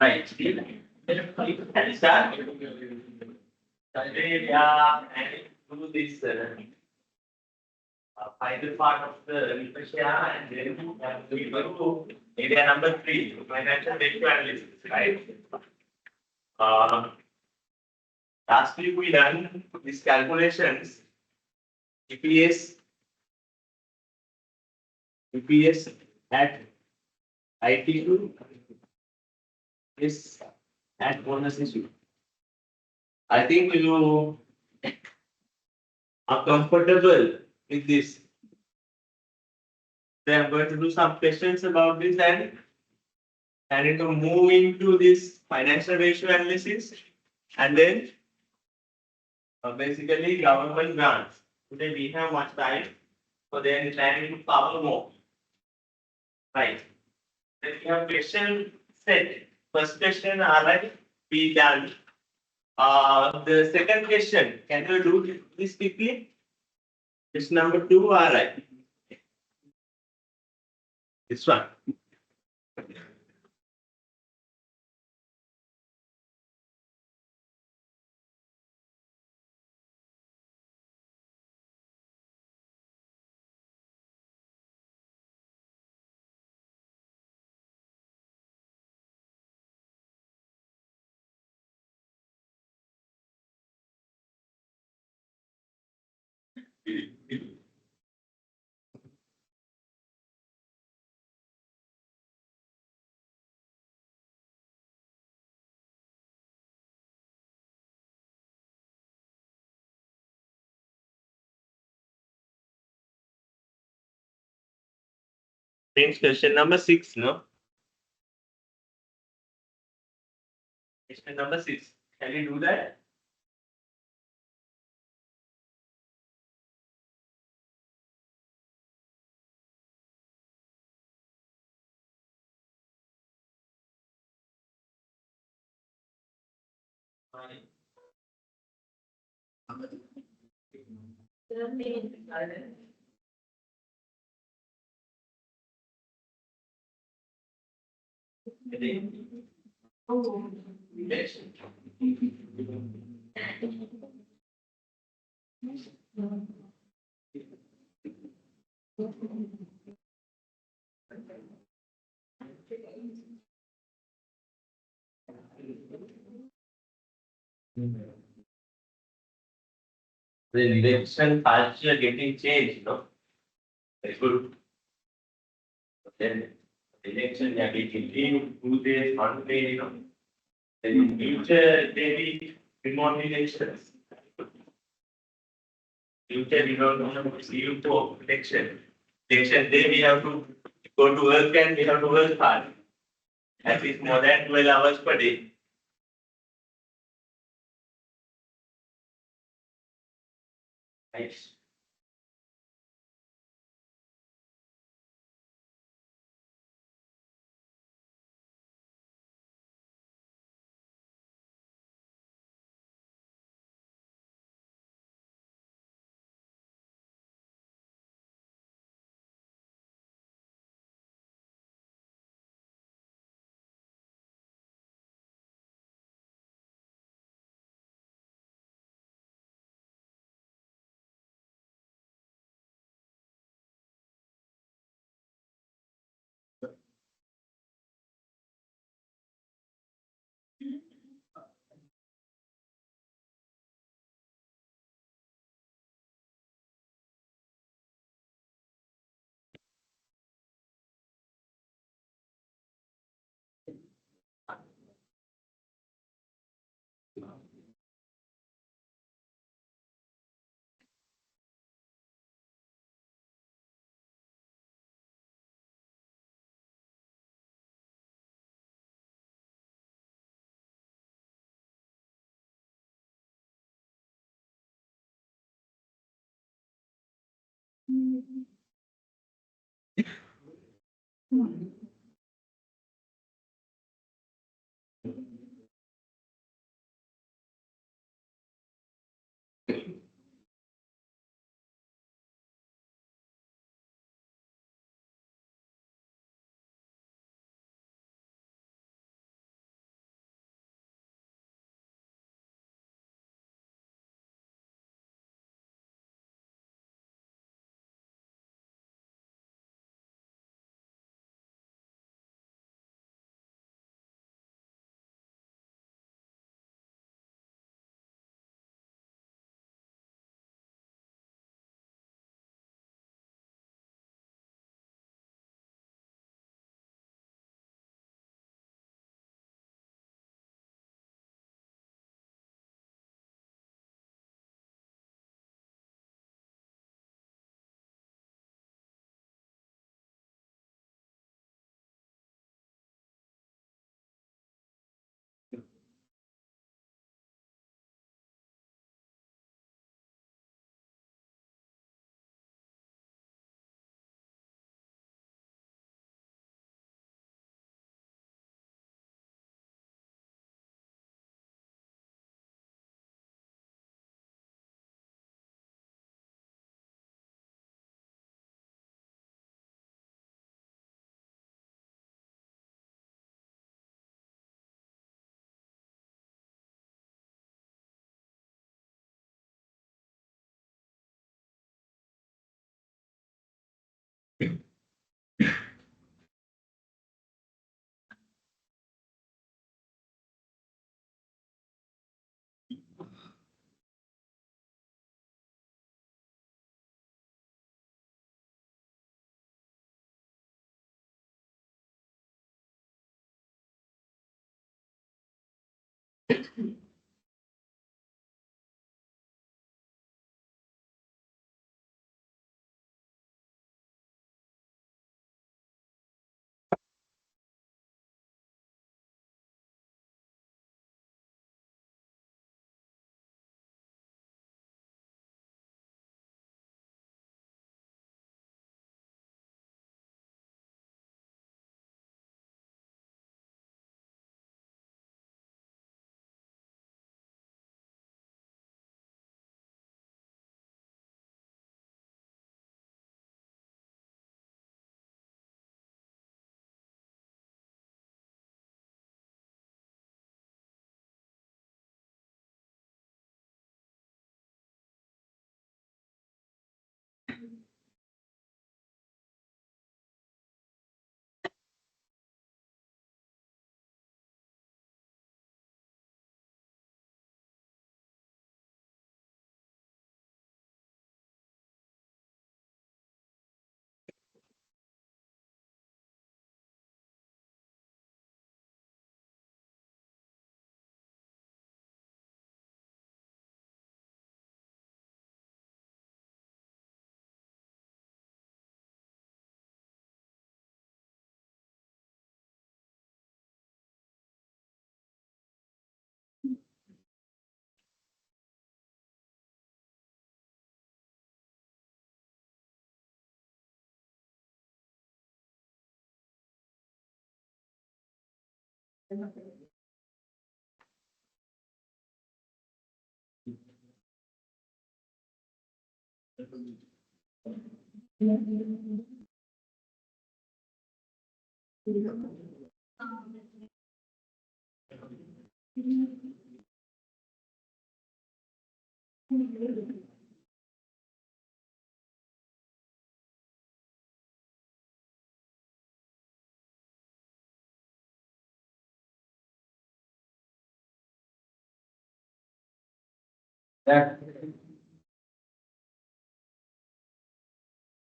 Right. And start. Today we are do this final part of the Vipassana and then we go to area number 3, financial ratio analysis, right? Uh, Last week we done these calculations, EPS, EPS at IT2 is at bonus issue. I think you are comfortable with this. Then I'm going to do some questions about this and it will move into this financial ratio analysis and then basically government grants. Today we have much time, so then planning to cover more. Right. Then we have question set. First question, all right, we done. The second question, can you do this quickly? Question number 2, all right. This one. Next question number 6, no? Question number 6. Can you do that? Yes. The election culture getting changed, no? Very good. Then election they are getting leave 2 days, 1 day, you know. Then in future they be remote elections. Future we don't know see you for election. Election day we have to go to work and we have to work hard. At least more than 12 hours per day. Right. That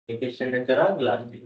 vacation and last week.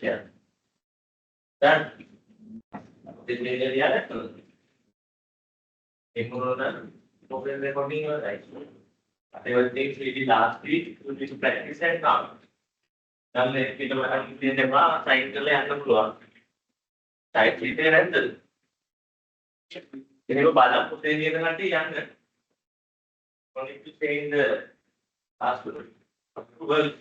Yeah. That did they open recording or right? They were things we did last week, we need to practice and now. Now kita side kali akan keluar. Side kita rental. Jadi kalau balam putih ni nanti yang only to change the password. Well,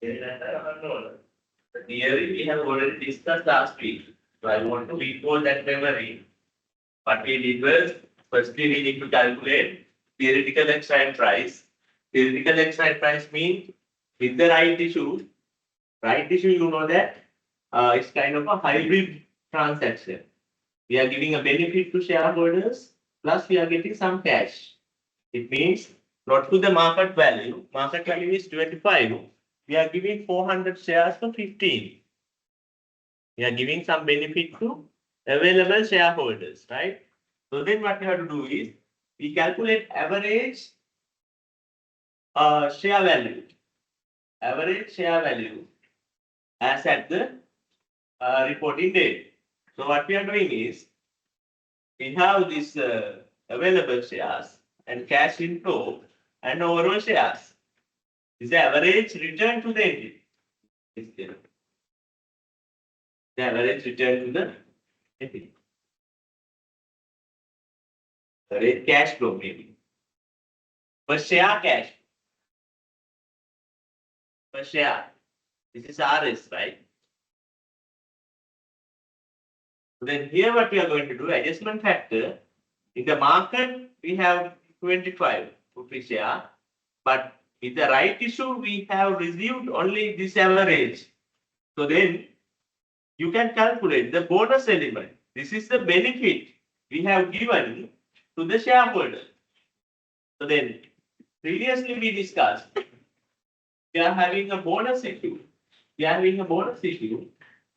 The theory we have already discussed last week. So I want to recall that memory. What we did was, firstly we need to calculate theoretical exercise price. Theoretical exercise price means with the right issue you know that it's kind of a hybrid transaction. We are giving a benefit to shareholders, plus we are getting some cash. It means not to the market value. Market value is 25. We are giving 400 shares for 15. We are giving some benefit to available shareholders, right? So then what we have to do is we calculate average share value. Average share value as at the reporting date. So what we are doing is we have this available shares and cash inflow and overall shares. Is the average return to the entity. The average return to the entity. Average cash flow maybe. Per share cash. Per share. This is RS, right? So then here what we are going to do, adjustment factor. In the market, we have 25 rupees share, but with the right issue, we have received only this average. So then you can calculate the bonus element. This is the benefit we have given to the shareholder. So then previously we discussed we are having a bonus issue.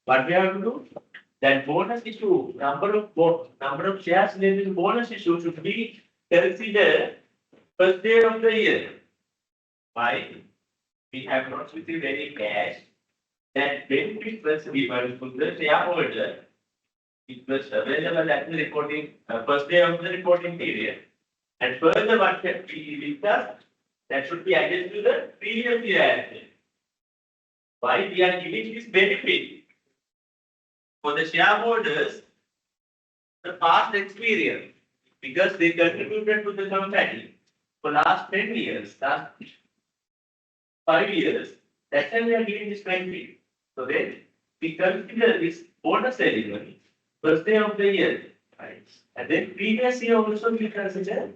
What we have to do? That bonus issue, number of shares in the bonus issue should be considered first day of the year. Why? We have not received any cash. That benefit was given to the shareholder. It was available at the reporting first day of the reporting period. And further, what we discussed, that should be added to the previous year. Why we are giving this benefit? For the shareholders, the past experience, because they contributed to the company for last 10 years, last 5 years, that's why we are giving this benefit. So then we consider this bonus element first day of the year, right? And then previous year also we consider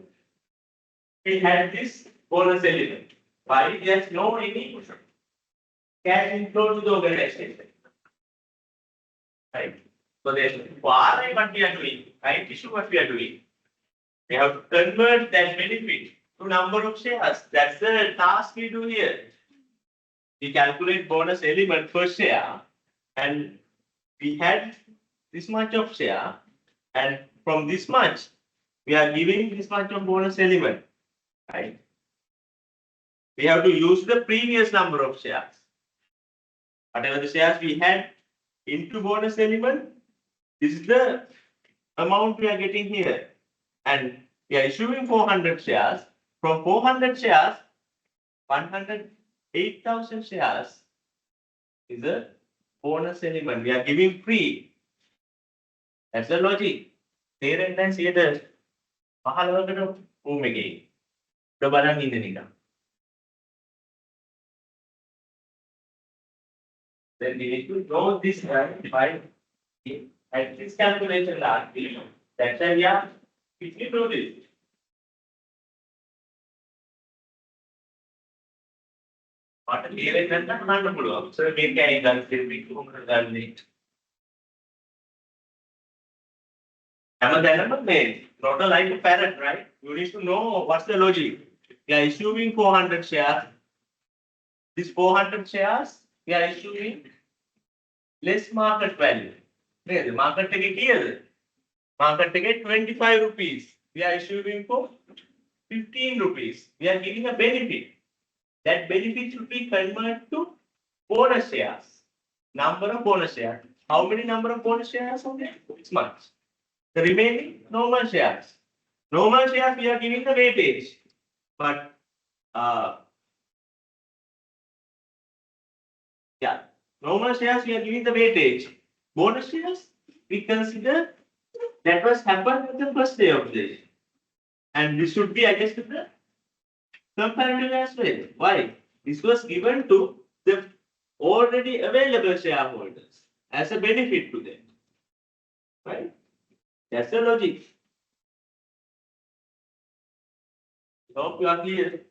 we had this bonus element. Why? There's no any cash inflow to the organization. Right? So there's why what we are doing, right issue what we are doing. We have to convert that benefit to number of shares. That's the task we do here. We calculate bonus element per share, and we had this much of share, and from this much, we are giving this much of bonus element, right? We have to use the previous number of shares. Whatever the shares we had into bonus element, this is the amount we are getting here. And we are issuing 400 shares. From 400 shares, 108,000 shares is a bonus element. We are giving free. That's the logic. There and then see the again. Then we need to know this by at this calculation last week. That's why we are quickly do this. What clear is that not so we can done it. Not a like a parrot, right? You need to know what's the logic. We are issuing 400 shares. These 400 shares, we are issuing less market value. The market ticket market ticket 25 rupees. We are issuing for 15 rupees. We are giving a benefit. That benefit should be converted to bonus shares. Number of bonus shares. How many number of bonus shares are there? 6 months. The remaining normal shares. Normal shares we are giving the weightage. But normal shares we are giving the weightage. Bonus shares we consider that was happened at the first day of this. And this should be adjusted to the comparative as well. Why? This was given to the already available shareholders as a benefit to them. Right? That's the logic. Hope you are clear.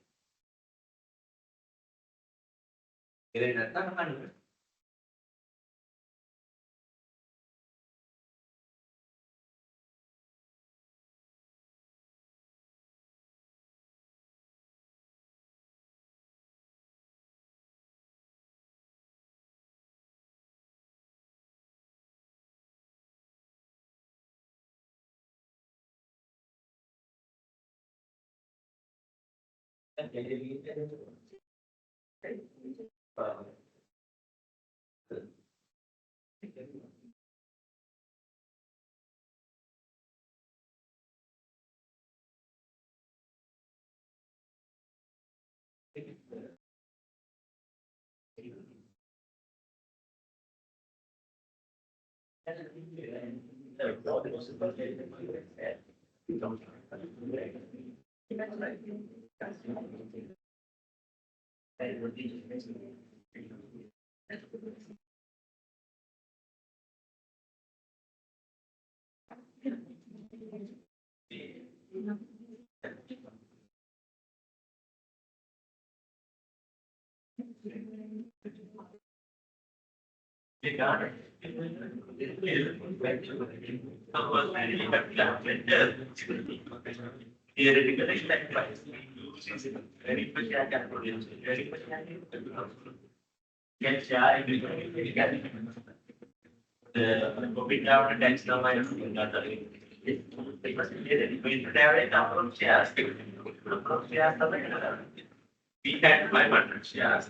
We had 500 shares,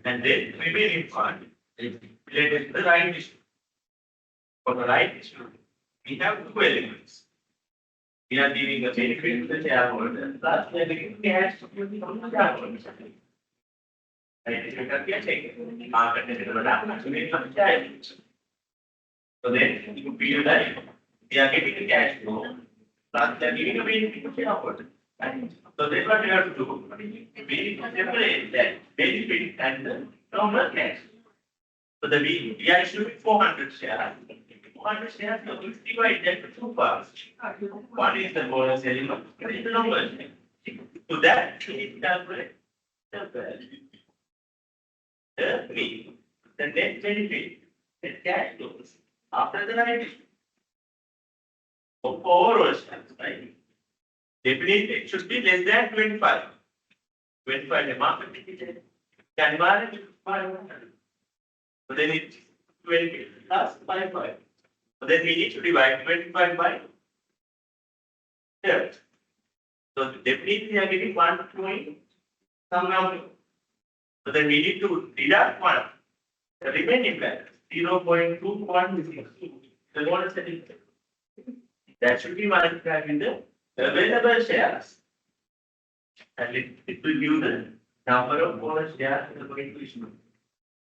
and then remaining fund related to the right issue. For the right issue, we have two elements. We are giving a benefit to the shareholder, plus we are giving cash to the shareholders. And if you can get it, market is a so then you feel that we are getting a cash flow, plus they are giving a benefit to shareholder. Right? So that's what we have to do. We separate that benefit and the normal cash. So the we are issuing 400 shares. 400 shares, so we divide that into two parts. One is the bonus element, one is the normal share. So that is calculate the value. The fee, the net benefit, the cash flows after the right issue. For overall shares, right? Definitely it should be less than 25. 25 the market ticket. Can manage 500. So then it's 20 plus 5. So then we need to divide 25 by 30. So definitely we are getting 1 point some number. So then we need to deduct 1. The remaining balance 0.21 the bonus certificate. That should be multiplied with the available shares. And it will give the number of bonus shares we are going to issue.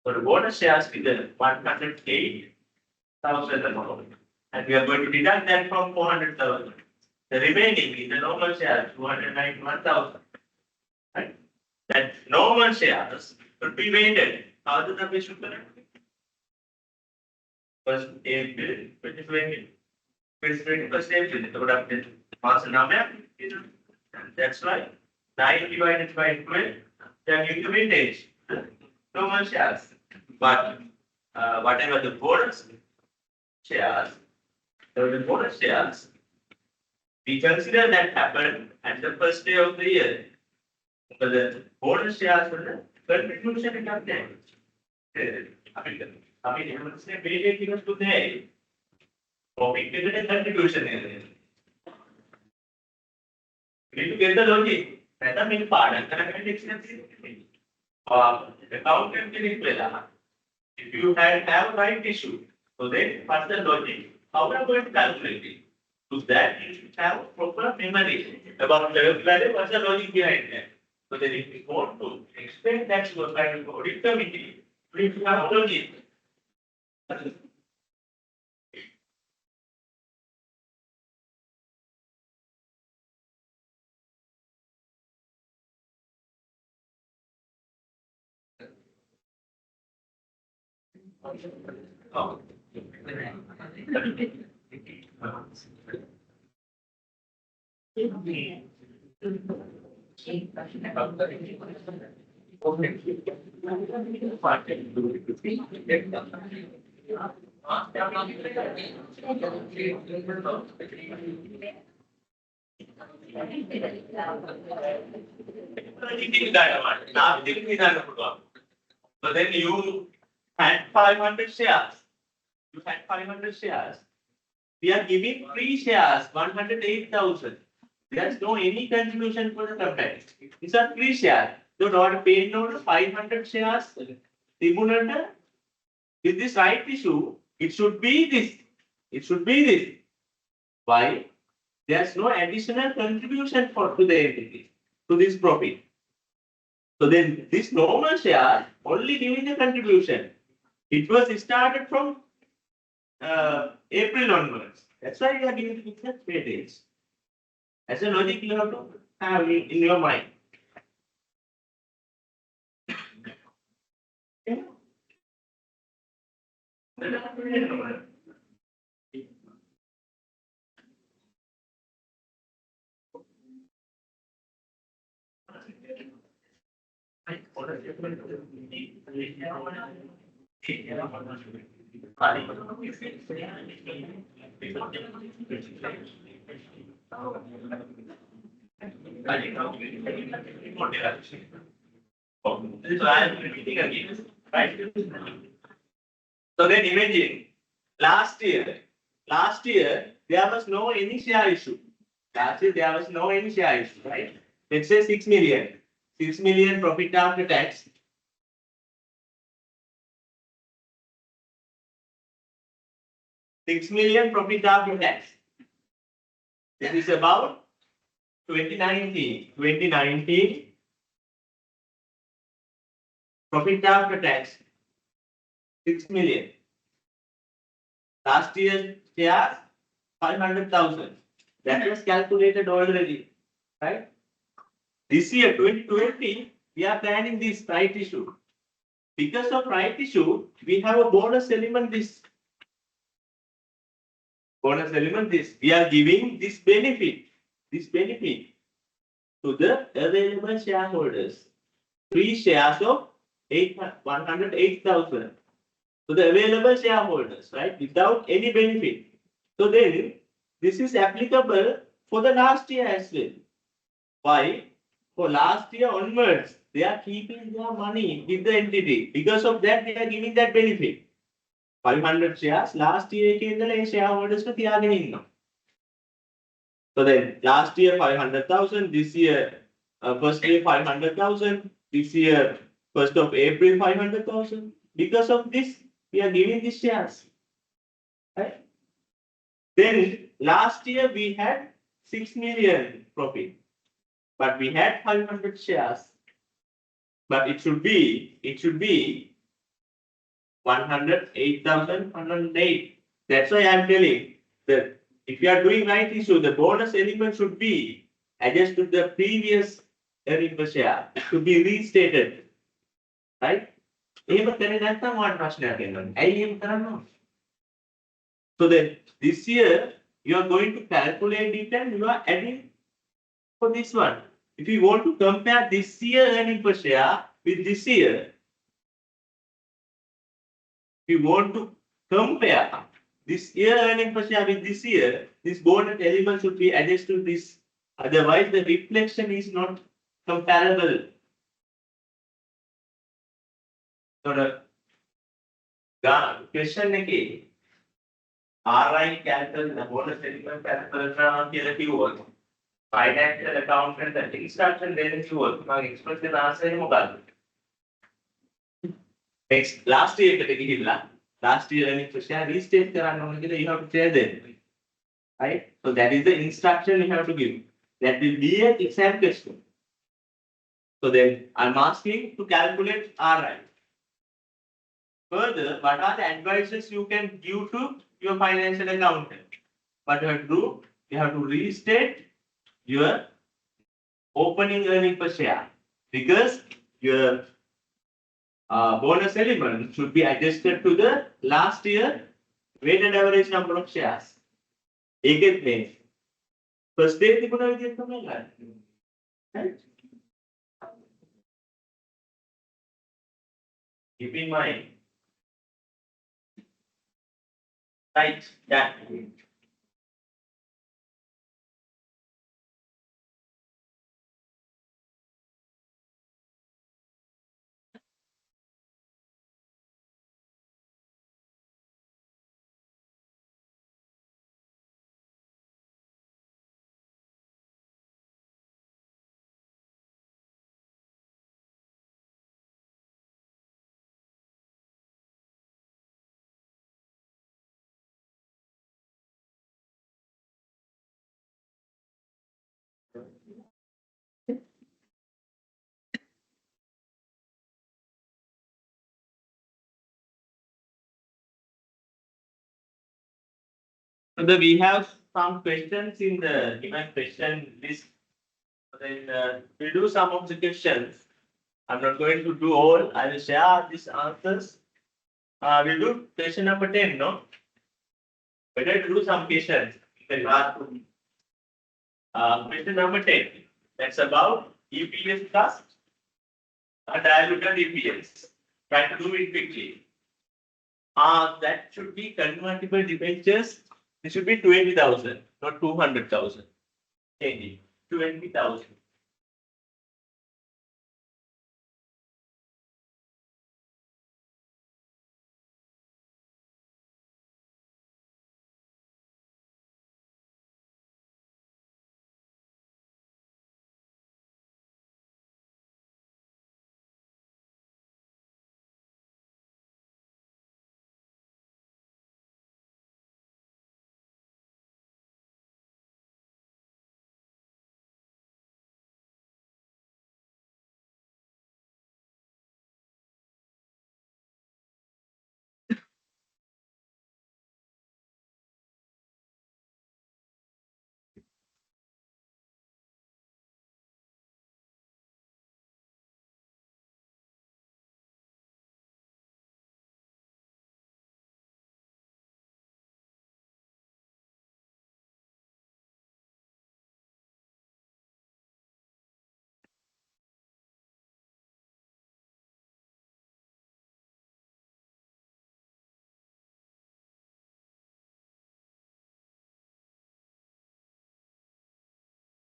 So the bonus shares with the 108,000 amount. And we are going to deduct that from 400,000. The remaining is the normal shares, 291,000. Right? That normal shares will be weighted. How does the issue correct? First April 2020. First April, the product was number. And that's why 9 divided by 12, they are giving the weightage. Normal shares. But whatever the bonus shares, the bonus shares, we consider that happened at the first day of the year. But the bonus shares were the contribution in that day. I mean, you must say, weightage equals to the we get a contribution in it. We need to get the logic. That's the main part. And then I can extend accountant can explain. If you have a right issue, so then what's the logic? How are you going to calculate it? To that, you should have proper memory about the value, what's the logic behind that. So then if you want to explain that to a kind of audit committee, we have logic. Oh. So then you had 500 shares. You had 500 shares. We are giving free shares, 108,000. There's no any contribution for the company. These are free shares. So not paying note 500 shares. With this right issue, it should be this. It should be this. Why? There's no additional contribution to the entity, to this profit. So then this normal share only giving the contribution. It was started from April onwards. That's why we are giving the weightage. As a logic you have to have in your mind. Okay. So I am repeating again, right? So then imagine last year there was no any share issue. Last year there was no any share issue, right? Let's say 6 million. 6 million profit after tax. 6 million profit after tax. This is about 2019. 2019 profit after tax 6 million. Last year's shares 500,000. That was calculated already, right? This year 2020 we are planning this right issue. Because of right issue, we have a bonus element this. Bonus element this. We are giving this benefit to the available shareholders. Free shares of 108,000 to the available shareholders, right? Without any benefit. So then this is applicable for the last year as well. Why? For last year onwards, they are keeping their money with the entity. Because of that, they are giving that benefit. 500 shares last year shareholders ko තියාගෙන ඉන්නවා. So then last year 500,000, this year first year 500,000, this year 1st of April 500,000. Because of this, we are giving these shares. Right? Then last year we had 6 million profit, but we had 500 shares. But it should be 108,108. That's why I am telling that if you are doing right issue, the bonus element should be adjusted to the previous earning per share to be restated. Right? So then this year you are going to calculate it and you are adding for this one. If you want to compare this year earning per share with this year, if you want to compare this year earning per share with this year, this bonus element should be adjusted to this. Otherwise, the reflection is not comparable. So the question again, RI calculate the bonus element calculate financial accountant and instruction then expression answer next last year earning per share restate you have to share them. Right? So that is the instruction you have to give. That will be an exam question. So then I'm asking to calculate RI. Further, what are the advices you can give to your financial accountant? What you have to do? You have to restate your opening earning per share because your bonus element should be adjusted to the last year weighted average number of shares. ඒකෙත් මේ first day තිබුණ විදිහට තමයි ගන්න. Right? Keep in mind. Right, yeah. So we have some questions in the given question list. Then we'll do some of the questions. I'm not going to do all. I will share these answers. We'll do question number 10, no? Better to do some questions in the classroom. Question number 10. That's about EPS plus diluted EPS. Try to do it quickly. That should be convertible debentures. It should be 20,000, not 200,000. 20,000.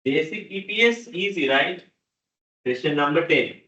Basic EPS easy, right? Question number 10.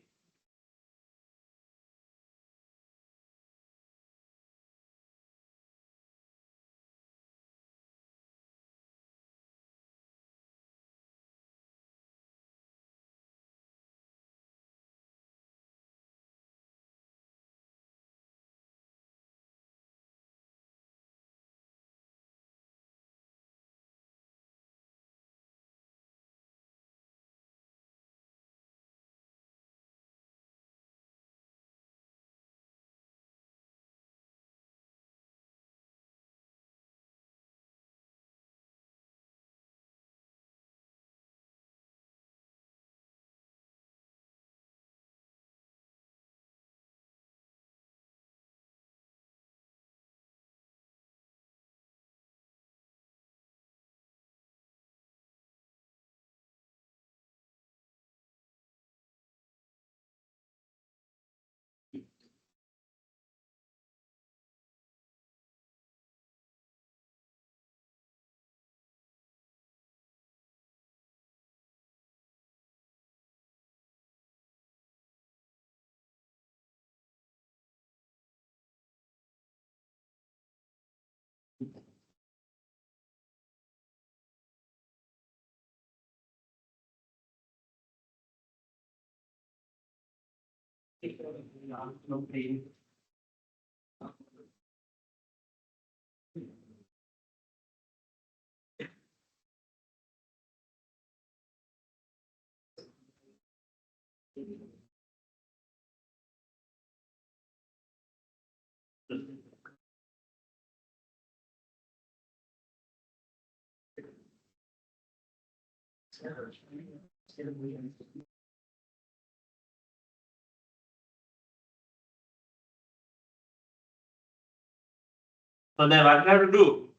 So then what we have to do?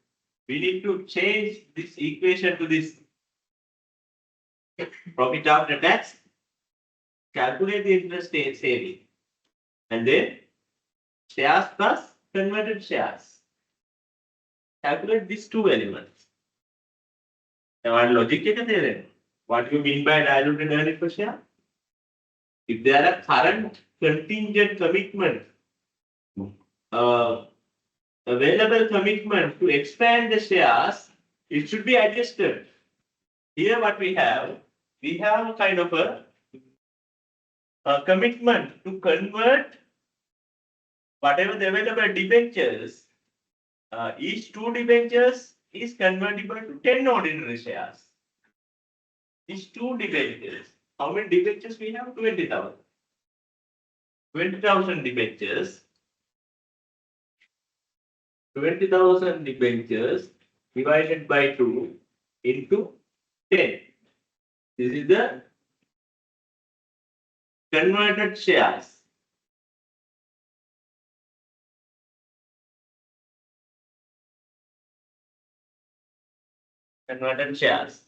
We need to change this equation to this profit after tax, calculate the interest saving, and then shares plus converted shares. Calculate these two elements. Now, one logic is what do you mean by diluted earnings per share? If there are current contingent commitment, uh, available commitment to expand the shares, it should be adjusted. Here, what we have a kind of a commitment to convert whatever the available debentures. Each two debentures is convertible to 10 ordinary shares. Each two debentures. How many debentures we have? 20,000. 20,000 debentures. 20,000 debentures divided by 2 into 10. This is the converted shares. Converted shares.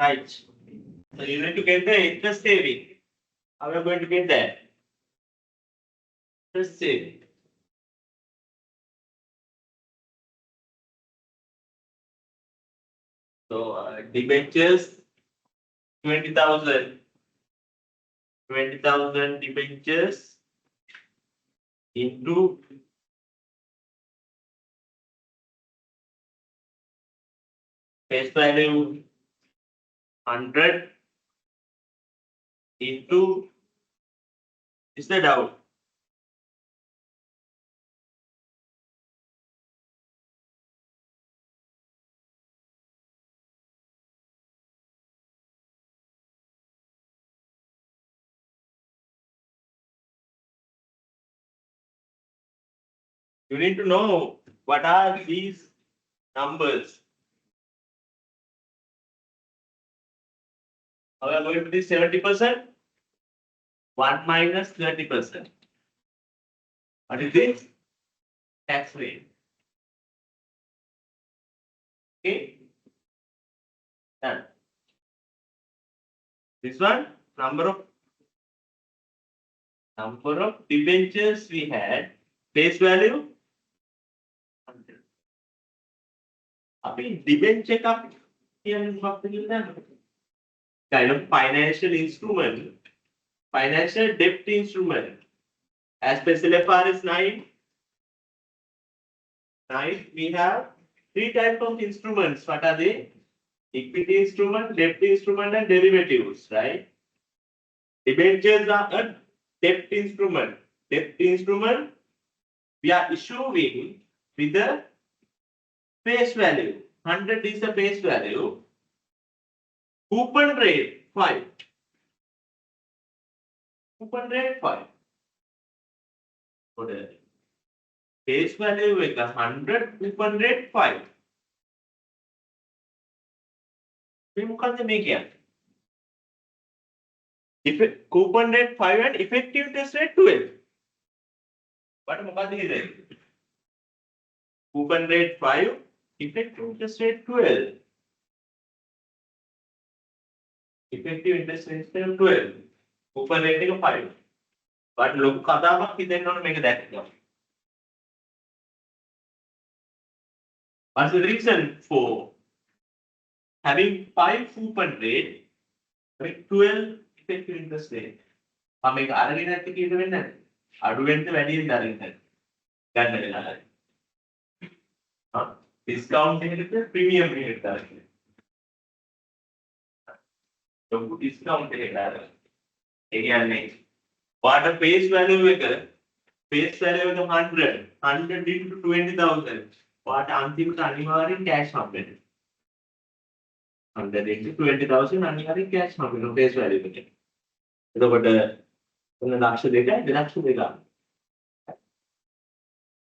Right. So you need to get the interest saving. How are you going to get that? Interest saving. So debentures 20,000. 20,000 debentures into face value 100 into is the doubt. You need to know what are these numbers. Now we are going to the 70%. 1 minus 30%. What is this? Tax rate. Okay. Done. This one, number of debentures we had, face value. Debenture එකක් කියන්නේ මොකක්ද කියලා දන්නවද? Kind of financial instrument, financial debt instrument. As per FRS 9, we have three types of instruments. What are they? Equity instrument, debt instrument, and derivatives, right? Debentures are a debt instrument. Debt instrument, we are issuing with the face value. 100 is the face value. Coupon rate 5. Coupon rate 5. So the face value is 100, coupon rate 5. If coupon rate 5 and effective interest rate 12. What is it? Coupon rate 5, effective interest rate 12. Effective interest rate 12. Coupon rate 5. But look, what's the reason for having 5 coupon rate, 12 effective interest rate? I make argument to keep it in. Argument the value in the discount premium rate. So discount again, what a face value? Face value is 100. 100 into 20,000. What antim anniversary cash happen? 100 into 20,000 anniversary cash happen. Face value.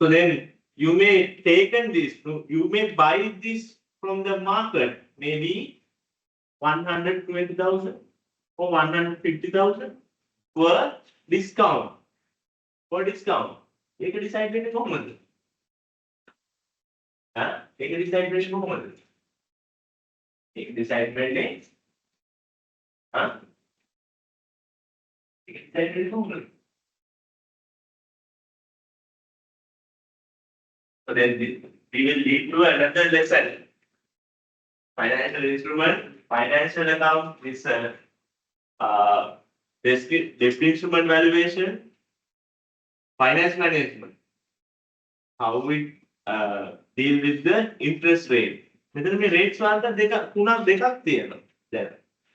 So then you may taken this, you may buy this from the market, maybe 120,000 or 150,000 for discount. For discount, you can decide when to go with it. You can decide when to go with it. You can decide when to you can decide when to go with it. So then we will lead to another lesson. Financial instrument, financial account is debt instrument valuation, finance management. How we deal with the interest rate. මෙතන මේ rates වලට දෙකක් තියෙනවා. දැන්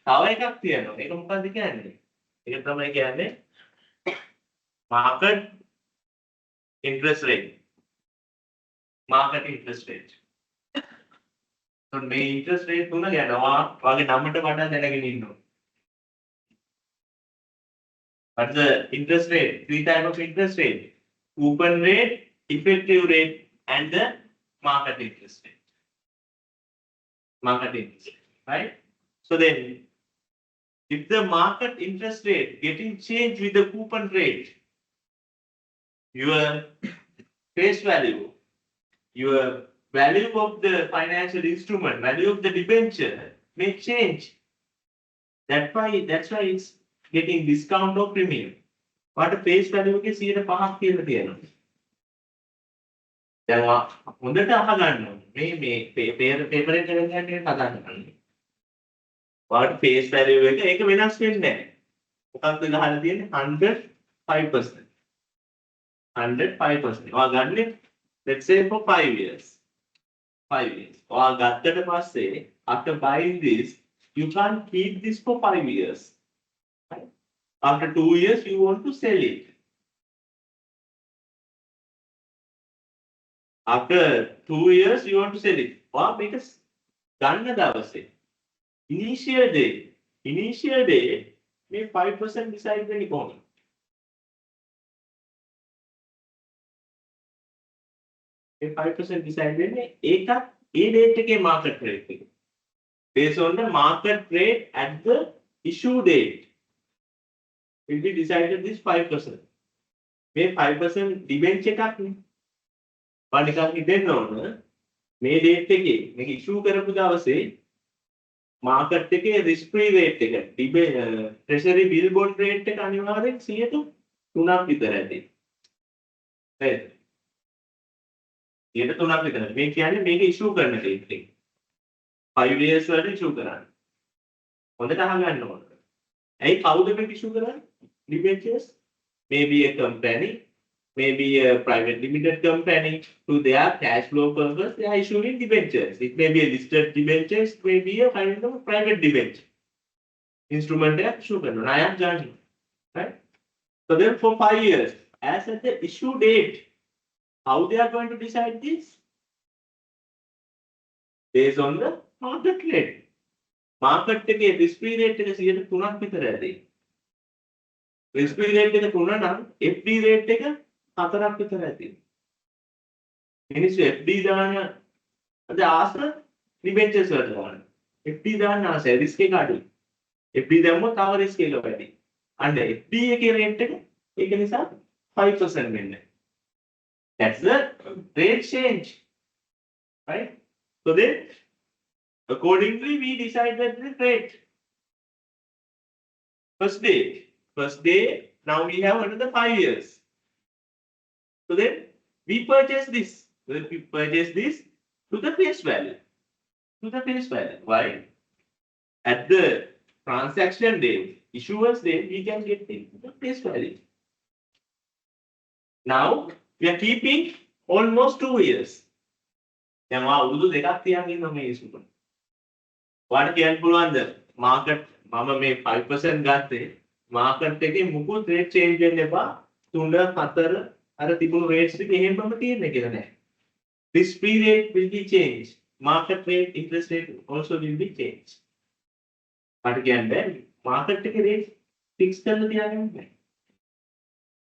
තව එකක් තියෙනවා. ඒක මොකක්ද කියන්නේ? ඒක තමයි කියන්නේ market interest rate. Market interest rate. So මේ interest rate තුන යනවා. වගේ නමට වඩා දැනගෙන ඉන්න ඕනේ. What's the interest rate? Three types of interest rate. Coupon rate, effective rate, and the market interest rate. Market interest rate, right? So then, if the market interest rate getting changed with the coupon rate, your face value, your value of the financial instrument, value of the debenture may change. That's why it's getting discount or premium. What a face value is here the path here. හොඳට අහගන්න මේ paper එක කරගෙන හදන්න. වාට face value එක ඒක වෙනස් වෙන්නේ නැහැ. මොකක්ද ගහලා තියෙන්නේ 105%. 105%. ඔයා ගන්නේ let's say for 5 years. 5 years. ඔයා ගත්තට පස්සේ after buying this you can't keep this for 5 years. Right? After 2 years you want to sell it. After 2 years, you want to sell it. Or because ගන්න දවසේ initial day මේ 5% decide වෙන්නේ කොහොමද? මේ 5% decide වෙන්නේ ඒකත් ඒ date එකේ market rate එක. Based on the market rate at the issue date will be decided this 5%. මේ 5% debenture එකක් නේ. මම නිකන් හිතෙන්න ඕන මේ date එකේ මේක issue කරපු දවසේ market එකේ risk free rate එක treasury bill bond rate එක අනිවාර්යෙන් 3ක් විතර ඇති. හරිද? 3ක් විතර. මේ කියන්නේ මේක issue කරන date එක. 5 years වලට issue කරන්නේ. හොඳට අහගන්න ඕන. ඇයි කවුද මේක issue කරන්නේ? Debentures, maybe a company, maybe a private limited company, to their cash flow purpose, they are issuing debentures. It may be a listed debentures, it may be a kind of private debenture. Instrument they are issue කරනවා. I am judging. Right? So then for 5 years, as at the issue date, how they are going to decide this? Based on the market rate. Market එකේ risk free rate එක 3ක් විතර ඇති. risk free rate එක 3 නම් FD rate එක 4ක් විතර ඇති. මිනිස්සු FD දාන අද ආස debentures වලට දාන. FD දාන්න ආස risk එක අඩුයි. FD දැම්මොත් තව risk එක වැඩි. අන්න FD එකේ rate එක ඒක නිසා 5% වෙන්නේ. That's the rate change. Right? So then accordingly we decided the rate. First day, now we have another 5 years. So then we purchase this. We purchase this to the face value. To the face value. Why? At the transaction date, issuance date, we can get the face value. Now we are keeping almost 2 years. දැන් වා උරුදු දෙකක් තියන් ඉන්න මේ ඉස්සුක. වාට කියන්න පුළුවන්ද market මම මේ 5% ගත්තේ මාකට් එකේ මුකුත් රේට් චේන්ජ් වෙන්න එපා 3 4 අර තිබුණු රේට්ස් ටික එහෙමම තියෙන්නේ කියලා නෑ. This free rate will be changed. Market rate, interest rate also will be changed. වාට කියන්න බෑ මාකට් එකේ රේට් ෆික්ස් කරලා තියාගන්න බෑ.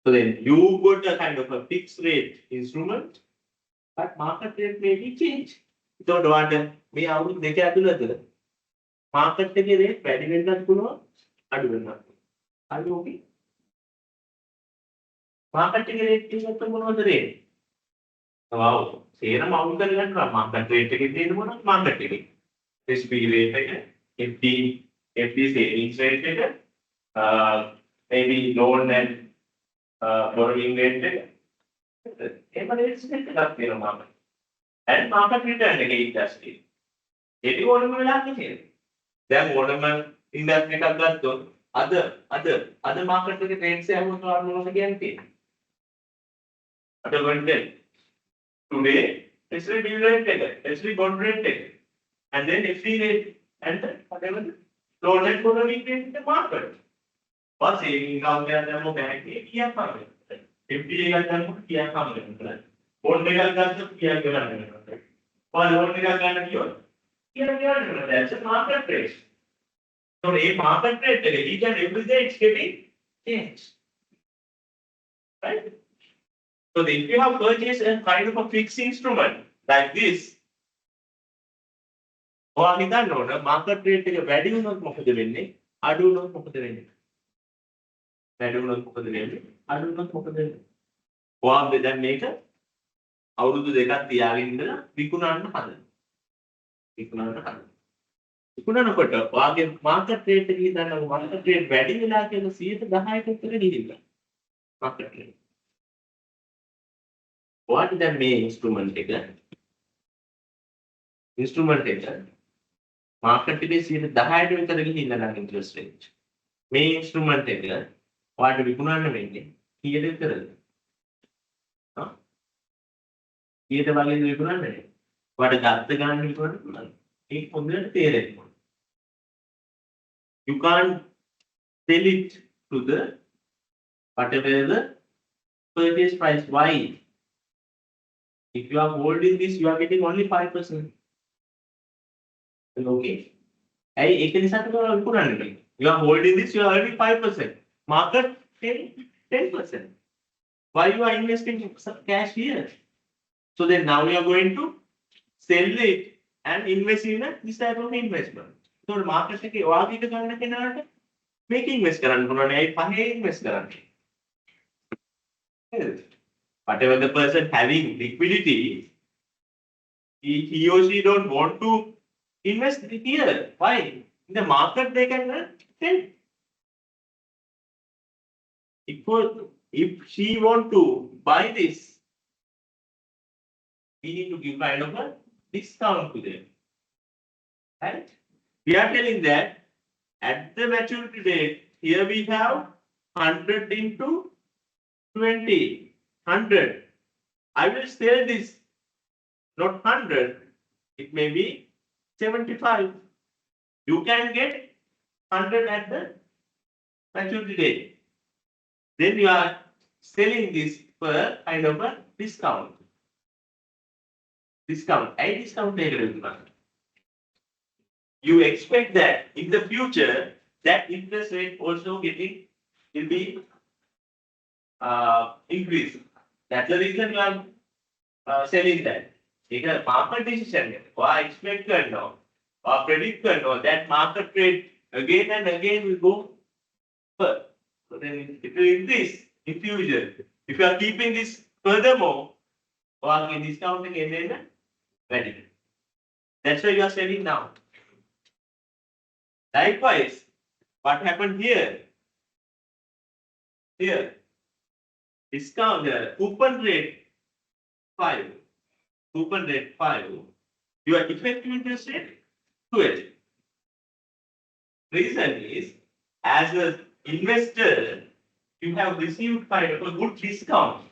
So then you got a kind of a fixed rate instrument, but market rate may be changed. එතකොට වාට මේ අවුරුදු දෙක ඇතුළත මාකට් එකේ රේට් වැඩි වෙන්නත් පුළුවන් අඩු වෙන්නත් පුළුවන්. හරි ඕකේ. මාකට් එකේ රේට් එකත් මොනවද රේට්? wow සේරම අවුල් කරගන්නවා මාකට් රේට් එකේ තියෙන මොනවද මාකට් එකේ. SP rate එක, FD savings rate එක, maybe loan and borrowing rate එක. එහෙම රේට්ස් එකක් තියෙනවා මාකට්. and market return එකේ industry. ඒක ඕනම වෙලාවක තියෙනවා. දැන් ඕනම ඉන්ඩස්ට්‍රි එකක් ගත්තොත් අද මාකට් එකේ ට්‍රේඩ්ස් යවුවොත් මොනවද කියන්නේ? අද වෙන්නේ today treasury bill rate එක, treasury bond rate එක, and then FD rate and whatever loan and borrowing rate in the market. what saving account එකක් දැම්ම බැංක් එකේ කීයක් හම්බ වෙනවද? FD එකක් දැම්ම කීයක් හම්බ වෙනවද? bond එකක් ගත්තොත් කීයක් ගන්න වෙනවද? loan එකක් ගන්න කිව්වොත් that's a market rate. So a market rate each and every day it's getting changed. Right? So if you have purchased a kind of a fixed instrument like this, ඔයා හිතන්න ඕන market rate එක වැඩි වුණොත් මොකද වෙන්නේ? අඩු වුණොත් මොකද වෙන්නේ? වැඩි වුණොත් මොකද වෙන්නේ? අඩු වුණොත් මොකද වෙන්නේ? ඔයා දැන් මේක අවුරුදු දෙකක් තියාගෙන ඉඳලා විකුණන්න හදනවා. විකුණනකොට ඔයාගේ මාකට් රේට් එක හිතන්න මාකට් රේට් වැඩි වෙලා කියලා 10% විතර ගිහිල්ලා මාකට් රේට්. ඔයාට දැන් මේ ඉන්ස්ට්‍රුමන්ට් එක මාකට් එකේ 10% විතර ගිහිල්ලා නම් ඉන්ට්‍රස්ට් රේට්. මේ ඉන්ස්ට්‍රුමන්ට් එක ඔයාට විකුණන්න වෙන්නේ කීයද විතරද? කීයද වගේ විකුණන්නේ? ඔයාට ගත්ත ගන්න විකුණන්න පුළුවන්. ඒක හොඳට තේරෙන්න ඕන. You can't sell it to the whatever the purchase price. Why? If you are holding this, you are getting only 5%. Okay. Hey, ඒක නිසා තමයි විකුණන්නේ. You are holding this, you are earning 5%. Market 10%. Why you are investing some cash here? So then now you are going to sell it and invest in this type of investment. So the market එකේ ඔයාගේ එක ගන්න කෙනාට මේක invest කරන්න පුළුවන්. ඒ පහේ invest කරන්න. Whatever the person having liquidity, he or she don't want to invest here. Why? In the market they can sell. If she want to buy this, we need to give kind of a discount to them. Right? We are telling that at the maturity date, here we have 100 into 20, 100. I will sell this, not 100, it may be 75. You can get 100 at the maturity date. Then you are selling this for kind of a discount. Discount. I discount you expect that in the future that interest rate also will be increased. That's the reason you are selling that. Take a market decision. Or expect or predict that market rate again and again will go further. So then it will increase in future. If you are keeping this furthermore, or discounting again, value. That's why you are selling now. Likewise, what happened here? Here, discount coupon rate 5. Coupon rate 5. Your effective interest rate 12. Reason is, as an investor, you have received kind of a good discount.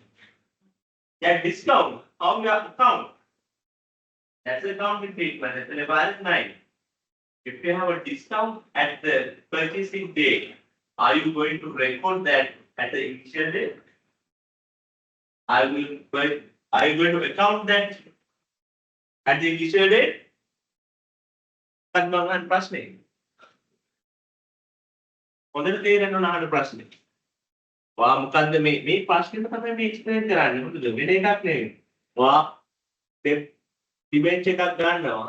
That discount, how you have to count? That's the accounting treatment. That's the balance 9. If you have a discount at the purchasing date, are you going to record that at the initial date? Are you going to account that at the initial date? Kanbangan ප්‍රශ්නේ. හොඳට තේරෙන්න ඕන අහන ප්‍රශ්නේ. වා මොකද්ද මේ ප්‍රශ්නෙට තමයි මේ එක්ස්ප්ලেইন කරන්නේ. මොකද වෙන එකක් නෙවෙයි. වා ඩිබෙන්චර් එකක් ගන්නවා.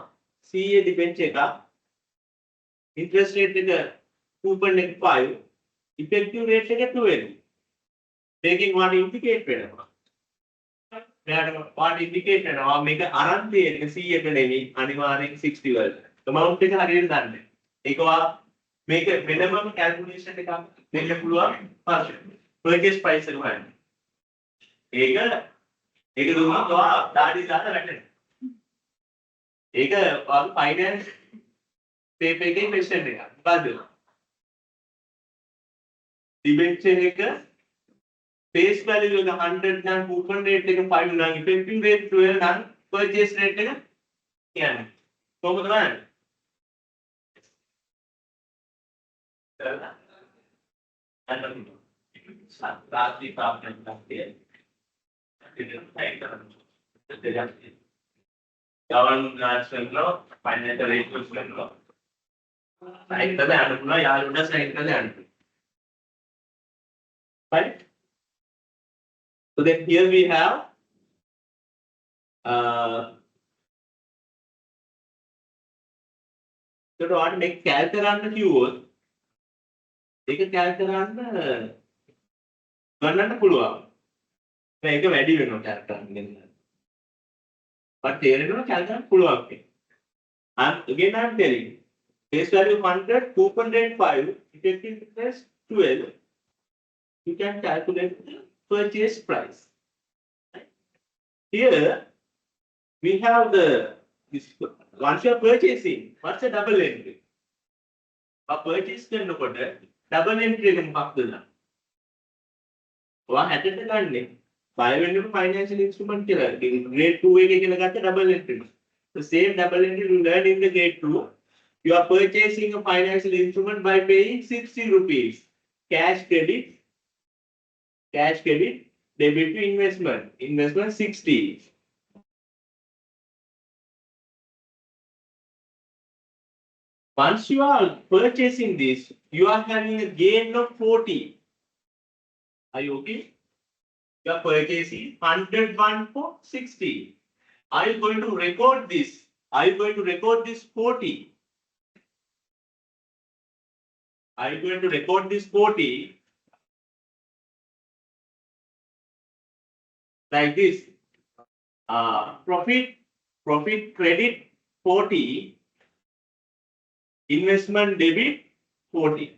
CA ඩිබෙන්චර් එකක්. ඉන්ටරෙස්ට් රේට් එක coupon එක 5, effective rate එක 12. මේකෙන් වාට ඉන්ඩිකේට් වෙනවා. මෙයාට වාට ඉන්ඩිකේට් වෙනවා මේක අරන් තියෙන 100 එක නෙවෙයි අනිවාර්යෙන් 60 වලට. amount එක හරියට දන්නේ. ඒක වා මේක minimum calculation එකක් දෙන්න පුළුවන් purchase price එක හොයන්න. ඒක දුන්නා ඔයා ඩාඩි දාලා වැටෙනවා. ඒක වාගේ finance paper එකේ question එකක්. මොකද්ද? debenture එක face value එක 100 නම් coupon rate එක 5 නම් effective rate 12 නම් purchase rate එක කියන්නේ. කොහොමද බලන්නේ? रात्रि प्राप्त करते हैं फाइनेंशियल रेशियोस करना साइड पे अनुपुना यार उड़ा साइड पे अनुपुना right. So then here we have so to what make calculate කිව්වොත් ඒක calculate ගන්නන්න පුළුවන්. මේක වැඩි වෙනවා calculate ගන්න. but තේරෙනවා calculate පුළුවන් කියලා. and again I'm telling face value 100, coupon rate 5, effective interest 12. You can calculate the purchase price. Right? Here we have this once you are purchasing, what's a double entry? A purchase කරනකොට double entry එක මොකක්ද? ඔයා හැටට ගන්නේ buy when financial instrument කියලා grade 2 එකේ කියලා ගත්ත double entry. The same double entry you learn in the grade 2. You are purchasing a financial instrument by paying 60 rupees. Cash credit, debit to investment. Investment 60. Once you are purchasing this, you are having a gain of 40. Are you okay? You are purchasing 101 for 60. Are you going to record this Are you going to record this 40? Are you going to record this 40 like this? Profit credit 40, investment debit 40.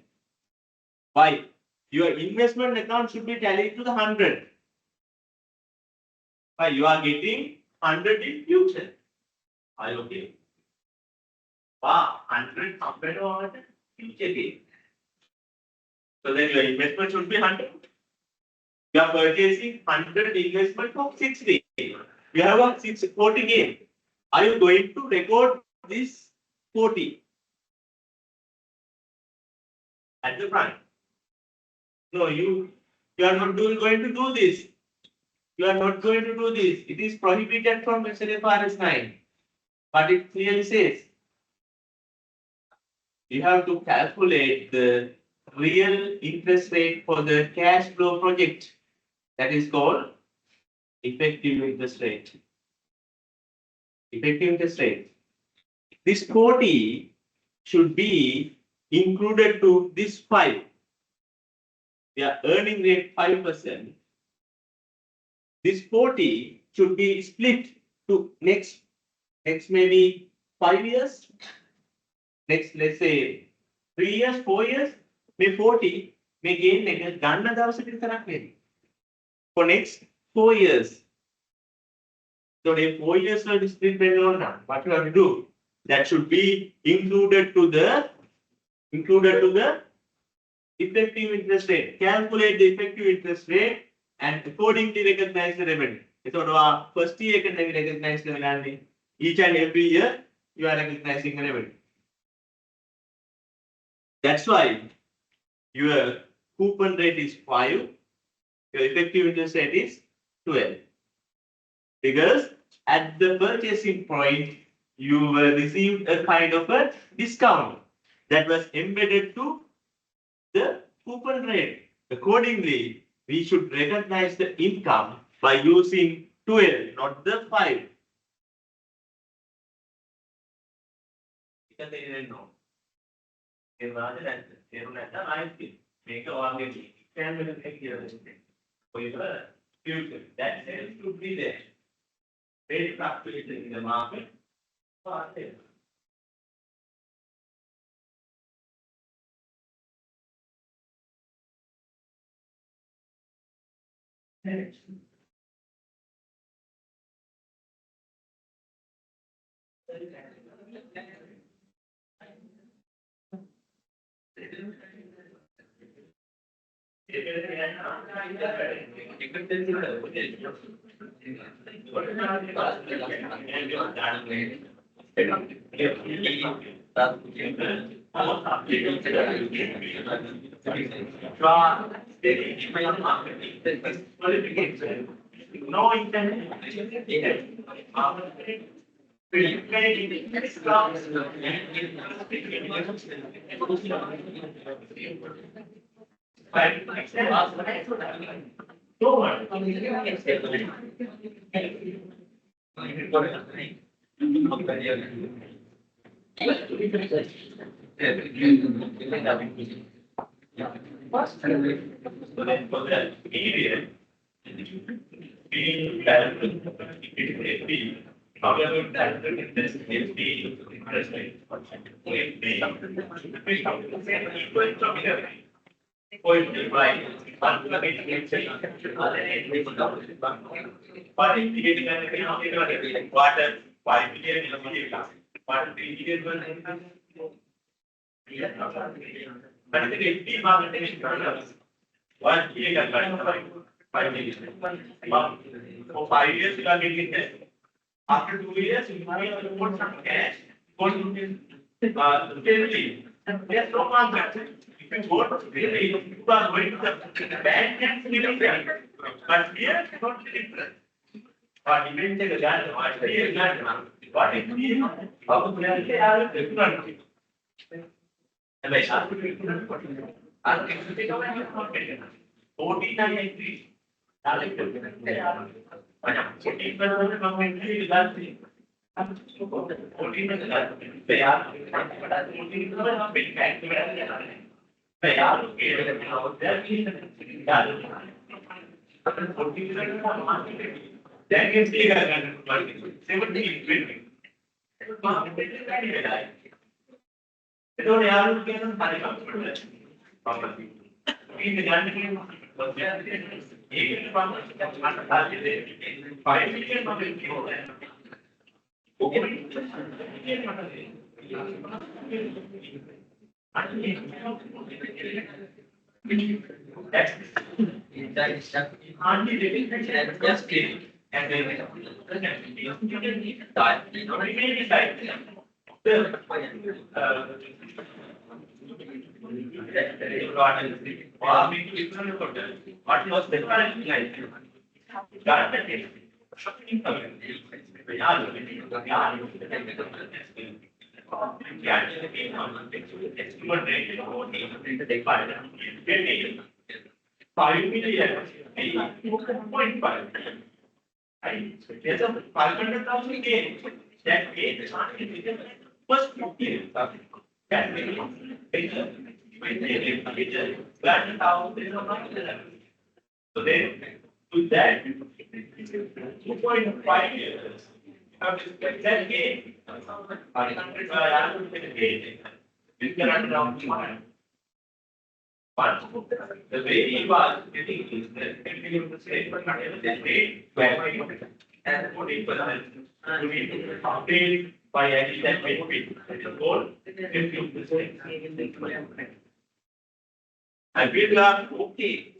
Why? Your investment account should be tallied to the 100. Why? You are getting 100 in future. Are you okay? Wow, 100 compared to 100 future gain. So then your investment should be 100. You are purchasing 100 investment of 60. You have a 40 gain. Are you going to record this 40 at the front? No, you are not going to do this. You are not going to do this. It is prohibited from SLFRS 9. But it clearly says you have to calculate the real interest rate for the cash flow project. That is called effective interest rate. Effective interest rate. This 40 should be included to this 5. We are earning rate 5%. This 40 should be split to next maybe 5 years. Next, let's say 3 years, 4 years, may 40 may gain එක ගන්න දවසට විතරක් නෙමෙයි. For next 4 years. So in 4 years will split by now. What you have to do? That should be included to the effective interest rate. Calculate the effective interest rate and accordingly recognize the revenue. So first year can recognize the revenue. Each and every year you are recognizing the revenue. That's why your coupon rate is 5, your effective interest rate is 12. Because at the purchasing point, you received a kind of a discount that was embedded to the coupon rate. Accordingly, we should recognize the income by using 12, not the 5. That sales should be there. Rate fluctuation in the market. No internet. For 5 years, you are getting it. After 2 years, you have to put some cash. Steadily. There's no contract. If you go to steadily, you are going to the bank and stealing them. But here, it's not different. But you will take a gun, what is what it means? How to play are different. And I shall put it in 14 and 3. What was the Five million, 2.5. There's a 500,000 gain. That gain is not in the first 50 years. That may be so then, with that, 2.5 years, you have to spend that gain. 500 gain. You cannot round to one. But the way he was getting is that continuing the same, but not in the same way, and 40%. You need to obtain by adding that benefit. The goal is the same. And we are okay.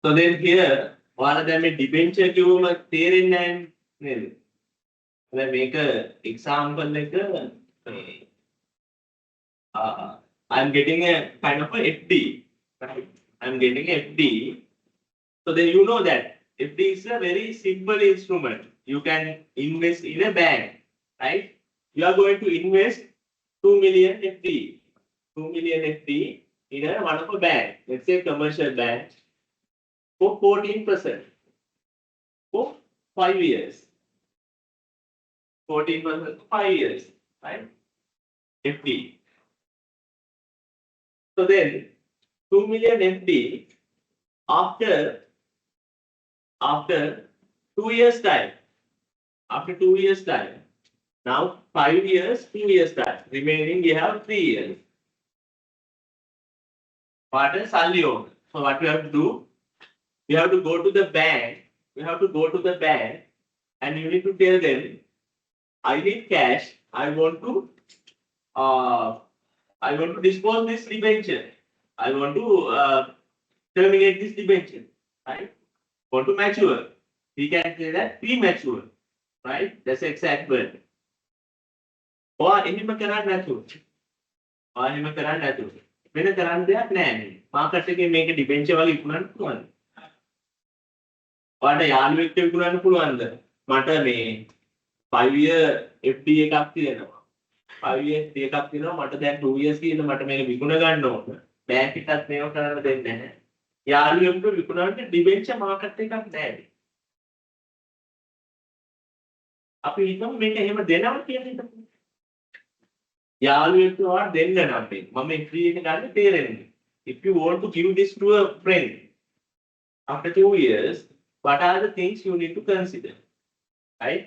So then here, one of them is debenture කිව්වම තේරෙන්නේ නැහැ නේද? දැන් මේක example එක I'm getting a kind of a FD, right? I'm getting a FD. So then you know that FD is a very simple instrument. You can invest in a bank, right? You are going to invest 2 million FD. 2 million FD in one of a bank, let's say commercial bank, for 14% for 5 years. 14% for 5 years, right? FD. So then 2 million FD after 2 years time. After 2 years time. Now 5 years, 2 years time. Remaining we have 3 years. What is Salio? So what we have to do? We have to go to the bank. We have to go to the bank and you need to tell them, I need cash. I want to dispose this debenture. I want to terminate this debenture. Right? Want to mature. We can say that premature. Right? That's the exact word. Or එහෙම කරන්න නැතුව. or එහෙම කරන්න නැතුව. වෙන කරන්න දෙයක් නැහැ. මාකට් එකේ මේක ඩිබෙන්චර් වගේ විකුණන්න පුළුවන්. ඔයාලට යාළුවෙක්ට විකුණන්න පුළුවන්ද? මට මේ 5 year FD එකක් තියෙනවා. 5 year FD එකක් තියෙනවා. මට දැන් 2 years කියන මට මේක විකුණ ගන්න ඕන. බැංක් එකත් මේව කරන්න දෙන්නේ නැහැ. යාළුවෙකුට විකුණන්න ඩිබෙන්චර් මාකට් එකක් නැහැ. අපි හිතමු මේක එහෙම දෙනවා කියලා හිතමු. යාළුවෙක්ට ඔයාලා දෙන්න නම් මේක. මම FD එක ගන්න තේරෙන්නේ. If you want to give this to a friend after 2 years, what are the things you need to consider? Right?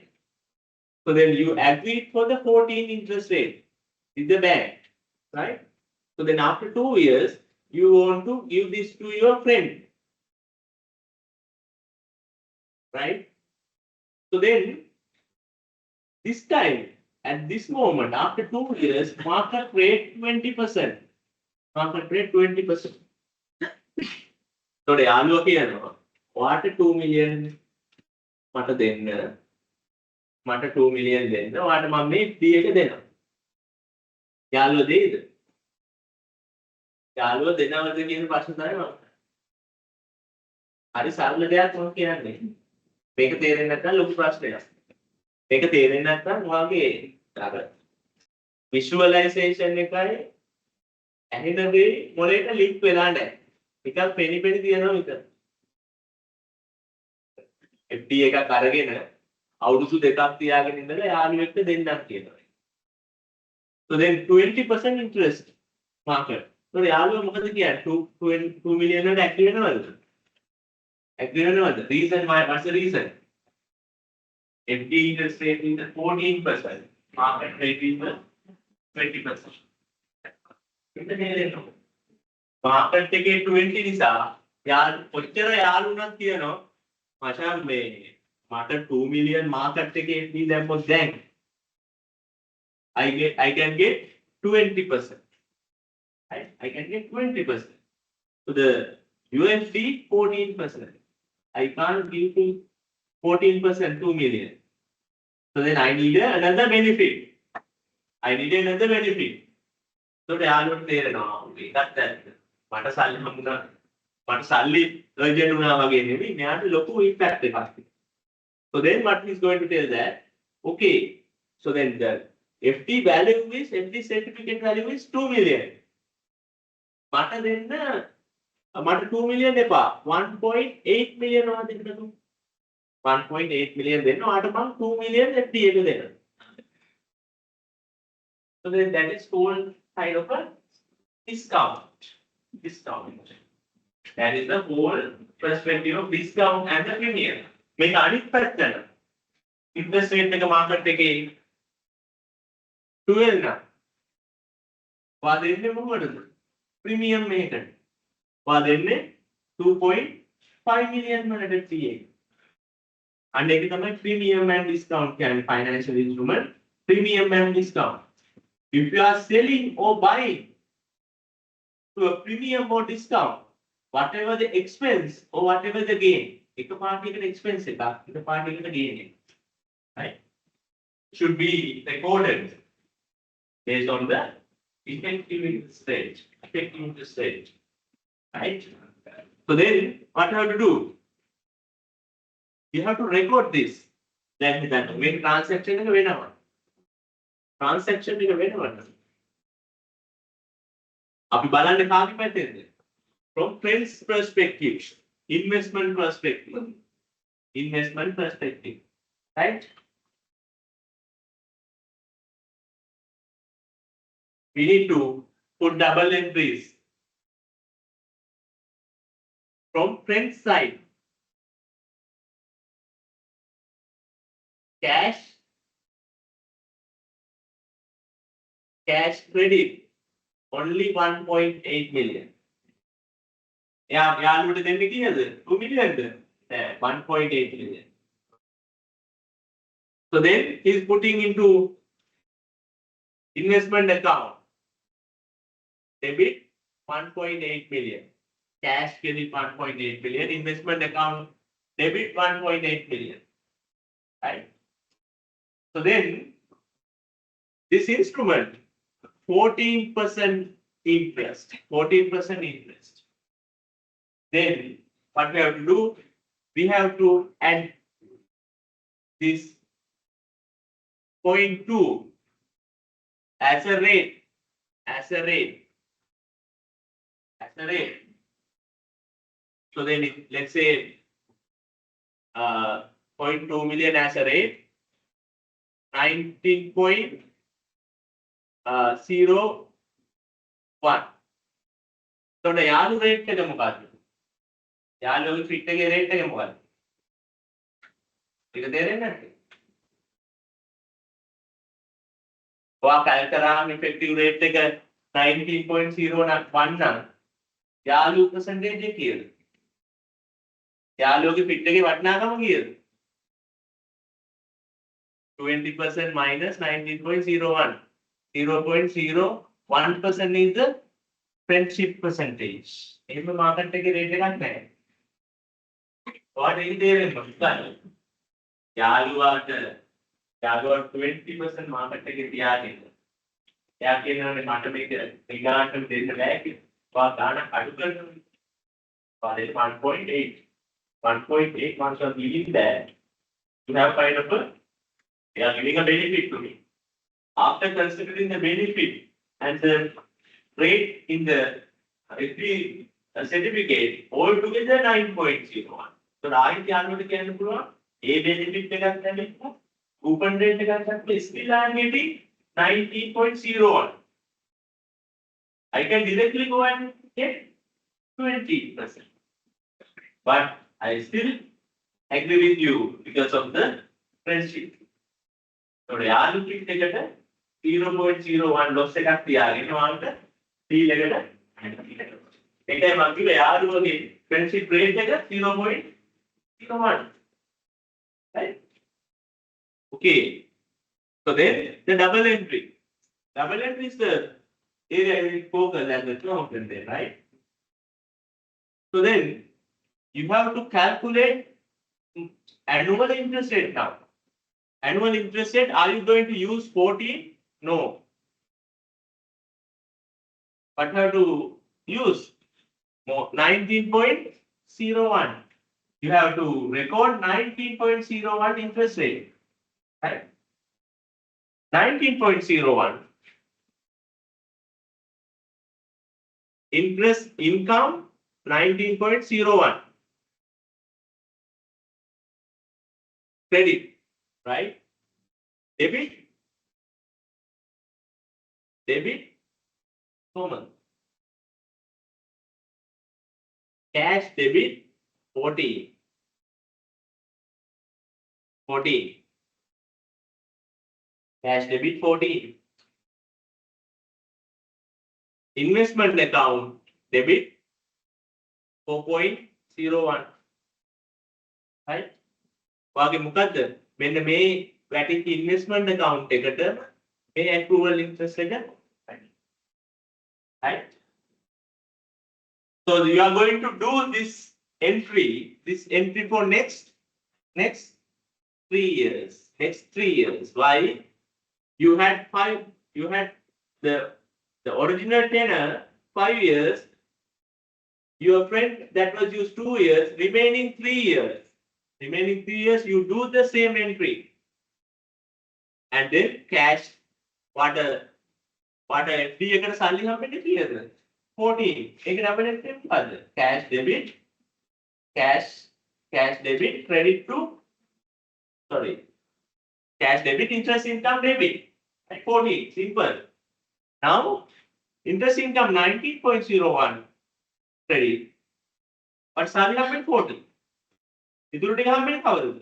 So then you agreed for the 14 interest rate with the bank. Right? So then after 2 years, you want to give this to your friend. Right? So then this time At this moment, after 2 years, market rate 20%. Market rate 20%. So the යාළුවා කියනවා ඔයාට 2 million මට දෙන්න. මට 2 million දෙන්න. ඔයාට මම මේ FD එක දෙනවා. යාළුවා දෙයිද? යාළුවා දෙනවද කියන ප්‍රශ්න තමයි මම. හරි සරල දෙයක් මම කියන්නේ. මේක තේරෙන්නේ නැත්නම් ලොකු ප්‍රශ්නයක්. මේක තේරෙන්නේ නැත්නම් ඔයාගේ අර visualization එකයි ඇහෙන දේ මොලේට ලින්ක් වෙලා නැහැ. නිකන් පෙනි තියෙනවා විතර. FD එකක් අරගෙන අවුරුදු දෙකක් තියාගෙන ඉඳලා යාළුවෙක්ට දෙන්නක් කියනවා. So then 20% interest market. So යාළුවා මොකද කියන්නේ? 2 million වලට ඇග්‍රී වෙනවද? ඇග්‍රී වෙනවද? Reason why? What's the reason? FD interest rate is 14%. Market rate is 20%. Market එකේ 20 නිසා කොච්චර යාළුණක් කියනවා මචං මේ මට 2 million මාකට් එකේ FD දැම්මොත් දැන් I can get 20%. I can get 20%. So the USD 14%. I can't give to 14% 2 million. So then I need another benefit. I need another benefit. So the යාළුවට තේරෙනවා ඒකත් ඇත්ත. මට සල්ලි හම්බුණා. මට සල්ලි urgent වුණා වගේ නෙවෙයි. මෙයාට ලොකු impact එකක්. So then what he's going to tell that okay. So then the FD value is FD certificate value is 2 million. මට දෙන්න මට 2 million එපා 1.8 million වගේ දෙන්නකෝ 1.8 million දෙන්න ඔයාට මම 2 million FD එක දෙන්න. So then that is called kind of a discount. That is the whole perspective of discount and the premium. මේක අනිත් පැත්තට interest rate එක market එකේ 12 නම් ඔයා දෙන්නේ මොකටද? premium මේකට. ඔයා දෙන්නේ 2.5 million වලට FD එක. අන්න ඒක තමයි premium and discount කියන්නේ financial instrument premium and discount. If you are selling or buying to a premium or discount, whatever the expense or whatever the gain, එක පාටියකට expense එකක්, එක පාටියකට gain එක. Right? Should be recorded based on the effective interest rate. Right? So then what you have to do? You have to record this. Then when transaction එක වෙනවා. Transaction එක වෙනවා. අපි බලන්නේ කාගේ පැත්තෙන්ද? From friends perspective, investment perspective, right? We need to put double entries from friends side. Cash credit only 1.8 million. යාළුවට දෙන්න කීයද? 2 million the? 1.8 million. So then he's putting into investment account debit 1.8 million, cash credit 1.8 million, investment account debit 1.8 million, right? So then this instrument 14% interest. Then what we have to do? We have to add this 0.2 as a rate. So then let's say 0.2 million as a rate, 19.01. So the යාළු rate එක මොකක්ද? යාළුවගේ fit එකේ rate එක මොකක්ද? ඒක තේරෙන්නේ නැද්ද? ඔයා කල් කරාම effective rate එක 19.01 නම් යාළුව percentage එක කීයද? යාළුවගේ fit එකේ වටිනාකම කීයද? 20% minus 19.01. 0.01% is the friendship percentage. If the market take a rate, what is there in the යාළුවාට 20% market එකේ තියාගෙන එයා කියනවානේ මට මේක නිගාන්ටම දෙන්න බෑ කියලා. ඔයා ගාණක් අඩු කරනවා. ඔයාලට 1.8. 1.8 once you are giving that, you have kind of they are giving a benefit to me. After considering the benefit and the rate in the certificate, altogether 9.01. So ආයෙත් යාළුවට කියන්න පුළුවන් ඒ benefit එකක් නැමෙන්න coupon rate එකක් ගන්න still I am getting 19.01. I can directly go and get 20%. But I still agree with you because of the friendship. So යාළු පිට එකට 0.01 loss එකක් තියාගෙන ඔයාලට deal එකට ඒකයි මම කිව්වේ යාළුවගේ friendship rate එක 0.01. Right? Okay. So then the double entry. Double entry is the area we focus as the mountain there, right? So then you have to calculate annual interest rate now. Annual interest rate, are you going to use 14? No. But have to use 19.01. You have to record 19.01 interest rate. Right? 19.01. Interest income 19.01. Credit, right? Debit, common. Cash debit 40. Cash debit 14. Investment account debit 4.01. Right? වාගේ මොකද්ද? මෙන්න මේ වැටිච්ච investment account එකට මේ accrual interest එක right? So you are going to do this entry for next 3 years. Next 3 years. Why? You had the original tenor 5 years. Your friend that was used 2 years. Remaining 3 years. You do the same entry. And then cash. What a FD එකට සල්ලි හම්බෙන්නේ කීයද? 14. ඒක double entry මොකද්ද? Cash debit credit to cash debit interest income debit. Right? 14. Simple. Now interest income 19.01 credit. But සල්ලි හම්බෙන්නේ 14. ඉතුරු ටික හම්බෙන්නේ කවදද?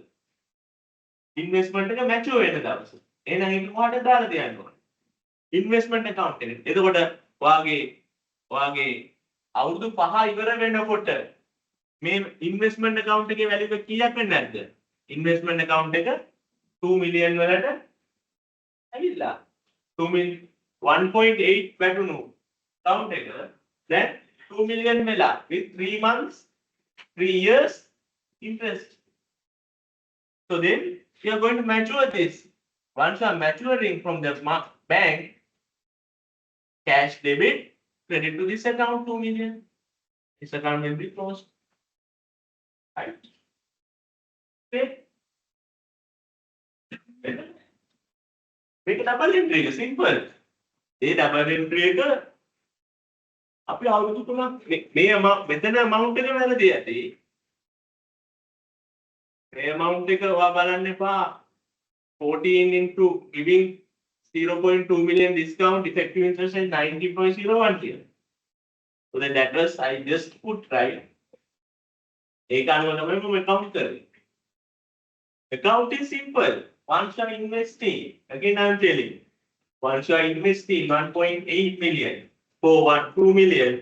ඉන්වෙස්ට්මන්ට් එක මැචුර් වෙන දවස. එහෙනම් ඒක මොකටද දාලා තියන්න ඕනේ? ඉන්වෙස්ට්මන්ට් account එකට. එතකොට වාගේ අවුරුදු 5 ඉවර වෙනකොට මේ ඉන්වෙස්ට්මන්ට් account එකේ වැලියු එක කීයක් වෙන්නේ නැද්ද? ඉන්වෙස්ට්මන්ට් account එක 2 million වලට ඇවිල්ලා 1.8 වැටුණු account එක දැන් 2 million වෙලා with 3 months 3 years interest. So then you are going to mature this. Once you are maturing from the bank, cash debit, credit to this account 2 million. This account will be closed. Right? Okay. Make a double entry. Simple. A double entry. අපි අවුරුදු තුනක් මේ මෙතන amount එක වැරදි ඇති. මේ amount එක ඔයා බලන්න එපා 14 into giving 0.2 million discount effective interest rate 19.01 here. So then that was I just put right. ඒක අනුව තමයි මම account කරේ. Account is simple. Once you are investing, again I am telling you, once you are investing 1.8 million for 2 million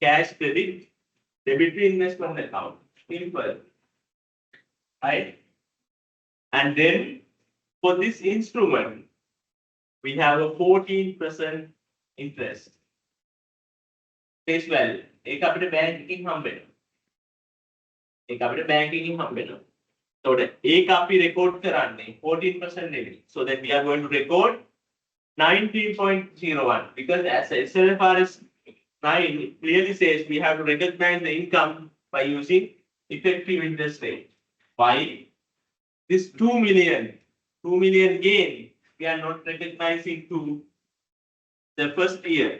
cash debit to investment account. Simple. Right? And then For this instrument, we have a 14% interest. Face value. ඒක අපිට bank එකකින් හම්බ වෙනවා. ඒක අපිට bank එකකින් හම්බ වෙනවා. එතකොට ඒක අපි record කරන්නේ 14% නෙවෙයි. So then we are going to record 19.01 because as SLFRS 9 clearly says we have to recognize the income by using effective interest rate. Why? This 2 million gain we are not recognizing to the first year.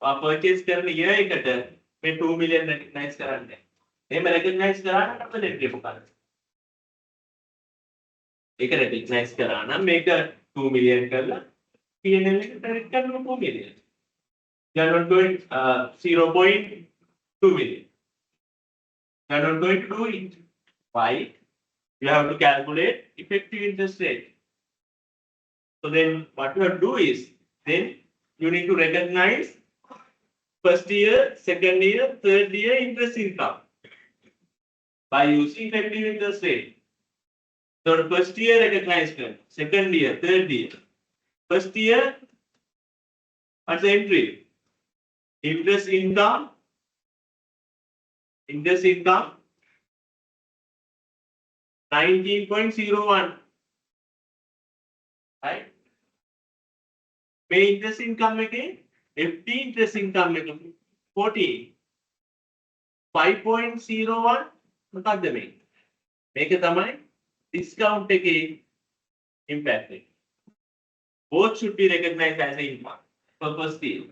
Our purchase කරන year එකට මේ 2 million recognize කරන්නේ. එහෙම recognize කරා නම් අපිට entry මොකක්ද? ඒක recognize කරා නම් මේක 2 million කරලා P&L එකට credit කරනවා 4 million. You are not going 0.2 million. You are not going to do it. Why? You have to calculate effective interest rate. So then what you have to do is then you need to recognize first year, second year, third year interest income by using effective interest rate. So the first year recognized, second year, third year. First year, what's the entry? Interest income. 19.01. Right? May interest income again. FD interest income again. 14. 5.01. මොකක්ද මේ? මේක තමයි discount එකේ impact එක. Both should be recognized as an income for first year.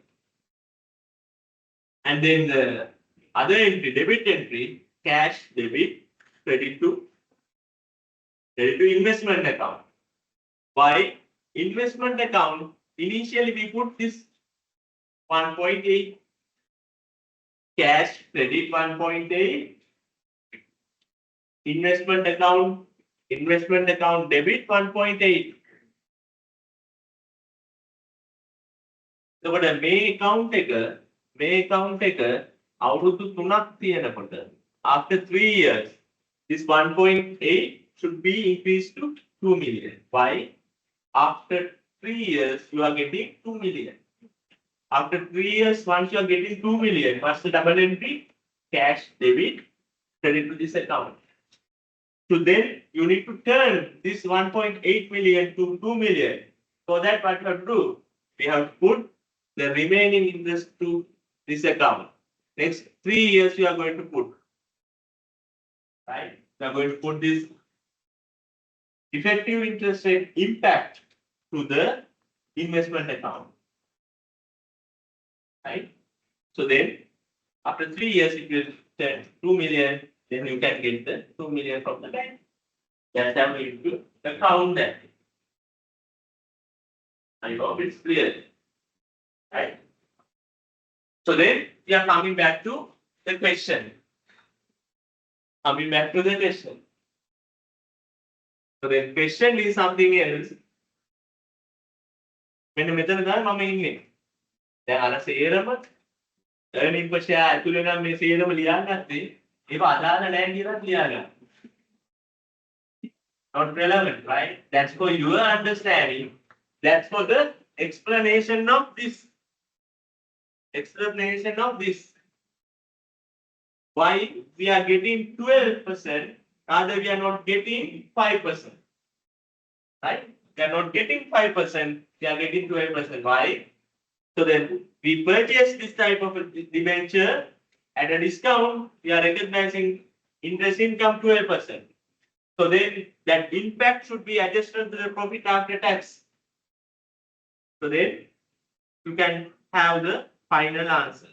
And then the other entry, debit entry, cash debit, credit to investment account. Why? Investment account, initially we put this 1.8, cash credit 1.8, investment account debit 1.8. එතකොට මේ account එක අවුරුදු 3ක් තියෙනකොට after 3 years this 1.8 should be increased to 2 million. Why? After 3 years you are getting 2 million. After 3 years once you are getting 2 million, what's the double entry? Cash debit credit to this account. So then you need to turn this 1.8 million to 2 million. For that what you have to do? We have to put the remaining interest to this account. Next 3 years you are going to put. Right? You are going to put this effective interest rate impact to the investment account. Right? So then after 3 years it will turn 2 million, then you can get the 2 million from the bank. That's how you need to account that. I hope it's clear. Right? So then we are coming back to the question. So the question is something else. මෙන්න මෙතන තමයි මම ඉන්නේ. දැන් අර සේරම earning per share ඇතුලේ නම් මේ සේරම ලියන්නත් ඒව අදාළ නැහැ කියලා ලියගන්න. Not relevant, right? That's for your understanding. That's for the explanation of this. Why we are getting 12%, rather we are not getting 5%. Right? We are not getting 5%, we are getting 12%. Why? So then we purchase this type of a debenture at a discount, we are recognizing interest income 12%. So then that impact should be adjusted to the profit after tax. So then you can have the final answer.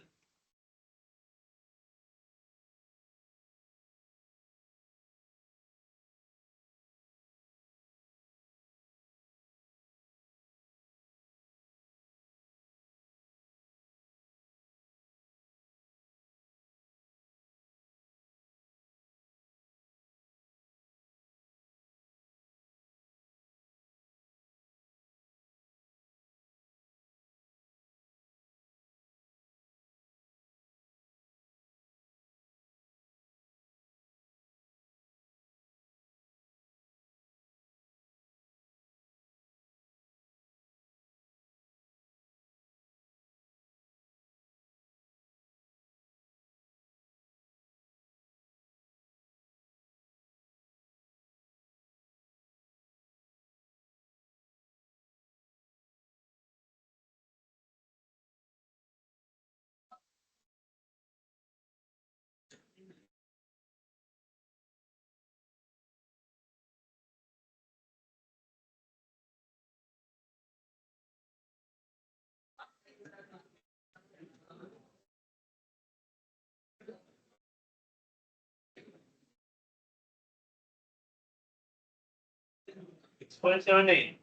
6.78.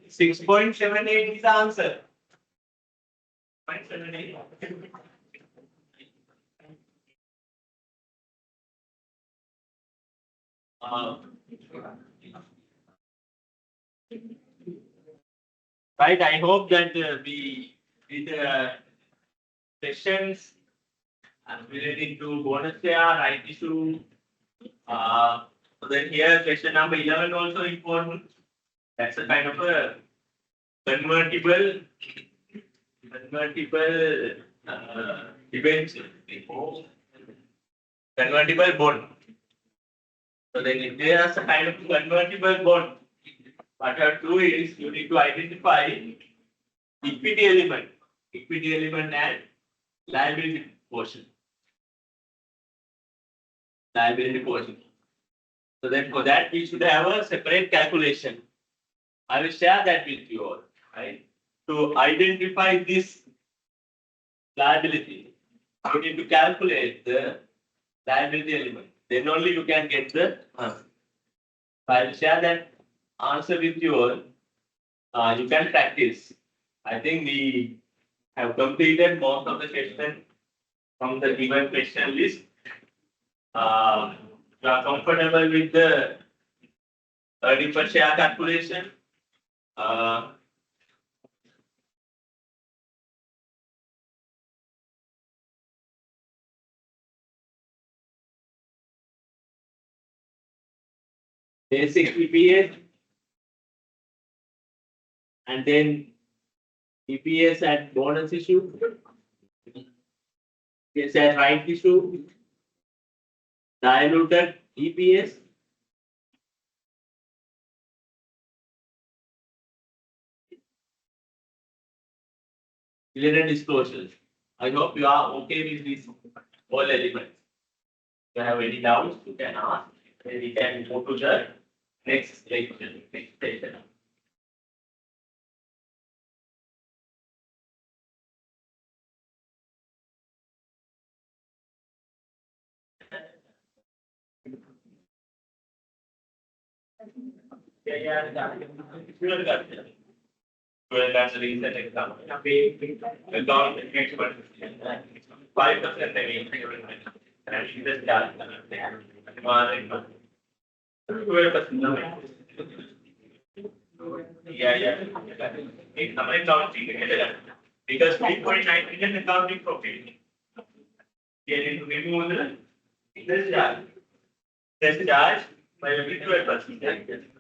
6.78 is the answer. 6.78. Right, I hope that we did sessions related to bonus share, right issue. So then here question number 11 also important. That's a kind of a convertible debenture, convertible bond. So then if there is a kind of convertible bond, what you have to do is you need to identify equity element and liability portion. So then for that we should have a separate calculation. I will share that with you all, right? To identify this liability, you need to calculate the liability element. Then only you can get the answer. I will share that answer with you all. You can practice. I think we have completed most of the questions from the given question list. You are comfortable with the earning per share calculation. Basic EPS and then EPS at bonus issue, EPS at right issue, diluted EPS, related disclosures. I hope you are okay with these all elements. If you have any doubts, you can ask. Then we can go to the next section. Well, that's the reason example. Account expert 5% and she just got yeah. It's not accounting because 3.9 million accounting profit. You need to remove this charge. This charge by 12%.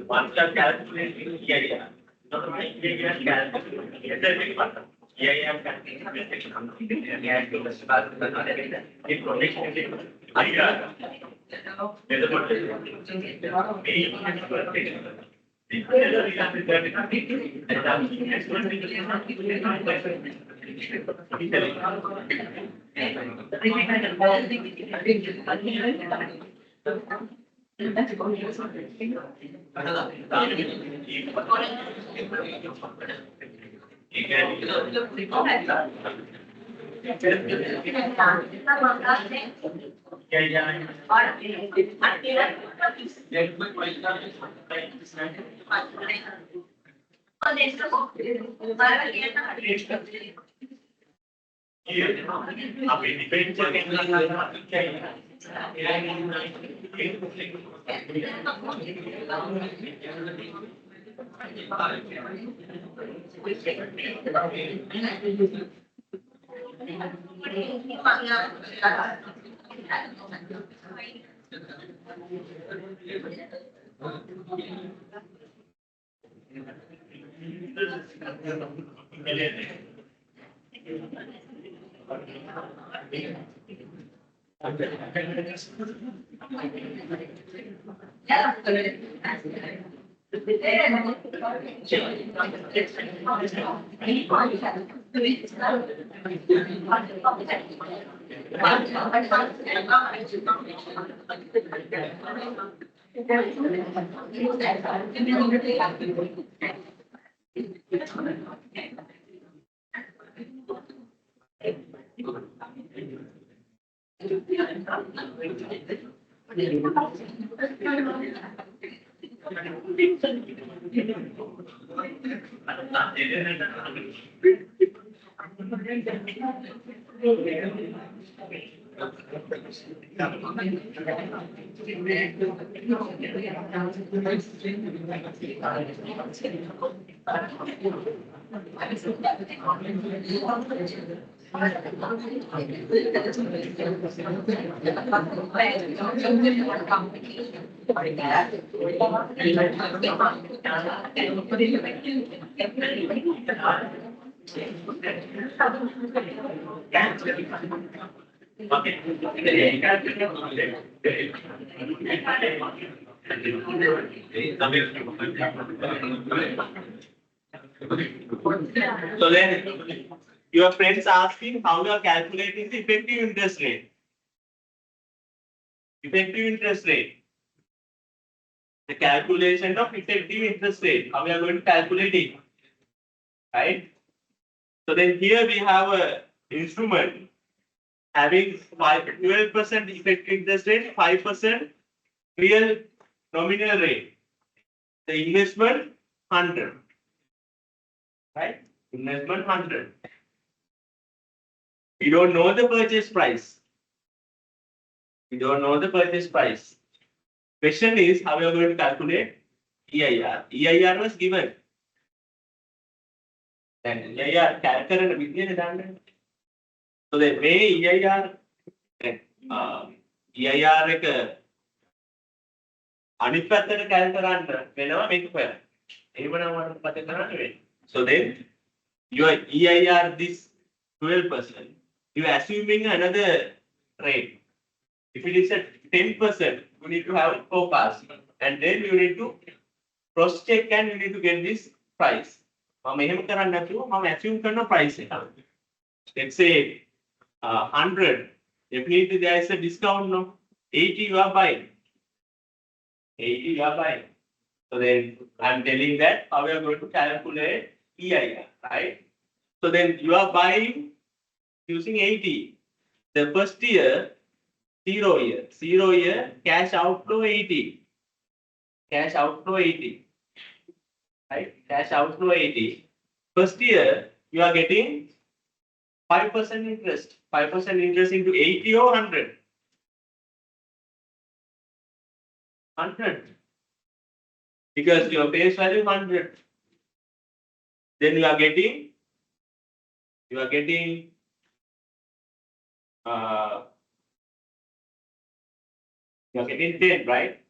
Once you calculate yeah. Not my So then your friends asking how you are calculating the effective interest rate. Effective interest rate. The calculation of effective interest rate. How we are going to calculate it. Right? So then here we have a instrument having 12% effective interest rate, 5% real nominal rate. The investment 100. Right? Investment 100. We don't know the purchase price. We don't know the purchase price. Question is how we are going to calculate EIR. EIR was given. Then EIR character and begin done. So the way EIR EIR එක අනිත් පැත්තට කැල්කරන්න වෙනවා මේක කරලා. එහෙම නම් වලට පස්සේ කරන්න වෙන්නේ. So then your EIR this 12%, you are assuming another rate. If it is at 10%, you need to have forecast, and then you need to cross check and you need to get this price. මම එහෙම කරන්නේ නැතුව මම assume කරන price එක. Let's say 100. Definitely there is a discount, no? 80 you are buying. 80 you are buying. So then I'm telling that how we are going to calculate EIR, right? So then you are buying using 80. The first year, 0 year. 0 year, cash outflow 80. Cash outflow 80. Right? Cash outflow 80. First year, you are getting 5% interest. 5% interest into 80 or 100? 100. Because your face value 100. Then you are getting 10, right?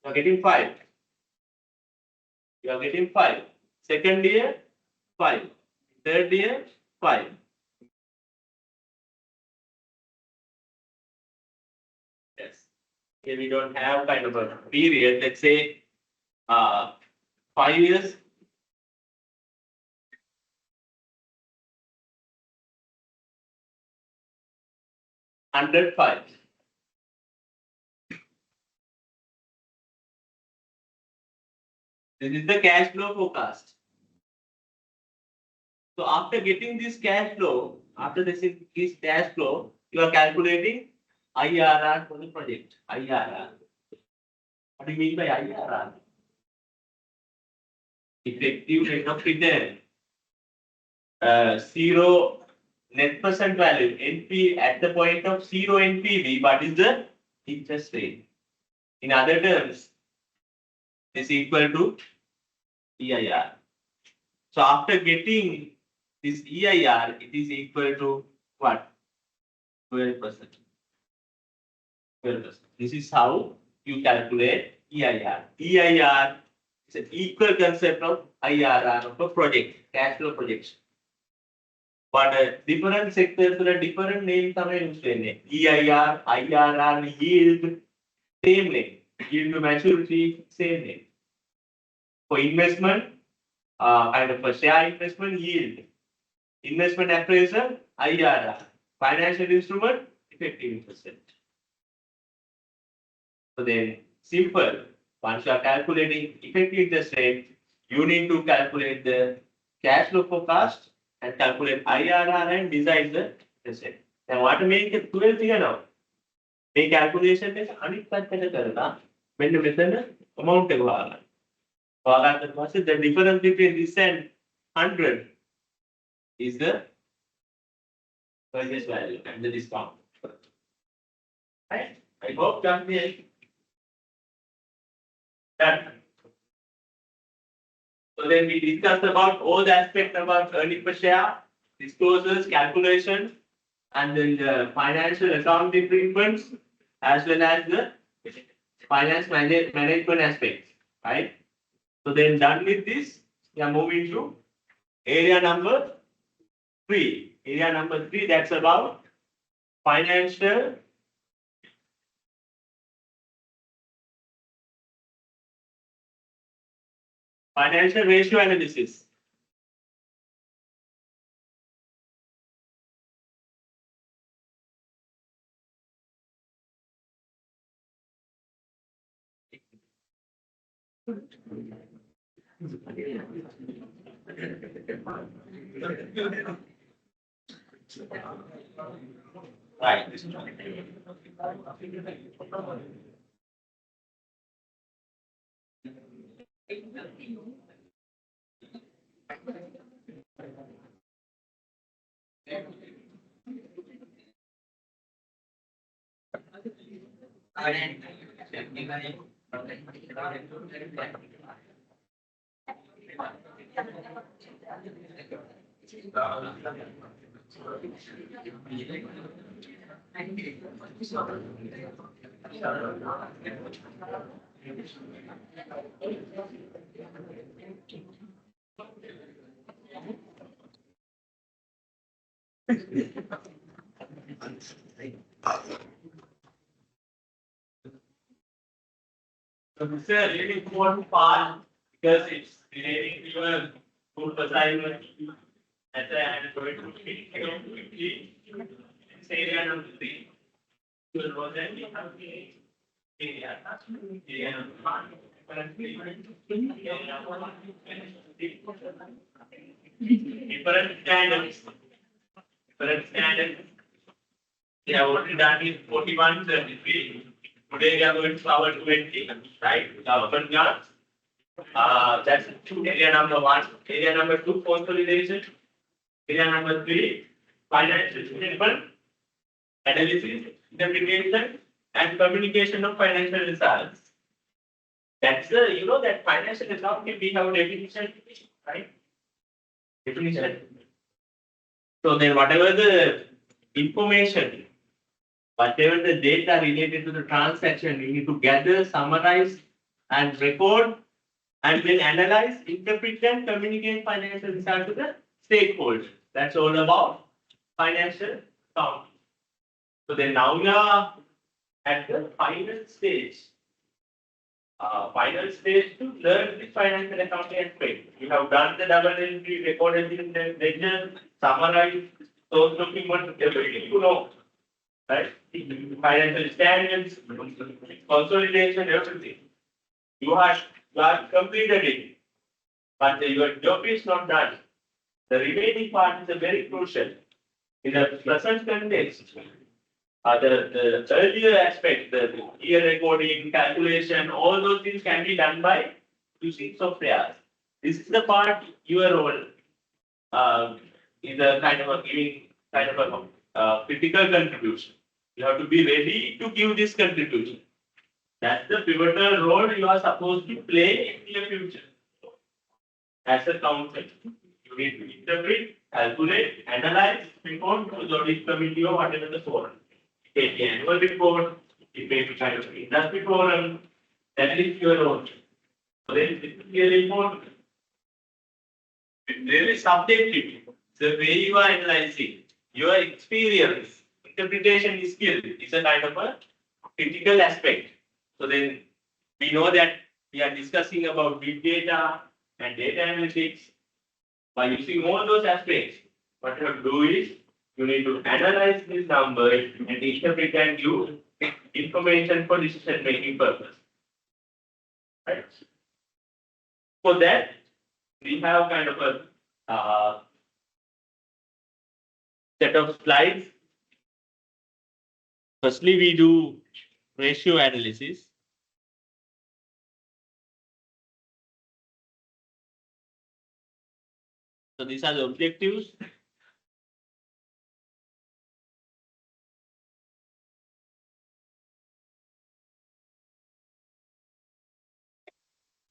You are getting 5. You are getting 5. Second year, 5. Third year, 5. Yes. Here we don't have kind of a period. Let's say 5 years. 105. This is the cash flow forecast. So after getting this cash flow, after this cash flow, you are calculating IRR for the project. IRR. What do you mean by IRR? Effective rate of return. Zero net present value. NP at the point of zero NPV, what is the interest rate? In other terms, is equal to EIR. So after getting this EIR, it is equal to what? 12%. 12%. This is how you calculate EIR. EIR is an equal concept of IRR of a project, cash flow projection. But different sectors are different names are used. EIR, IRR, yield, same name. Yield to maturity, same name. For investment, kind of a share investment yield. Investment appraisal, IRR. Financial instrument, effective interest rate. So then, simple. Once you are calculating effective interest rate, you need to calculate the cash flow forecast and calculate IRR and decide the interest rate. Now, what to make it 12 here now? Make calculation is unexpected. When the method amount the difference between this and 100 is the purchase value and the discount. Right? I hope that we done. So then we discussed about all the aspects about earning per share, disclosures, calculation, and then the financial accounting treatments, as well as the finance management aspects. Right? So then done with this, we are moving to area number 3. Area number 3, that's about financial ratio analysis. Right. So this is a really important part because it's relating to your group assignment. That's why I am going to quickly. It's area number 3. You will know that we have area number 1. Different standards. They have already done in 41, 33. Today we are going to cover 20, right? Government grants. That's area number 1. Area number 2, consolidation. Area number 3, financial statement, analysis, interpretation, and communication of financial results. That's that financial accounting we have a definition, right? Definition. So then whatever the information, whatever the data related to the transaction, you need to gather, summarize, and record, and then analyze, interpret, and communicate financial results to the stakeholders. That's all about financial accounting. So then now we are at the final stage. To learn the financial accounting aspect. You have done the double entry, recorded in the ledger, summarized, source document, everything you know. right? Financial standards, consolidation, everything. You have completed it, but your job is not done. The remaining part is a very crucial. In the present context, the earlier aspect, the year recording, calculation, all those things can be done by using software. This is the part your role is a kind of a giving kind of a critical contribution. You have to be ready to give this contribution. That's the pivotal role you are supposed to play in the future. As a counsel, you need to interpret, calculate, analyze, report to the audit committee or whatever the forum. Take the annual report, it may be kind of an industry forum, that is your role. So then this is really important. It's really subjective. The way you are analyzing, your experience, interpretation skill is a kind of a critical aspect. So then we know that we are discussing about big data and data analytics. By using all those aspects, what you have to do is you need to analyze these numbers and interpret and give information for decision making purpose. Right? For that, we have kind of a set of slides. Firstly, we do ratio analysis. So these are the objectives.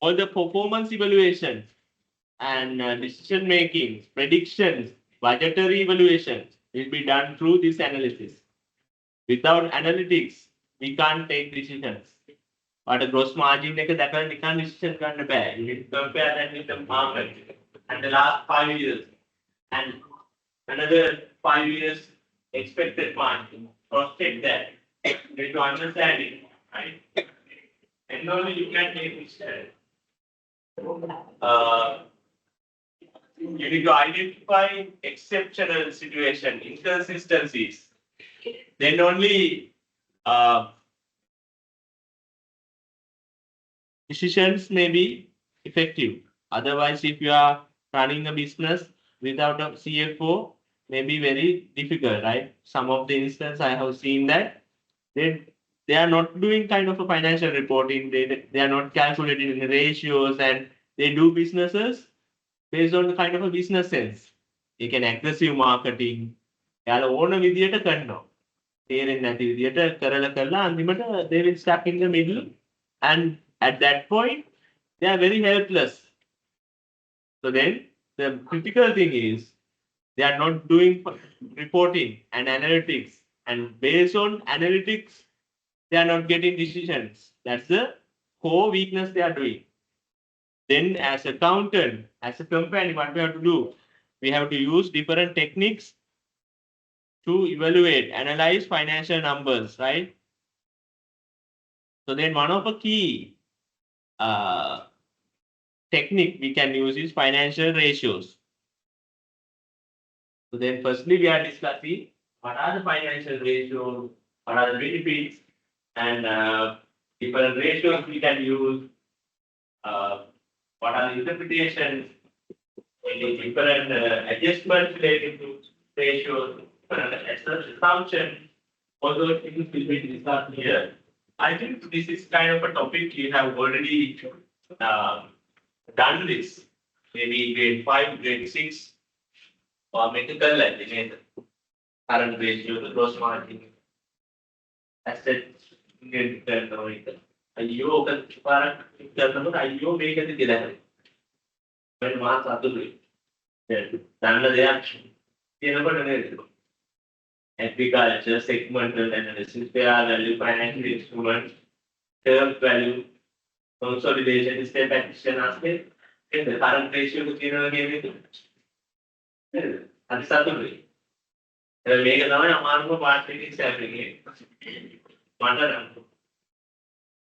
All the performance evaluations and decision making, predictions, budgetary evaluations will be done through this analysis. Without analytics, we can't take decisions. But a gross margin එක දැකලා නිකන් decision ගන්න බෑ. You need to compare that with the market and the last 5 years and another 5 years expected margin. Cross check that. You need to understand it, right? And only you can take decision. You need to identify exceptional situation, inconsistencies. Then only decisions may be effective. Otherwise, if you are running a business without a CFO, may be very difficult, right? Some of the instances I have seen that they are not doing kind of a financial reporting. They are not calculating the ratios, and they do businesses based on the kind of a business sense. They can aggressive marketing. යාළ ඕන විදියට කරනවා. තේරෙන්නේ නැති විදියට කරලා අන්තිමට they will stuck in the middle, and at that point they are very helpless. So then the critical thing is they are not doing reporting and analytics, and based on analytics they are not getting decisions. That's the core weakness they are doing. Then as a accountant, as a company, what we have to do? We have to use different techniques to evaluate, analyze financial numbers, right? So then one of the key technique we can use is financial ratios. So then firstly we are discussing what are the financial ratios, what are the benefits, and different ratios we can use, what are the interpretations, any different adjustments related to ratios, assumptions, all those things will be discussed here. I think this is kind of a topic you have already done this, maybe grade 5, grade 6, or medical like current ratio, the gross margin, asset return or අයියෝ ඔක පාරක් කරනකොට අයියෝ මේකද කියලා හරි. වෙන මාස අතුරුයි. දන්න දෙයක් කියනකොට නේද? Agriculture, segmental analysis, fair value, financial instruments, term value, consolidation, step action aspect, and the current ratio to general game. That's අතුරුයි. මේක තමයි අමාරුම පාර්ට් එකේ එක්සෑම් එකේ. මට නම්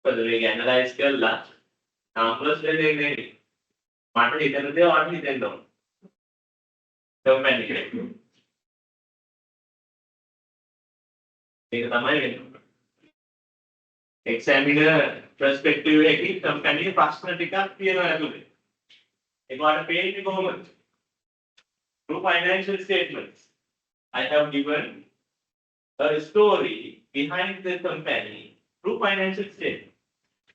පොදුවේ ඇනලයිස් කරලා numbers දෙන්නේ නෙවෙයි. මට හිතන දේ ඔයාලට හිතෙන්න ඕන. තමයි. So then, the next part is the analysis. So then, analysis, we can use different techniques to evaluate, analyze financial numbers, right? So then one of the key techniques we can use is financial ratios. So then firstly we are discussing what are the financial ratios, what are the benefits, and different ratios we can use, what are the interpretations we can use, and ඒක තමයි වෙන්නේ. examiner perspective එකකින් company ප්‍රශ්න ටිකක් තියෙනවා ඇතුලේ. ඒකට පේන්නේ කොහොමද? Through financial statements, I have given a story behind the company through financial statements.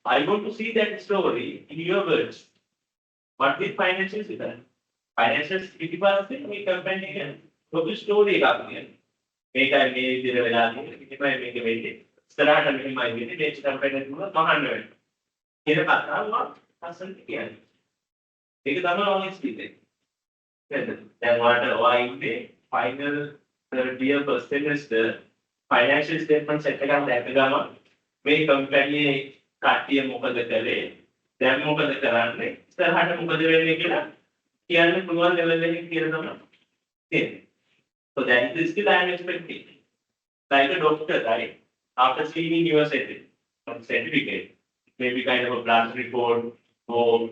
I want to see that story in your words. What is financial statement? Financial statement මේ company එක ලොකු story එකක් කියන්නේ. මේකයි මේ විදිහට වෙලා තියෙන්නේ. ඉතින්මයි මේක වෙන්නේ. ඉස්සරහට මෙහෙමයි වෙන්නේ. මේ company එක තුල මහන්න වෙනවා. කියන කතාව අසන්න කියන්නේ. ඒක තමයි honesty එක. දැන් ඔයාලා ඉන්නේ final third year first semester financial statement set එකක් දැක්ක ගමන් මේ company කට්ටිය මොකද කළේ දැන් මොකද කරන්නේ ඉස්සරහට මොකද වෙන්නේ කියලා කියන්න පුළුවන් level එකකින් කියලා තමයි තියෙන්නේ. So that is the time expecting. Like a doctor, right? After seeing your certificate, maybe kind of a blood report or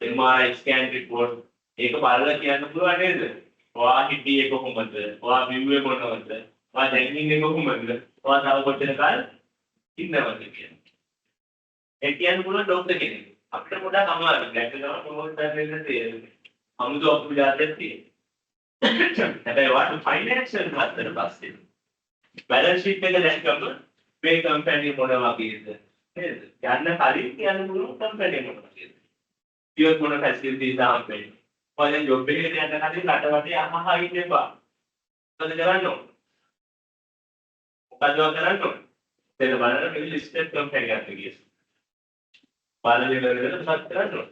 MRI scan report, ඒක බලලා කියන්න පුළුවන් නේද? ඔයා හිටියේ කොහොමද? ඔයා බිව්වේ මොනවද? ඔයා දැන් ඉන්නේ කොහොමද? ඔයා තව කොච්චර කාලෙ ඉන්නවද කියලා. ඒ කියන්න පුළුවන් ડોක්ටර් කෙනෙක්. අපිට පොඩ්ඩක් අමාරුයි. දැන් තමයි කොහොමද වෙන්නේ තේරෙන්නේ. අමුතු ඔප්පුජාතයක් තියෙනවා. හැබැයි ඔයාට ෆයිනෑන්ෂල් ගත්තට පස්සේ බැලන්ස් ෂීට් එක දැක්කම මේ කම්පැනි මොන වගේද නේද? යන්න කලින් කියන්න පුළුවන් කම්පැනි මොන වගේද? ඉතින් මොන ෆැසිලිටිස් ආම්පේ. ඔයාලා ජොබ් එකකට යන්න කලින් රට වටේ අහහා ඉන්න එපා. මොකද කරන්න ඕන? මොකද කරන්න ඕන? එතන බලන්න මේ ලිස්ටඩ් කම්පැනි එකක් කියනවා. බලන්න ඉවරද මොකක්ද කරන්න ඕන?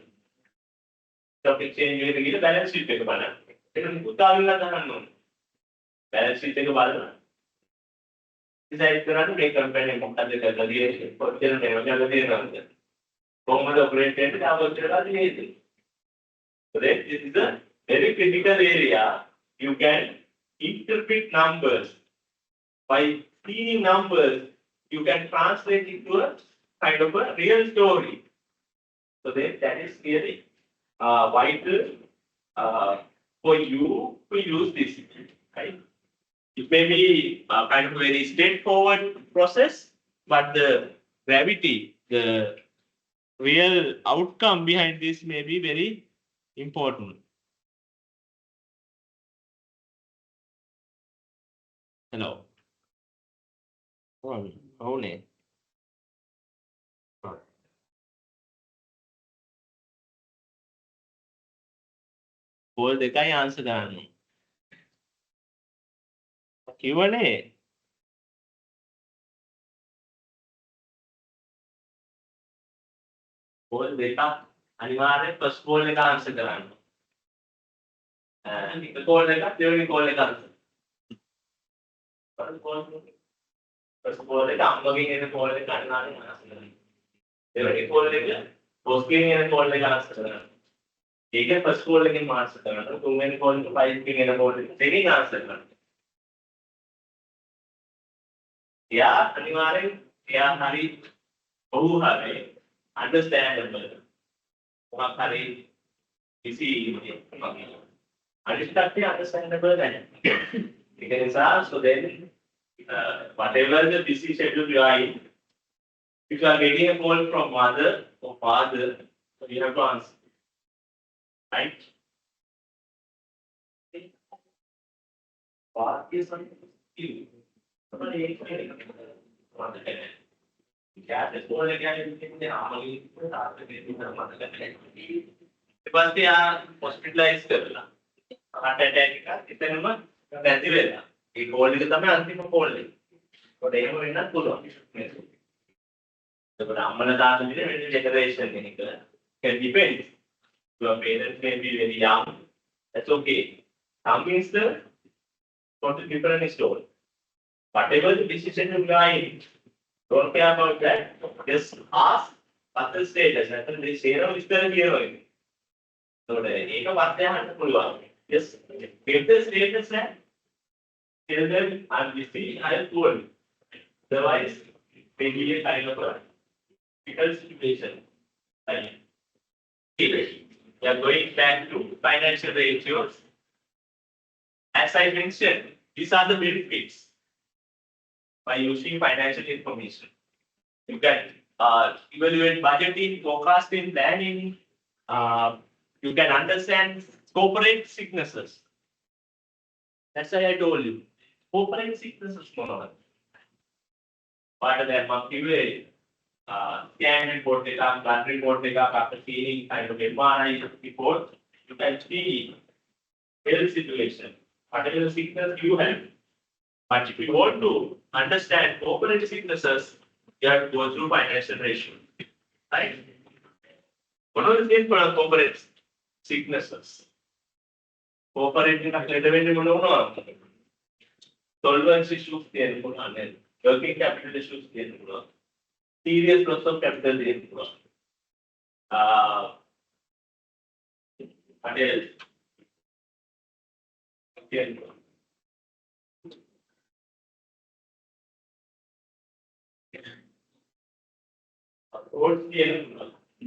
ස්ටොක් එක්ස්චේන්ජ් එකට ගිහලා බැලන්ස් ෂීට් එක බලන්න. ඒක මුකුතාවිලා ගන්න ඕන. බැලන්ස් ෂීට් එක බලන්න. ඩිසයිඩ් කරන්න මේ කම්පැනි මොකක්ද කරලා තියෙන්නේ කොච්චර මේවල තියෙනවද කොහොමද ඔපරේට් වෙන්නේ තාම ඔච්චරලා තියෙන්නේ. So this is a very critical area. You can interpret numbers. By seeing numbers, you can translate it to a kind of a real story. So that is really vital for you to use this, right? It may be kind of a very straightforward process, but the gravity, the real outcome behind this may be very important. Hello. Oh, name. All the guy answer that. Q&A. All data අනිවාර්යෙන් first call එක answer කරන්න. එක call එකක් දෙවෙනි call එක answer. first call එක අම්මගෙන් එන call එක අනිවාර්යෙන් answer කරන්න. දෙවෙනි call එක boss ගෙන් එන call එක answer කරන්න. ඒක first call එකෙන් answer කරන්න. තුන්වෙනි call එක five ගෙන් එන call එක දෙකෙන් answer කරන්න. එයා අනිවාර්යෙන් එයා හරි ඔහු හරි understandable. මොකක් හරි කිසි අනිත්‍යත්වය understandable නැහැ. ඒක නිසා so then whatever the busy schedule you are in, if you are getting a call from mother or father, so you have to answer. Right? What is something you? Somebody else. ඊපස්සේ ආ හොස්පිටලයිස් කරලා heart attack එකක් එතනම නැති වෙලා. ඒ call එක තමයි අන්තිම කෝල් එක. ඒකට එහෙම වෙන්නත් පුළුවන්. ඒකට අම්මලා තාත්තලා දින වෙන ජෙනරේෂන් එක can depend. Your parents may be very young. That's okay. Some means the totally different story. Whatever the decision you are in, don't care about that. Just ask what the status. That's the zero is the zero. So the eka vatyahan puluwan. Just give the status and tell them I'm busy. I am poor. Otherwise, maybe a kind of a difficult situation. We are going back to financial ratios. As I mentioned, these are the benefits. by using financial information. You can evaluate budgeting, forecasting, planning. You can understand corporate sicknesses. That's why I told you. Corporate sicknesses for part of that monthly way. Scan report data, blood report data, after seeing kind of MRI report, you can see health situation, whatever sickness you have. But if you want to understand corporate sicknesses, you have to go through financial ratio. Right? One of the things for corporate sicknesses. Corporate solvency issues, working capital issues, serious loss of capital. What else?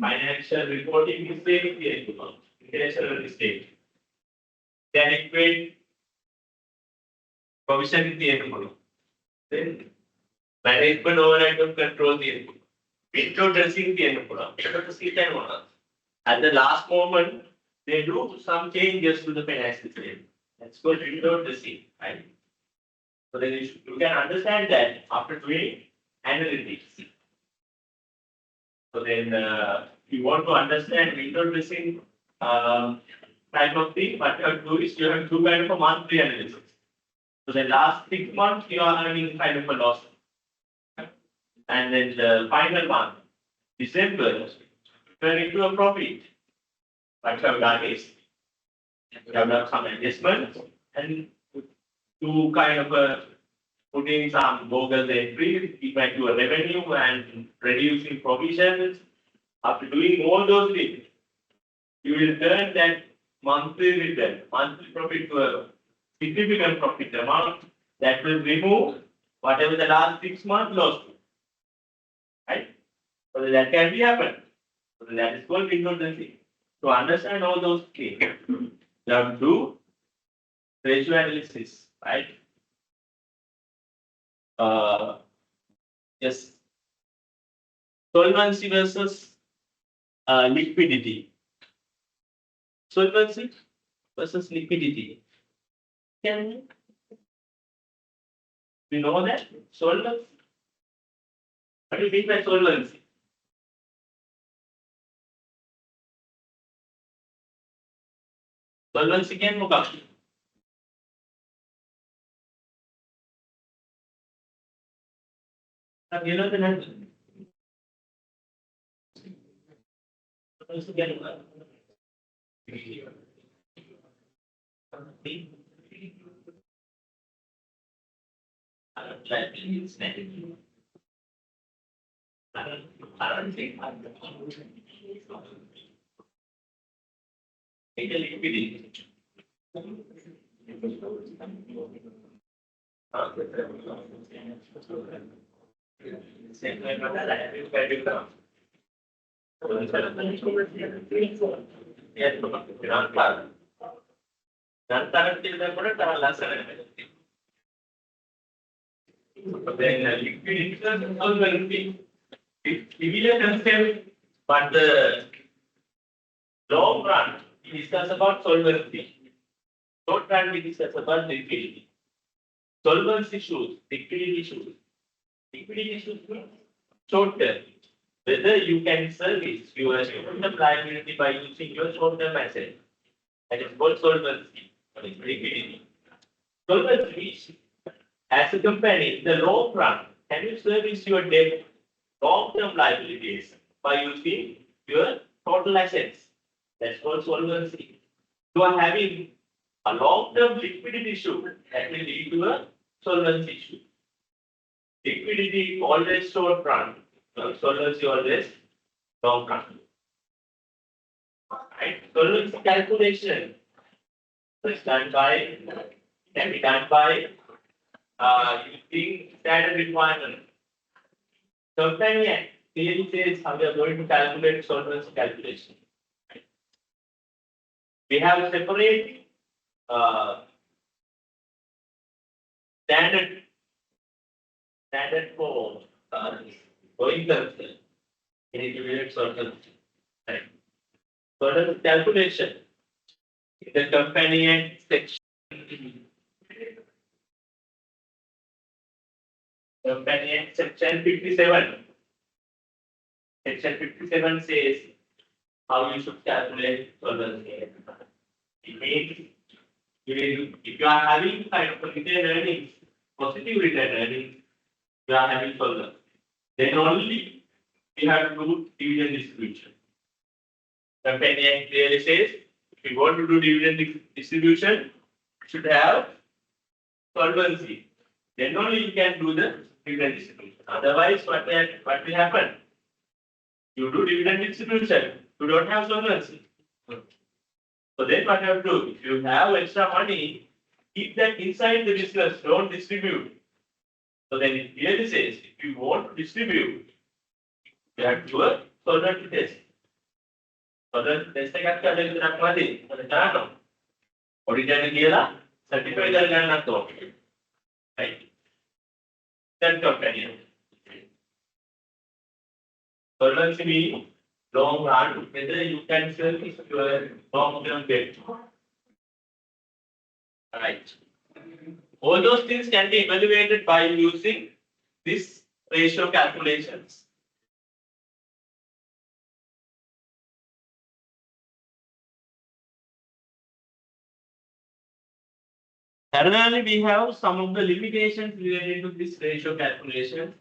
Financial reporting mistake, financial mistake. Then equate provision in the then management override of control the window dressing the at the last moment, they do some changes to the financial statement. That's called window dressing, right? So then you can understand that after doing analytics. So then, if you want to understand window dressing type of thing, what you have to do is you have to do kind of a monthly analysis. So the last 6 months you are earning kind of a loss. And then the final month, December, turn into a profit. What you have done is you have done some adjustments and to kind of put in some bogus entries, equal to a revenue and reducing provisions. After doing all those things, you will turn that monthly return, monthly profit to a significant profit amount that will remove whatever the last 6 months lost. Right? So that can be happen. So that is called window dressing. To understand all those things, you have to do ratio analysis, right? Yes. Solvency versus liquidity. Solvency versus liquidity. Can we know that? Solvency? What do you mean by solvency? Solvency can move up. You know the number. Solvency can move up. Liquidity. Then liquidity is solvency. Similar concept, but the long run we discuss about solvency. Short run we discuss about liquidity. Solvency issues, liquidity issues. Liquidity issues means short term. Whether you can service your short-term liability by using your short-term asset. That is called solvency or liquidity. Solvency means as a company, in the long run, can you service your debt, long-term liabilities by using your total assets? That's called solvency. You are having a long-term liquidity issue that will lead to a solvency issue. Liquidity always short run, solvency always long run. Right? Solvency calculation is done by, can be done by using standard requirement. Sometimes clearly says how we are going to calculate solvency calculation. Right? We have separate standard standard for going concern in intermediate circle. Right. So the calculation in the companion section. Companion section 57. Section 57 says how you should calculate solvency. It means if you are having kind of retained earnings, positive retained earnings, you are having solvency. Then only you have to do dividend distribution. Companion clearly says if you want to do dividend distribution, you should have solvency. Then only you can do the dividend distribution. Otherwise, what will happen? You do dividend distribution, you don't have solvency. So then what you have to do? If you have extra money, keep that inside the business, don't distribute. So then it clearly says if you want to distribute, you have to do a solvency test. Solvency test එකක් කරලා විතරක් මදි. මොකද කරන්නේ? Auditor කියලා certify කරගන්නත් ඕනේ. Right. Then companion. Solvency means long run, whether you can service your long-term debt. Right. All those things can be evaluated by using this ratio calculations. Parallelly, we have some of the limitations related to this ratio calculation.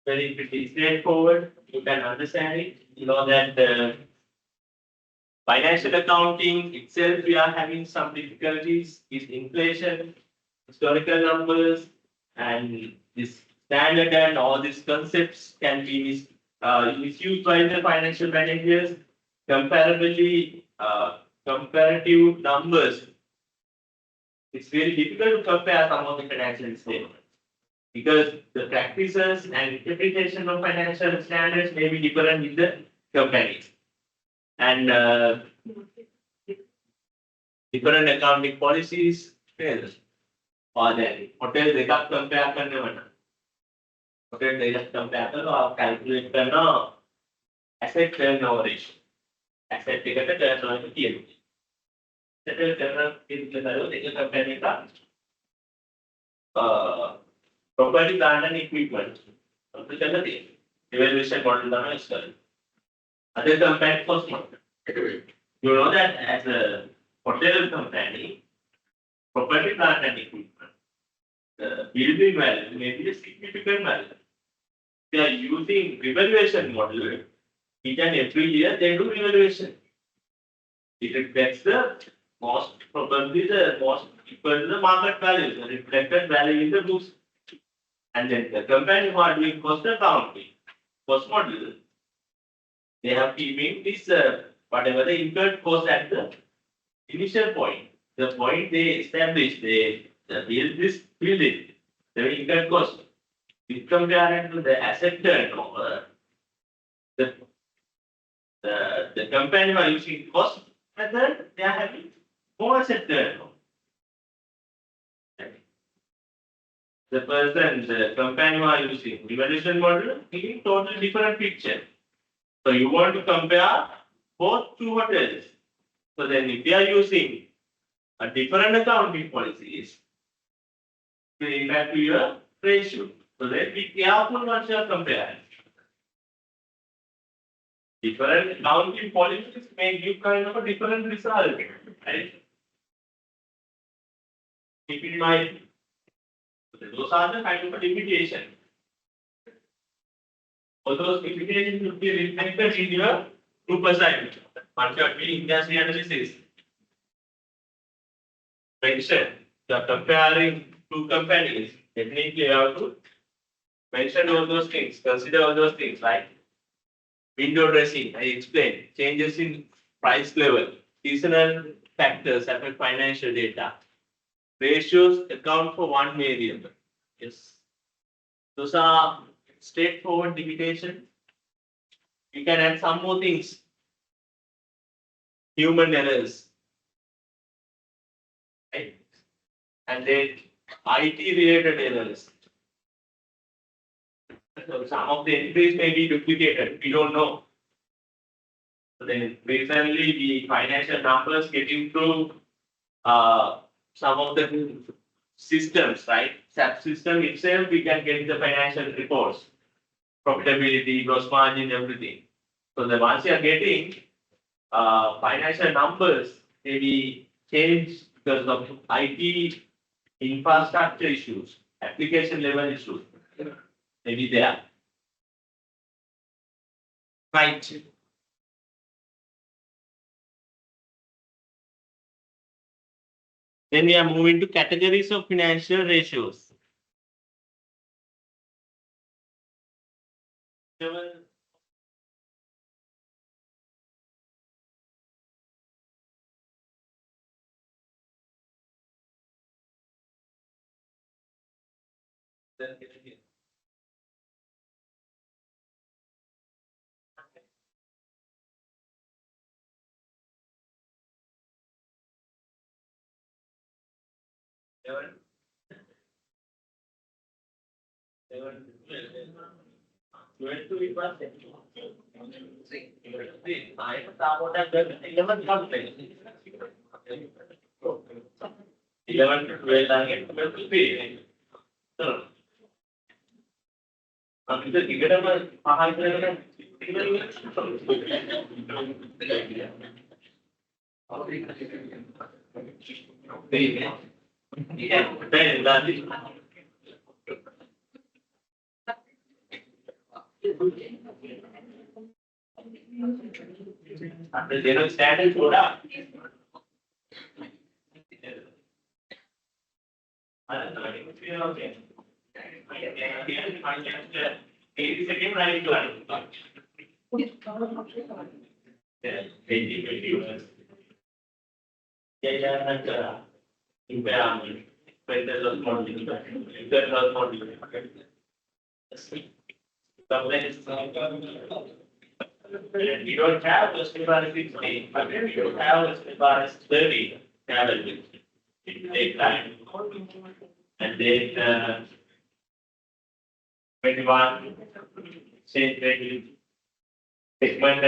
Very pretty straightforward. You can understand it. You know that financial accounting itself, we are having some difficulties. Is inflation, historical numbers, and this standard and all these concepts can be misused by the financial managers. Comparably, comparative numbers. It's very difficult to compare some of the financial statements because the practices and interpretation of financial standards may be different in the companies. And different accounting policies fail. Or then hotel දෙකක් compare කරනවනම් hotel දෙකක් compare කරලා calculate කරන asset turnover ratio. Asset එකට turnover කියනවා. Asset turnover කියනකොට ඒක compare එකක් property plant and equipment. අපිට කරලා තියෙනවා. Evaluation model තමයි use කරන්නේ. Other company cost model. You know that as a hotel company, property plant and equipment, the building value may be a significant value. They are using revaluation model. Each and every year they do revaluation. It reflects the most probably the most equal to the market value, the reflected value in the books. And then the company who are doing cost accounting, cost model, they have keeping this whatever the incurred cost at the initial point. The point they established, they build this building, the incurred cost. With compared to the asset turnover, the company who are using cost method, they are having more asset turnover. The person, the company who are using evaluation model, giving totally different picture. So you want to compare both two hotels. So then if they are using a different accounting policies, it will impact your ratio. So then be careful once you are comparing. Different accounting policies may give kind of a different result, right? Keep in mind, those are the kind of a limitation. All those limitations should be reflected in your group assignment. Once you are doing industry analysis, mention you are comparing two companies. Definitely you have to mention all those things, consider all those things like window dressing, I explained, changes in price level, seasonal factors affect financial data. Ratios account for one variable. Yes. Those are straightforward limitation. You can add some more things. Human errors. Right? And then IT related errors. So some of the entries may be duplicated. We don't know. So then recently the financial numbers getting through some of the systems, right? SAP system itself, we can get the financial reports, profitability, gross margin, everything. So the once you are getting financial numbers, maybe change because of IT infrastructure issues, application level issues, maybe there. Right. Then we are moving to categories of financial ratios. The general standard quota. We don't have a Srilanka 16, but we don't have a Srilanka 30 travel. It takes time. And then 21 change rate segment.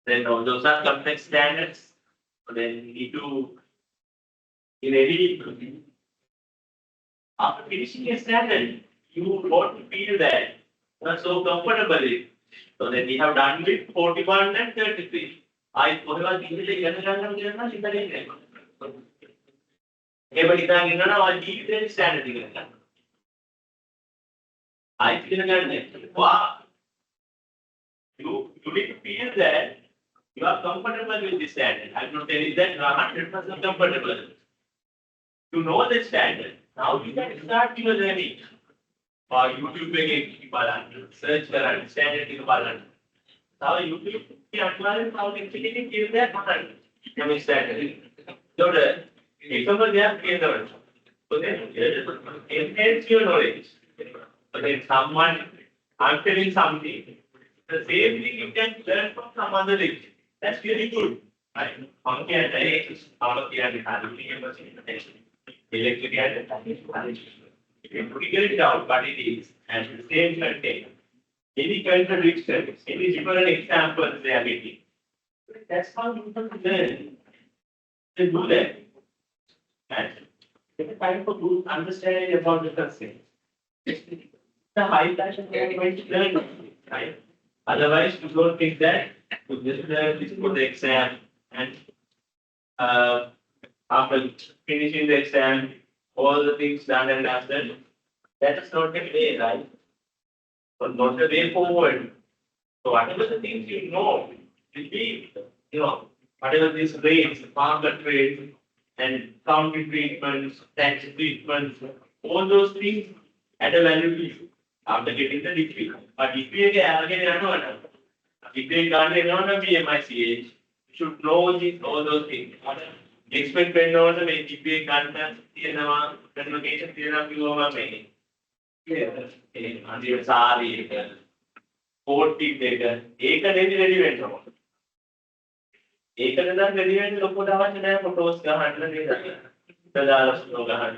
Then those are complex standards. Then you need to be ready. After finishing a standard, you want to feel that not so comfortably. So then we have done with 41 and 33. I was easily everybody can I standard. I feel wow. You need to feel that you are comfortable with the standard. I'm not telling that you are 100% comfortable. You know the standard. Now you can start your journey. Or YouTube again, search for standard in the now YouTube can give that standard. So the example they have given the so then enhance your knowledge. So then someone answering something, the same thing you can learn from some other thing. That's really good. Right? How can electric you figure it out what it is and the same content. Any contradiction, any different examples they are getting. That's how you can learn to do that. And get a time for good understanding about the concept. The high passion they are going to learn, right? Otherwise, you don't think that you just learn this for the exam and after finishing the exam, all the things done and done. That is not the way, right? So not the way forward. So whatever the things you know, will be, whatever these rates, market rates, and county treatments, tax treatments, all those things add a value to you after getting the degree. But if you get if you can't BMICH, you should know all those things. Expect when on the GPA can't see the location theory until sorry, 40 taken. Ek ready went on. Ek ready went to put out in a photos. The Dallas Logan.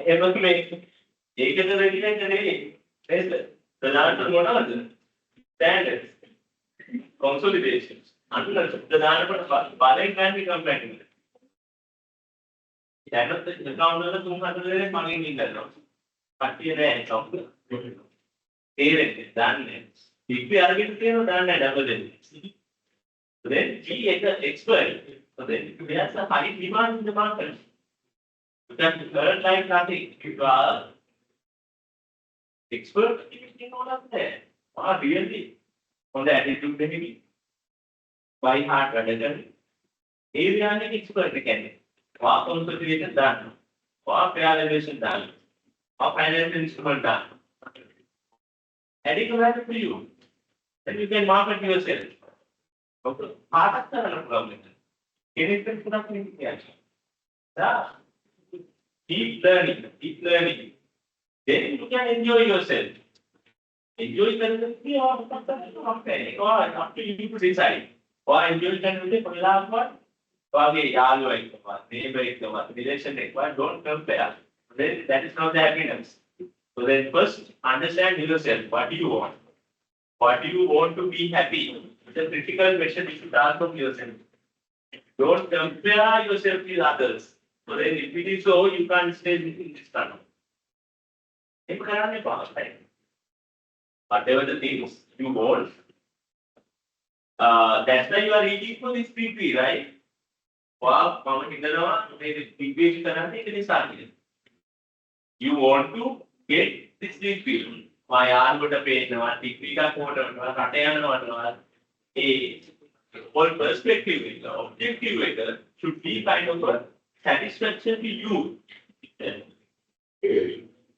Ever make Ek ready went today. ප්‍රධානම මොනවද? Standards, consolidations. අන්න ප්‍රධානම බලෙන් ගන්න company. දැනත් account වල 3-4 දෙනෙක් මගෙන් ඉන්නවා. කට්ටිය නෑ account. තේරෙන්නේ දන්නේ. ඉක්වි අරගෙන තියෙනවා දන්නේ නැහැ double දෙන්නේ. Then G is an expert. So then there's a high demand in the market. That current like nothing. If you are expert in all of that, or really on the attitude maybe by heart rather than area expert again. Or consolidation done, or realization done, or financial instrument done. Adding value to you, then you can market yourself. Okay. Part of the problem. Anything put up in here. Keep learning, keep learning. Then you can enjoy yourself. Enjoy yourself or up to you to decide. Or enjoy yourself for the last one. Neighbor, relation, don't compare. Then that is not the happiness. So then first understand yourself. What do you want? What do you want to be happy? It's a critical question you should ask of yourself. Don't compare yourself with others. So then if it is so, you can't stay in this country. Whatever the things you want, that's why you are reading for this PP, right? Wow, you want to get this PP. My arm would have been a whole perspective, the objective should be kind of a satisfaction to you.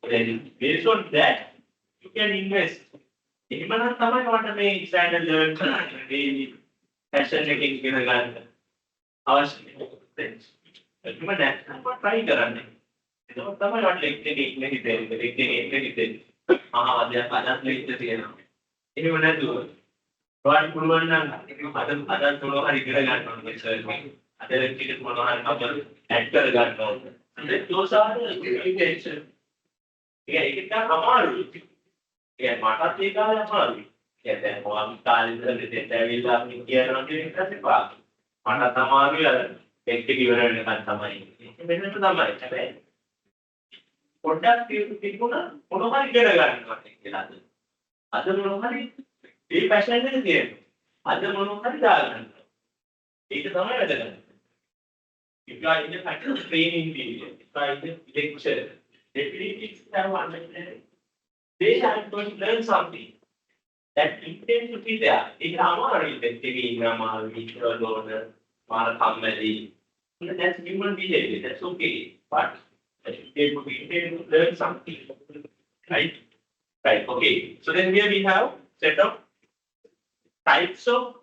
Then based on that, you can invest. If you want to make standard learn daily fashion making kindergarten, our friends. If you want to try it, you know, someone not like taking anything, if you want to do what you want to other to kindergarten, other kids want actor garden. Those are the intentions. ඒක අමාරුයි. ඒ මටත් ඒක අමාරුයි. ඒ දැන් මොකක් කාලෙද දෙන්න ඇවිල්ලා අපි කියනවා කියන එක තිබා. මටත් අමාරුයි අර එක්ක ඉවර වෙනකන් තමයි. මෙන්න තමයි. හැබැයි පොඩ්ඩක් තිබුණා මොනවා හරි ඉගෙන ගන්නවා කියලාද. අද මොනවා හරි මේ පැෂන් එක තියෙනවා. අද මොනවා හරි දාගන්න. ඒක තමයි වැදගත්. If you are in a kind of training period, if you are in a lecture, definitely have understanding. They are going to learn something. That intent to be there. If that's human behavior, that's okay. But they would be intended to learn something. Right? Right. Okay. So then here we have set of types of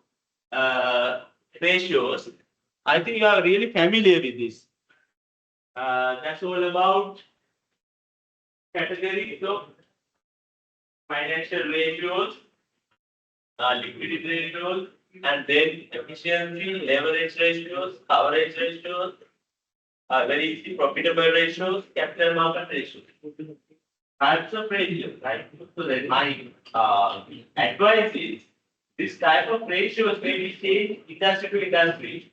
ratios. I think you are really familiar with this. That's all about categories of financial ratios, liquidity ratios, and then efficiency, leverage ratios, coverage ratios, very easy profitable ratios, capital market ratios. Types of ratios, right? So then my advice is this type of ratios may be changed industry to industry.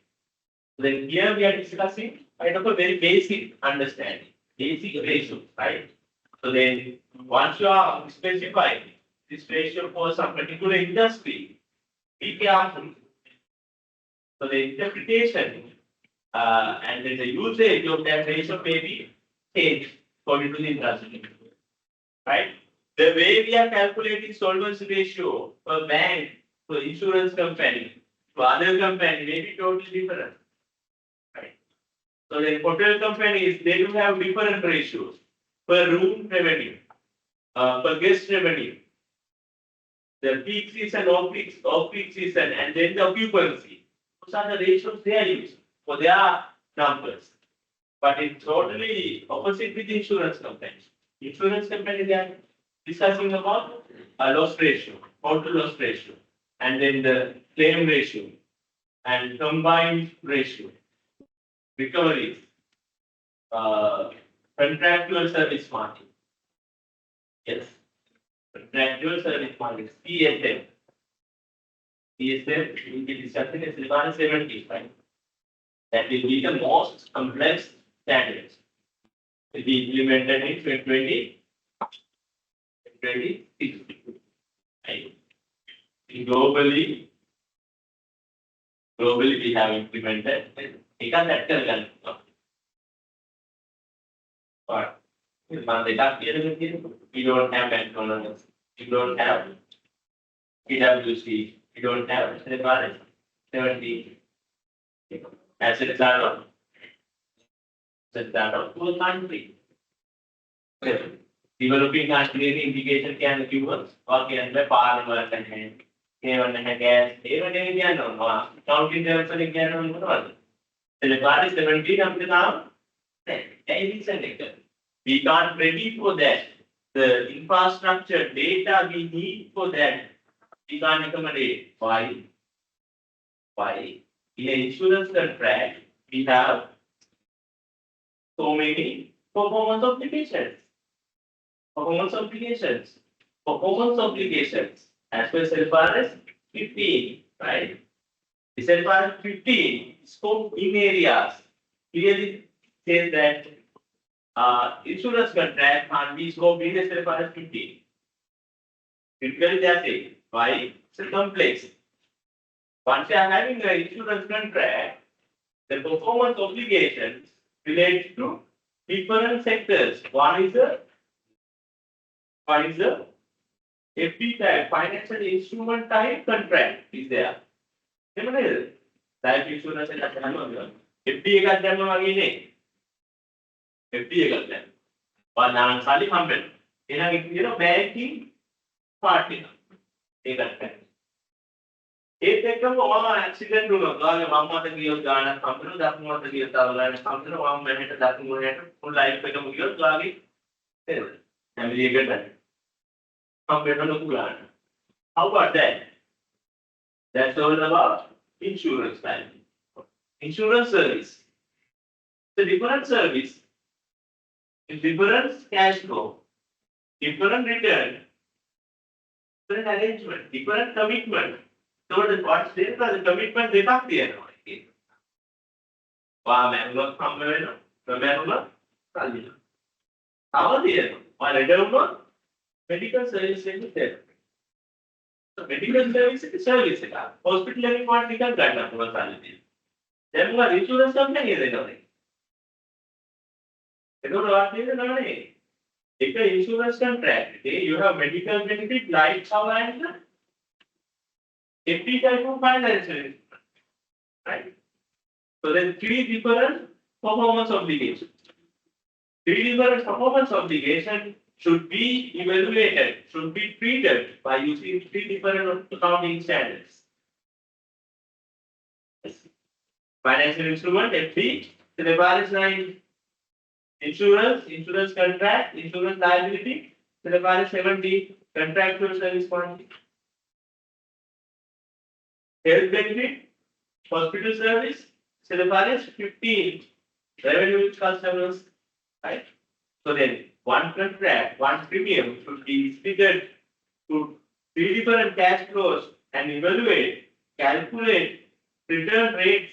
Then here we are discussing kind of a very basic understanding, basic ratios, right? So then once you are specifying this ratio for some particular industry, be careful. So the interpretation and then the usage of that ratio may be changed according to the industry, right? The way we are calculating solvency ratio for bank, for insurance company, for other company may be totally different. So the hotel companies, they do have different ratios per room revenue, per guest revenue, the peak season, off-peak season, and then the occupancy. Those are the ratios they are using for their numbers. But it's totally opposite with insurance companies. Insurance companies, they are discussing about a loss ratio, total loss ratio, and then the claim ratio, and combined ratio. Recoveries, contractual service margin. Yes. contractual service market, CSM. CSM will be discussed in syllabus 70, right? That will be the most complex standards. It will be implemented in 2026. Right? Globally we have implemented. It can that but we don't have McDonald's, we don't have PwC, we don't have 70 as a result of two countries. Developing country indication can give us or can be power and gas, even no counting the again. The part is 17 up to now. We can't ready for that. The infrastructure data we need for that, we can't accommodate. Why? In an insurance contract, we have so many performance obligations. Performance obligations. As per SLFRS 15, right? SLFRS 15 scope in areas clearly says that insurance contract can't be scoped in SLFRS 15. Typically they are saying why? It's complex. Once you are having an insurance contract, the performance obligations relate to different sectors. One is the FD type, financial instrument type contract is there. Life insurance and FD එකක් දැම්මා වගේ නේ. FD එකක් දැම්මා. බලන්න සල්ලි හම්බෙන්න. එහෙනම් ඒක කියන බැංකින් පාර්ට් එක. ඒකට. ඒත් එක්කම ඔයාලා ඇක්සිඩන්ට් වුණා. ඔයාගේ වම් අත ගියොත් ගානක් හම්බෙනවා, දකුණු අත ගියොත් තව ගානක් හම්බෙනවා. වම් මෙහෙට දකුණු මෙහෙට full life එකම ගියොත් ඔයාගේ නේද? family එකට හම්බෙන්න ලොකු ගානක්. How about that? That's all about insurance value. Insurance service. The different service, different cash flow, different return, different arrangement, different commitment. So what's there? The commitment they talk there. Wow, man, look from where? From where? How there? Why I don't know? Medical service is there. So medical service is service. Hospital level part we can get up for salary. Then what insurance company is there? You know what is it? If the insurance contract, you have medical benefit, life cover and FD type of financial, right? So then three different performance obligations. Three different performance obligations should be evaluated, should be treated by using three different accounting standards. Financial instrument, FD, the balance line, insurance contract, insurance liability, the balance 70, contractual service quantity. Health benefit, hospital service, SLFRS 15, revenue with customers, right? So then, one contract, one premium should be split to three different cash flows and evaluate, calculate return rates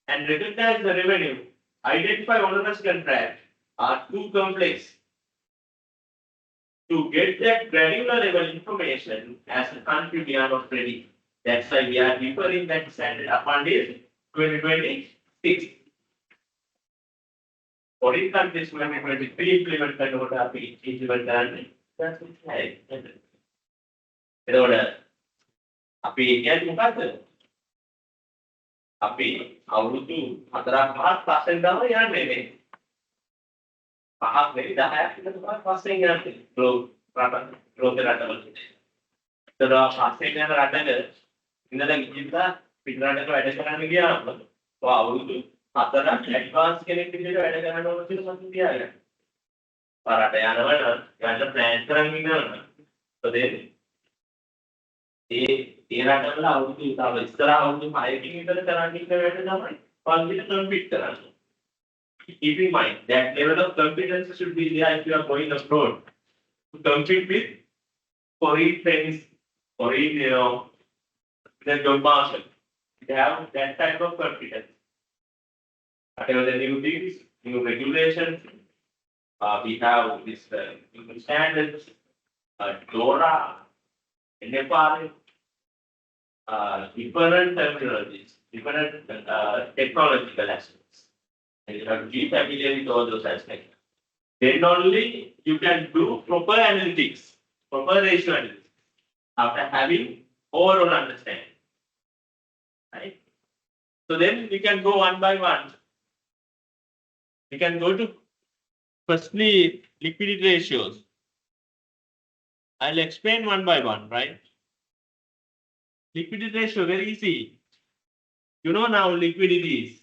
and recognize the revenue. Identify onerous contract are too complex to get that granular level information as a country we are not ready. That's why we are deferring that standard up until 2026. For in countries 2023 implement what are being implemented. That's it. එතකොට අපි කියන්නේ මොකද්ද? අපි අවුරුදු 4-5 පස්සෙන් තමයි යන්නේ මේ. 5ක් නෙවෙයි 10ක් විතර තමයි පස්සෙන් යන්නේ. ලෝක රටවල. ඒතර පස්සෙන් යන රටක ඉඳලා ගිහිල්ලා පිටරටක වැඩ කරන්න ගියාම අවුරුදු 4ක් ඇඩ්වාන්ස් කෙනෙක් විදිහට වැඩ කරන්න ඕන කියලා මම කියනවා. පාරට යනවනම් යන්න ප්ලෑන් කරන් ඉන්නවා. ඒකද ඒ රටවල අවුරුදු තව ඉස්සරහ අවුරුදු 5කින් විතර කරන්න ඉන්න වැඩ තමයි පන්තිට කම්ප්ලීට් කරන්න. Keep in mind that level of competence should be there if you are going abroad to compete with foreign friends, foreign, the job market. They have that type of confidence. Whatever the new things, new regulations, we have this new standards, DORA, Nepal, different terminologies, different technological aspects. And you have to be familiar with all those aspects. Then only you can do proper analytics, proper ratio analysis after having overall understanding. Right? So then we can go one by one. We can go to firstly liquidity ratios. I'll explain one by one, right? Liquidity ratio, very easy. You know now liquidity is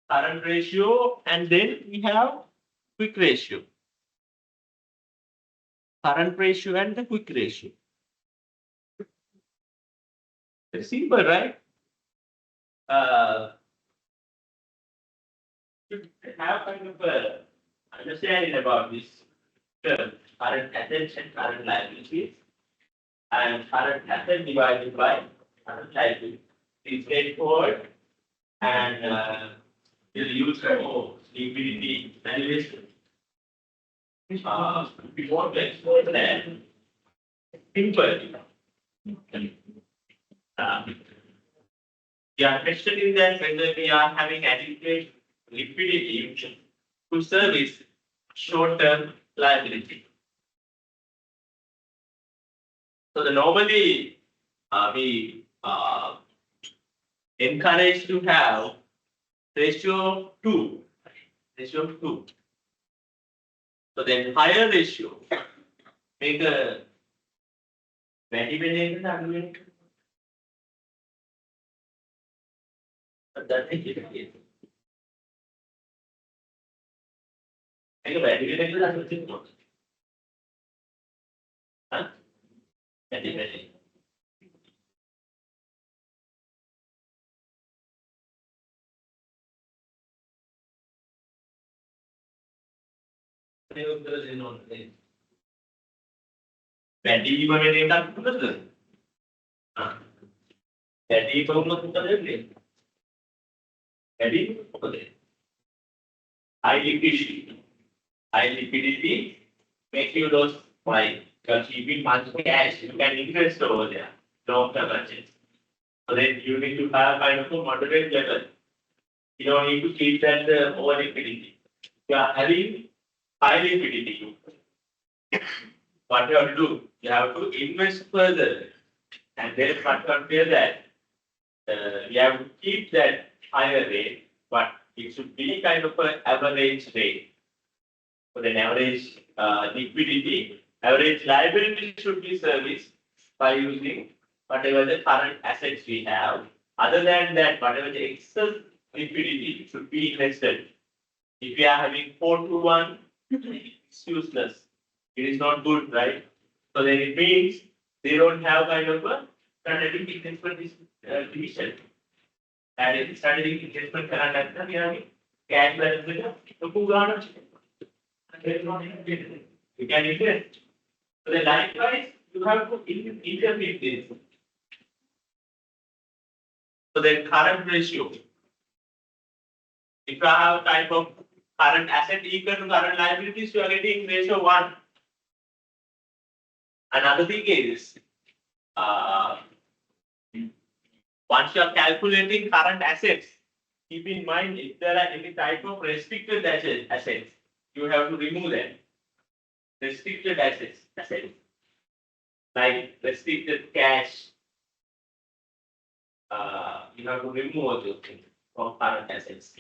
current ratio and then we have quick ratio. Current ratio and the quick ratio. Very simple, right? You have kind of a understanding about this term, current assets and current liabilities, and current asset divided by current liability. It's straightforward and will use for liquidity valuation. We want to explore that simple. We are questioning that whether we are having adequate liquidity to service short-term liability. So normally we encourage to have ratio 2. Ratio 2. So then higher ratio make a very argument. But that is it. Make a very argument. Huh? Very. වැඩිම වෙන එකක් මොකද? වැඩිම වුණොත් මොකද වෙන්නේ? වැඩි මොකද? High liquidity. High liquidity make you lose money. Because keeping much cash, you can invest over there. Long-term budget. So then you need to have kind of a moderate level. You don't need to keep that over liquidity. You are having high liquidity. What you have to do? You have to invest further. And then what you have to do that? You have to keep that higher rate, but it should be kind of an average rate. So then average liquidity, average liability should be serviced by using whatever the current assets we have. Other than that, whatever the excess liquidity should be invested. If we are having 4-to-1, it's useless. It is not good, right? So then it means they don't have kind of a strategic investment division. And if strategic investment current asset, we have cash balance you can invest. So then likewise, you have to interpret this. So then current ratio. If you have type of current asset equal to current liabilities, you are getting ratio 1. Another thing is, once you are calculating current assets, keep in mind if there are any type of restricted assets, you have to remove them. Restricted assets, like restricted cash, you have to remove those things from current assets.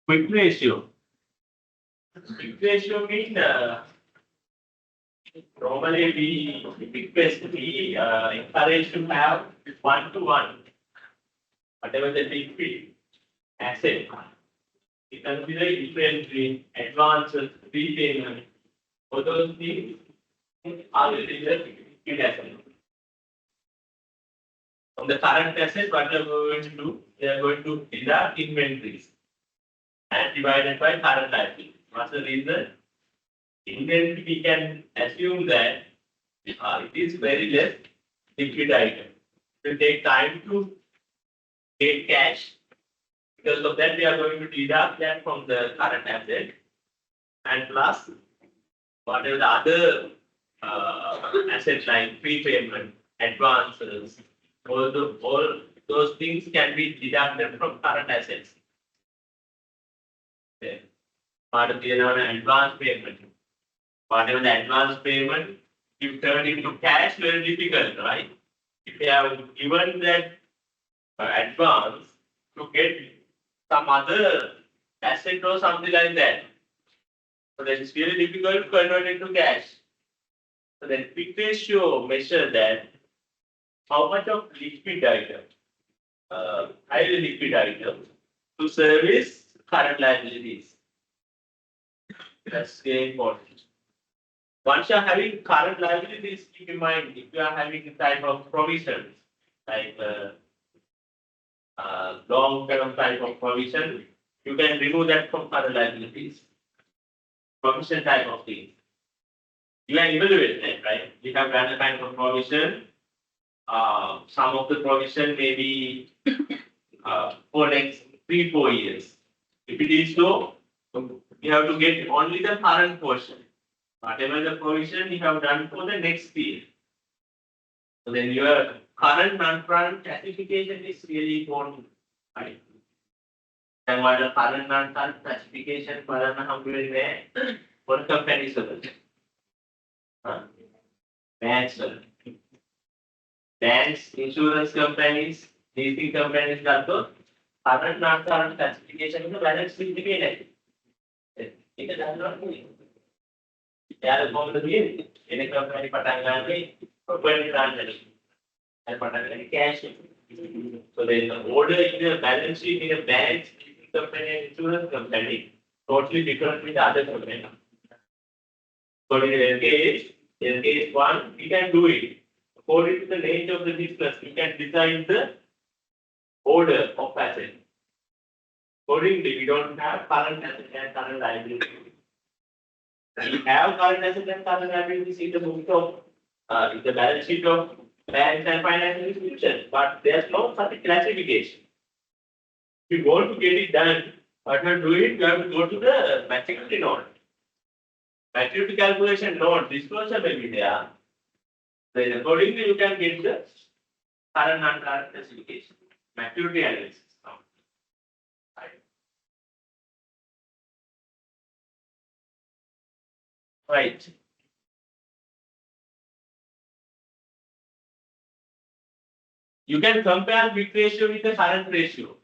quick ratio. Quick ratio means normally we encourage to have 1-to-1. Whatever the liquid asset, we consider inventory, advances, prepayment. All those things are considered liquid asset. From the current asset, what we are going to do? We are going to deduct inventories and divided by current liability. What's the reason? Inventory, we can assume that it is very less liquid item. It will take time to get cash. Because of that, we are going to deduct that from the current asset, and plus whatever the other assets like prepayment, advances, all those things can be deducted from current assets. Okay. Part of the advance payment. Whatever the advance payment, you turn into cash, very difficult, right? If you have given that advance to get some other asset or something like that, so that it's really difficult to convert it to cash. So then quick ratio measure that how much of liquid item, highly liquid item, to service current liabilities. That's very important. Once you are having current liabilities, keep in mind if you are having a type of provisions like long-term type of provision, you can remove that from current liabilities. Provision type of things. You can evaluate that, right? You have done a kind of provision. Some of the provision may be for next 3-4 years. If it is so, you have to get only the current portion. Whatever the provision you have done for the next year. So then your current non-current classification is really important, right? And what the current non-current classification for what companies banks, insurance companies, leasing companies, current non-current classification is the balance sheet dependent. यार कौन सा दिए इन्हें company पटांगा में property transaction and पटांगा cash. So then the order in the balance sheet in a bank, company, and insurance company totally different with the other company. So in case one, we can do it according to the nature of the business. We can design the order of asset. Accordingly, we don't have current asset and current liability. We have current asset and current liabilities in the books of in the balance sheet of banks and financial institutions, but there's no such classification. If you want to get it done, what you do it, you have to go to the maturity note. Maturity calculation note, disclosure may be there. Then accordingly, you can get the current and current classification. Maturity analysis. Right. You can compare quick ratio with the current ratio.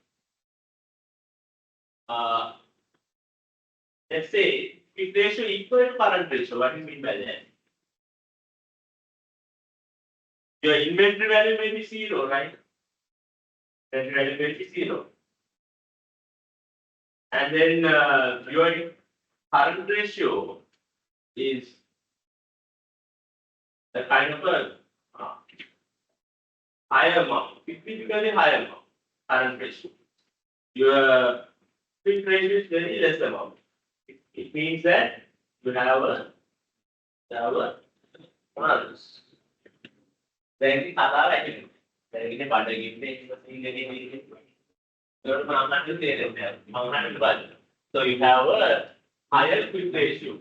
Let's say quick ratio equal to current ratio. What do you mean by that? Your inventory value may be 0, right? Inventory value may be 0. And then your current ratio is the kind of a higher amount, significantly higher amount, current ratio. Your quick ratio is very less amount. It means that you have a funds. Then the other item, then in a part again, so you have a higher quick ratio.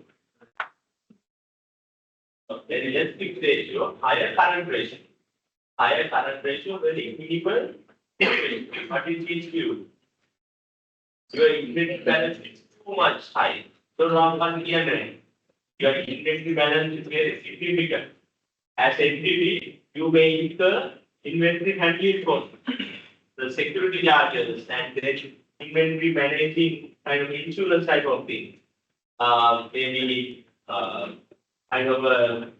Very less quick ratio, higher current ratio. Higher current ratio, very minimal. What is each view? Your inventory balance is too much high. So wrong one here. Your inventory balance is very significant. As entity, you may incur inventory handling costs, the security charges, and then inventory managing kind of insurance type of thing. Maybe kind of a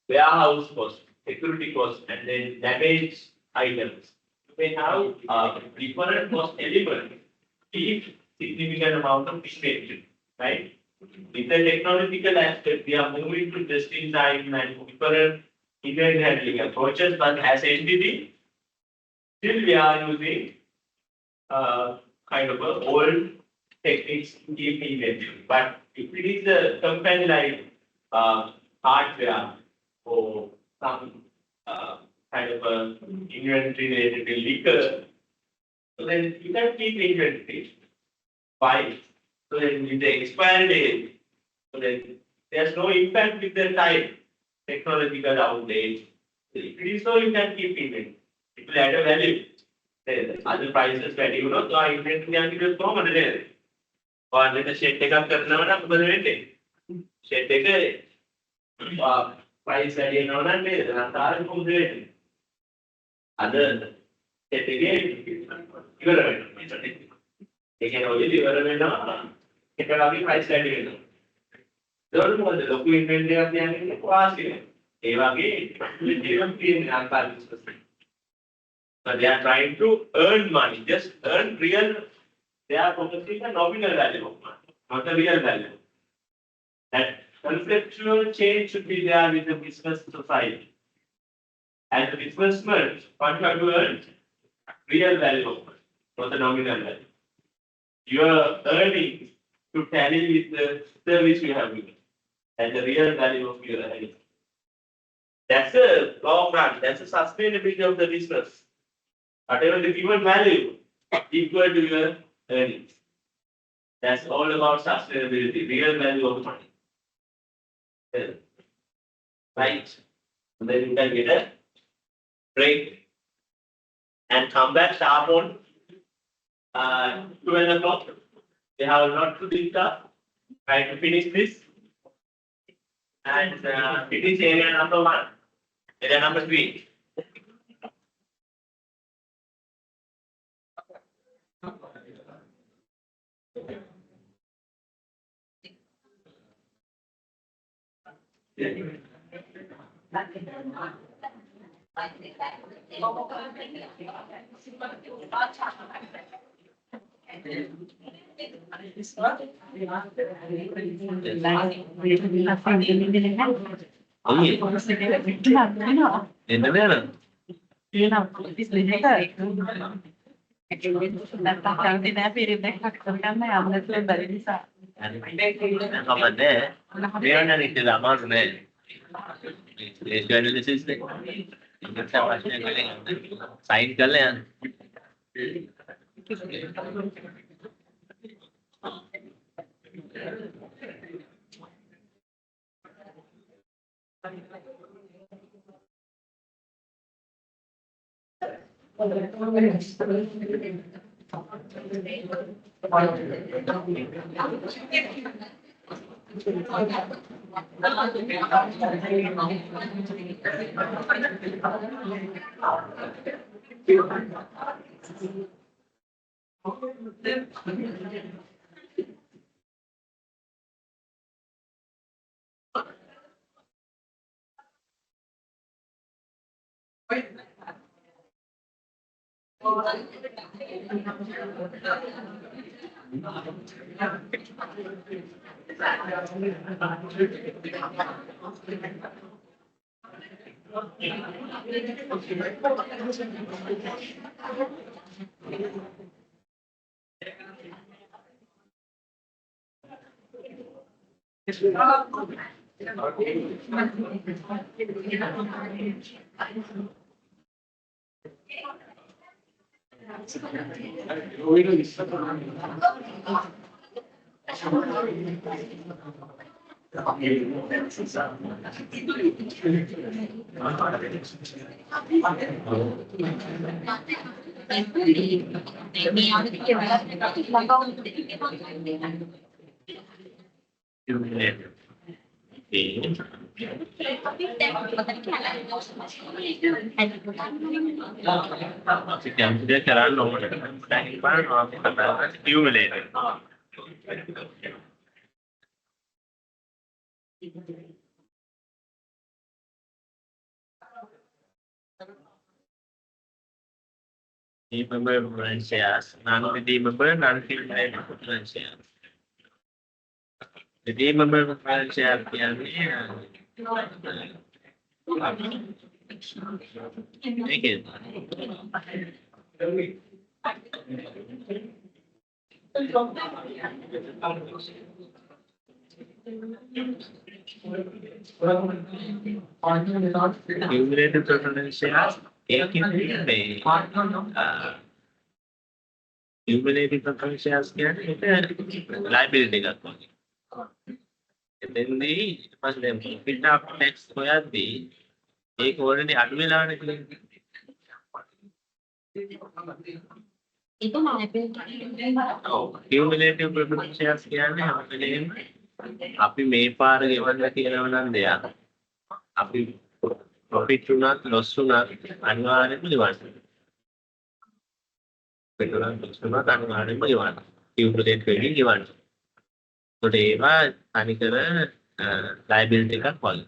warehouse cost, security cost, and then damaged items. You may have different cost elements each significant amount of inventory, right? With the technological aspect, we are moving to just in time and different event handling approaches, but as entity, still we are using kind of a old techniques to keep inventory. But if it is a company like hardware or some kind of a inventory related to liquor, so then you can keep inventory. Why? So then with the expiry date, so then there's no impact with the time, technological outage. If it is so, you can keep inventory. It will add a value. The other prices value, no, so inventory can give you so much there. Or let the shed take up the shed take a price value no one made and other shed again. They can only develop a price value. Don't want the local inventory of the animal. But they are trying to earn money, just earn real. They are focusing on nominal value of money, not the real value. That conceptual change should be there with the business society. As a businessman, what you have to earn? Real value of money, not the nominal value. Your earnings to tally with the service you have given and the real value of your earnings. That's a long run, that's a sustainability of the business. Whatever the given value equal to your earnings. That's all about sustainability, real value of money. Yeah. Right. And then you can get a break and come back sharp on 12 o'clock. We have a lot to discuss. Try to finish this. And finish area number 1. Area number 3. Sign कर ले අපි කැම්පියර් කරන්න ඕනේ. දැන් බලන්න අපි කතා කරන්නේ කියුමුලේටර්. Redeemable preference shares, non-redeemable, non-accumulated preference shares. Redeemable preference share කියන්නේ ඒකේ accumulated preference shares ඒකේ මේ accumulated preference shares කියන්නේ ඒක liability එකක් වගේ. එතෙන්දී ඊට පස්සේ දැන් profit after tax හොයද්දී ඒක already අඩු වෙලානේ කියන්නේ. ඒක cumulative preference shares කියන්නේ හැම වෙලේම අපි මේ පාර ගෙවන්න කියනවා නම් දෙයක්. අපි profit උනත් loss උනත් අනිවාර්යෙන්ම ගෙවන්න. පෙට්‍රෝල් loss උනත් අනිවාර්යෙන්ම ගෙවන්න. cumulative trading ගෙවන්න. ඒකට ඒවා අනිකර liability එකක් වගේ.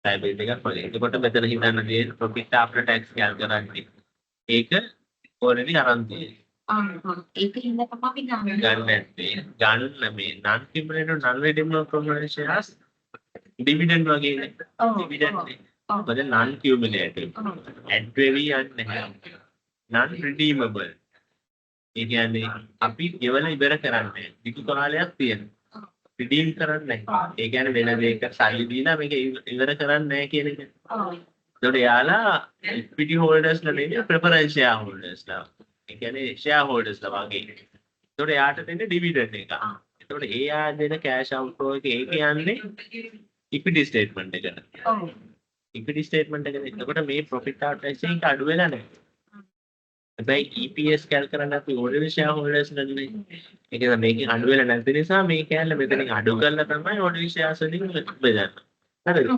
liability එකක් වගේ. එතකොට මෙතන හිතන්න දේ profit after tax කරන්නේ. ඒක already අරන් තියෙනවා. ඒක හින්දා තමයි අපි ගන්න. ගන්න නැත්තේ. ගන්න මේ non cumulative non redeemable preference shares dividend වගේනේ. dividend නේ. මොකද non cumulative. add වෙවි යන්නේ නැහැ. non redeemable. ඒ කියන්නේ අපි ගෙවලා ඉවර කරන්නේ. ටික කාලයක් තියෙනවා. redeem කරන්නේ නැහැ. ඒ කියන්නේ වෙන දෙයක සල්ලි දීලා මේක ඉවර කරන්නේ නැහැ කියන එක. ඒකට යාලා equity holders ලා නෙමෙයි preference share holders ලා. ඒ කියන්නේ share holders ලා වගේ. ඒකට යාට දෙන්නේ dividend එක. ඒකට ඒ ආ දෙන cash outflow එක ඒක යන්නේ equity statement එකට. equity statement එකනේ. එතකොට මේ profit after tax එක අඩු වෙලා නැහැ. හැබැයි EPS කැල් කරන්න අපි ordinary shareholders නන්නේ. ඒක නිසා මේකෙන් අඩු වෙලා නැති නිසා මේ කැල්ල මෙතනින් අඩු කරලා තමයි ordinary shares වලින් බෙදන්නේ. හරිද?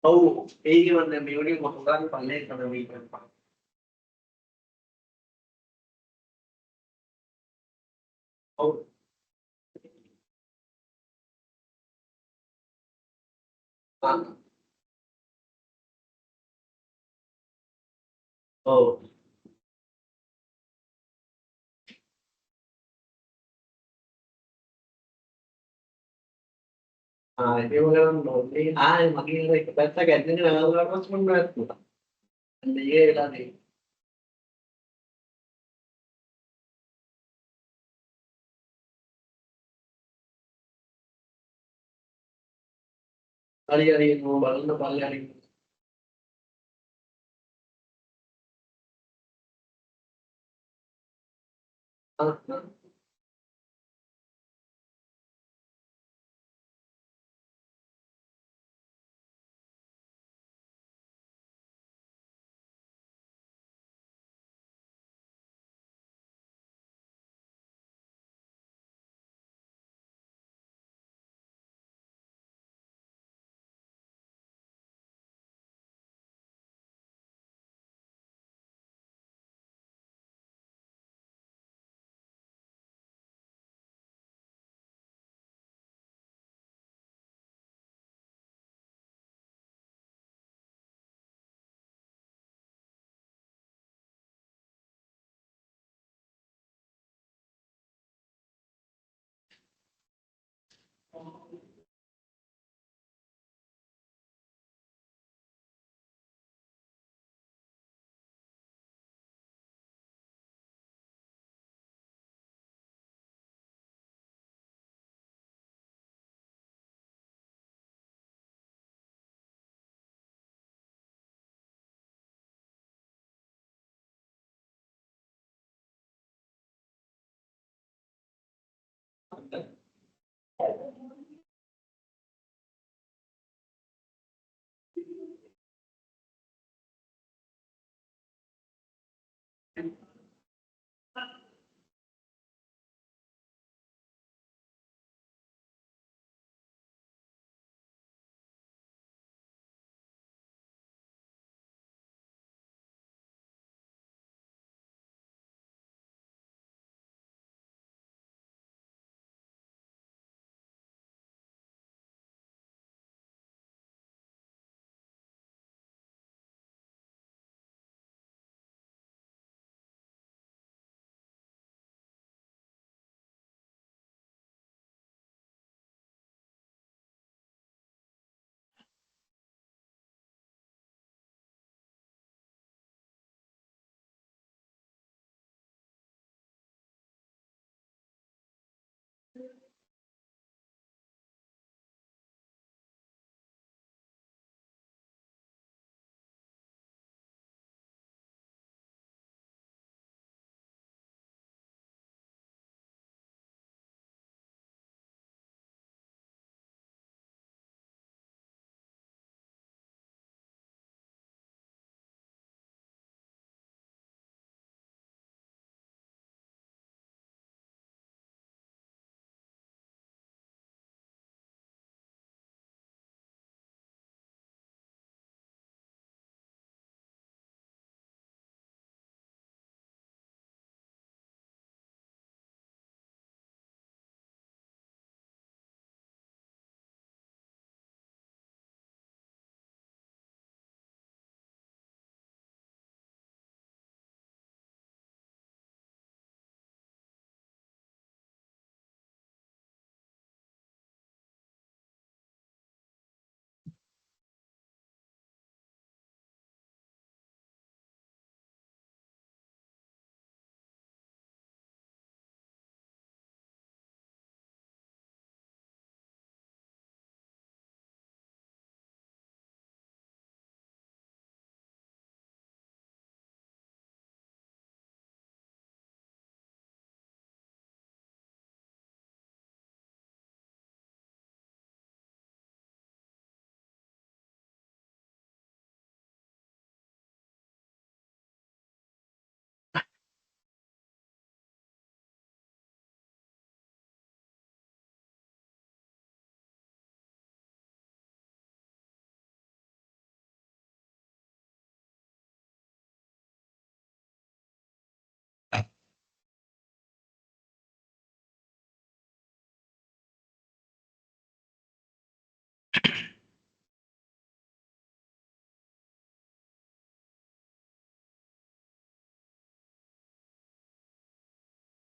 Oh, even the building was run for less than a week. Oh, oh. Dia bilang nanti, makin lagi baca kan ini harus benar. Dia tadi. Hari-hari mau bangun apa hari?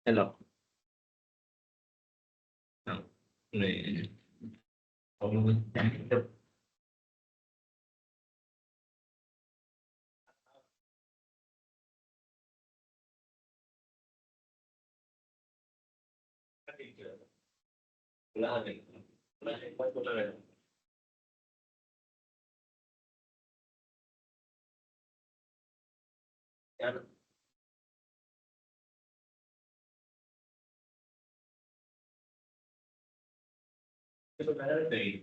Hello. No. Này, ông là gì? Là quay của tôi. Em cái đó thì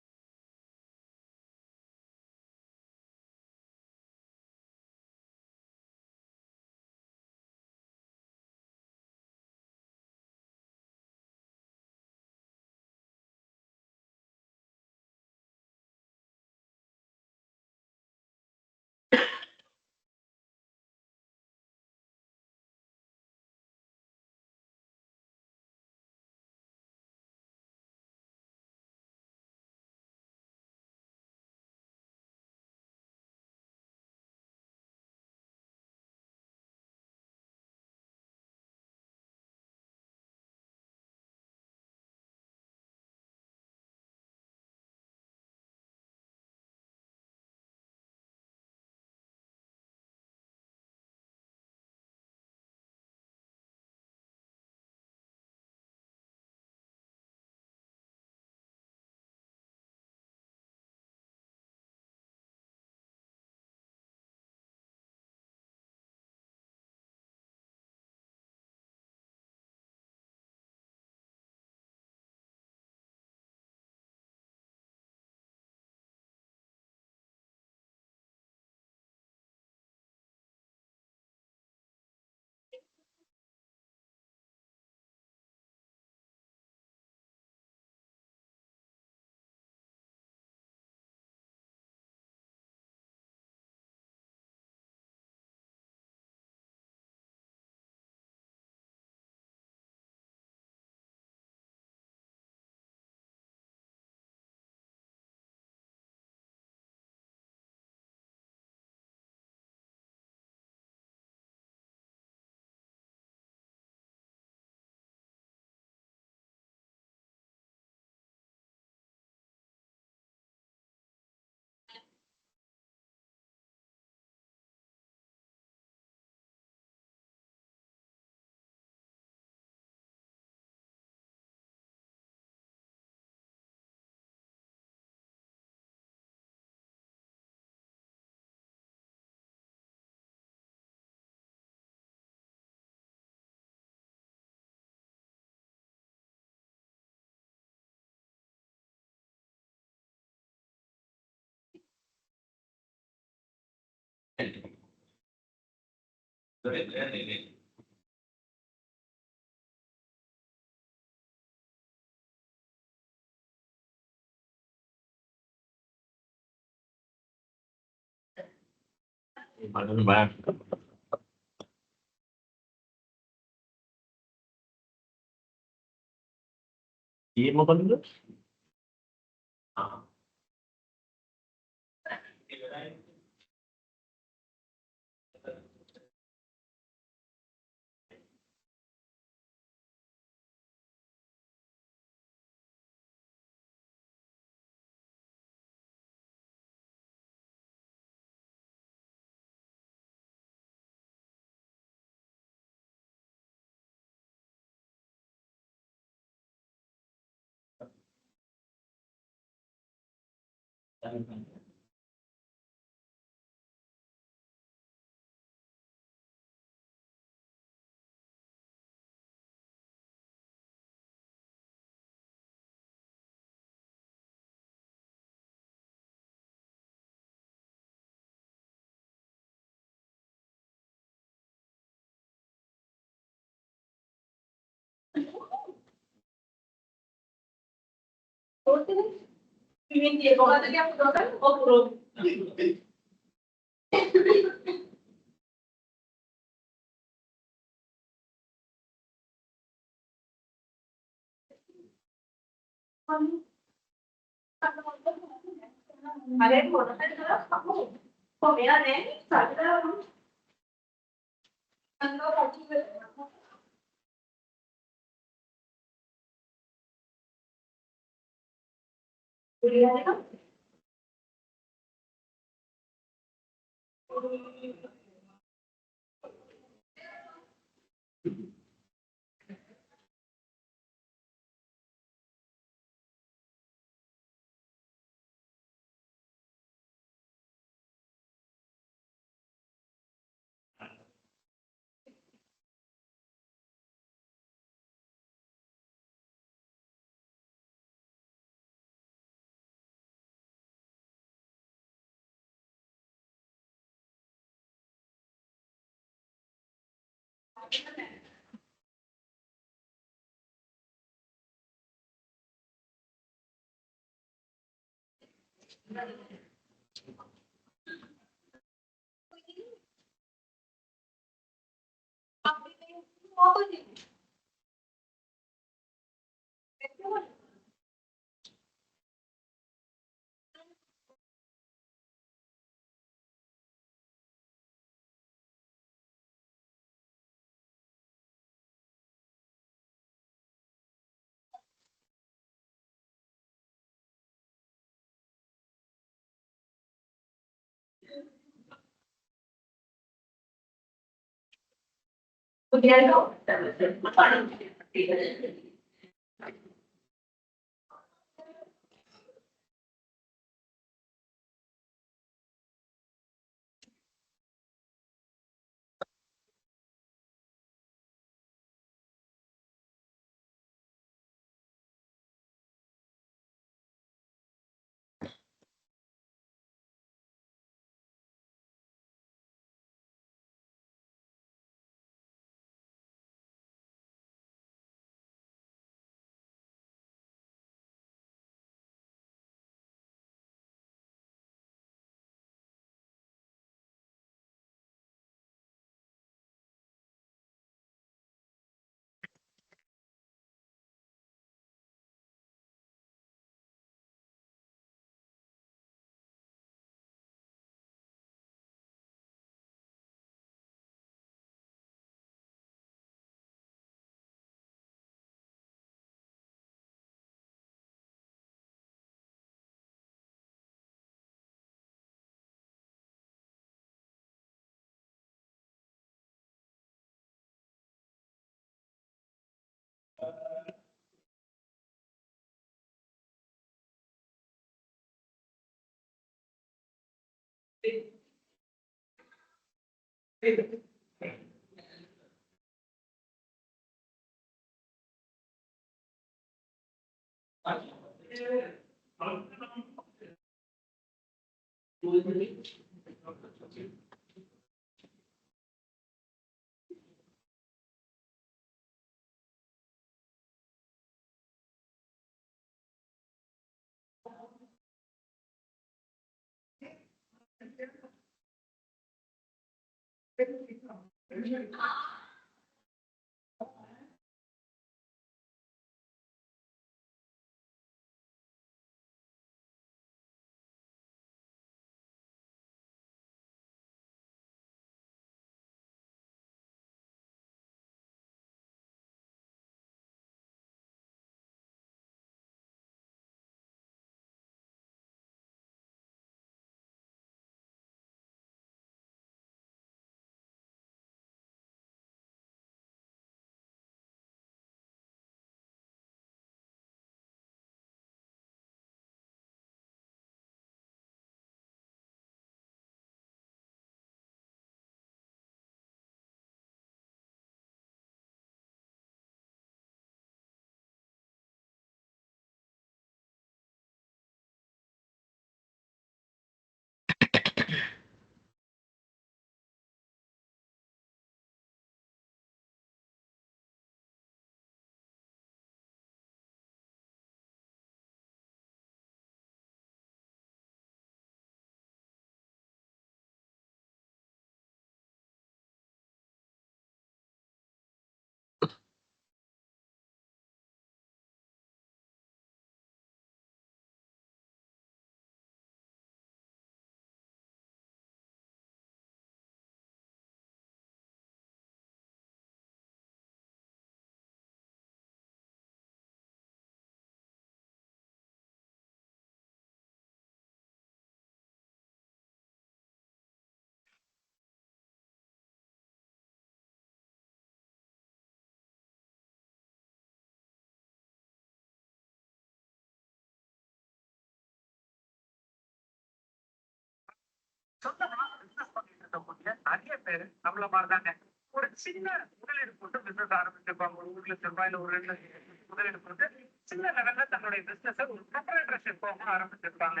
சொந்தமா business பண்ணிட்டு இருக்கக்கூடிய நிறைய பேர் நம்மள மாதிரிதாங்க. ஒரு சின்ன முதலீடு போட்டு பிசினஸ் ஆரம்பிச்சிருப்பாங்க. ஒரு 1,00,000 இல்ல ஒரு 2,00,000 முதலீடு போட்டு சின்ன லெவல்ல தன்னுடைய பிசினஸ் ஒரு ப்ரொப்ரைட்டர்ஷிப் ஃபார்மா ஆரம்பிச்சிருப்பாங்க.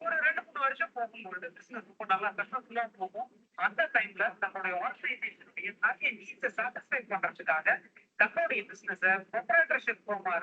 ஒரு 2, 3 வருஷம் போகும்பொழுது பிசினஸ் ரொம்ப நல்லா சக்சஸ்ஃபுல்லா போகும். அந்த டைம்ல தன்னுடைய ஆர்கனைசேஷனுடைய நிறைய நீட்ஸை சாட்டிஸ்ஃபை பண்றதுக்காக தன்னுடைய business proprietorship pharma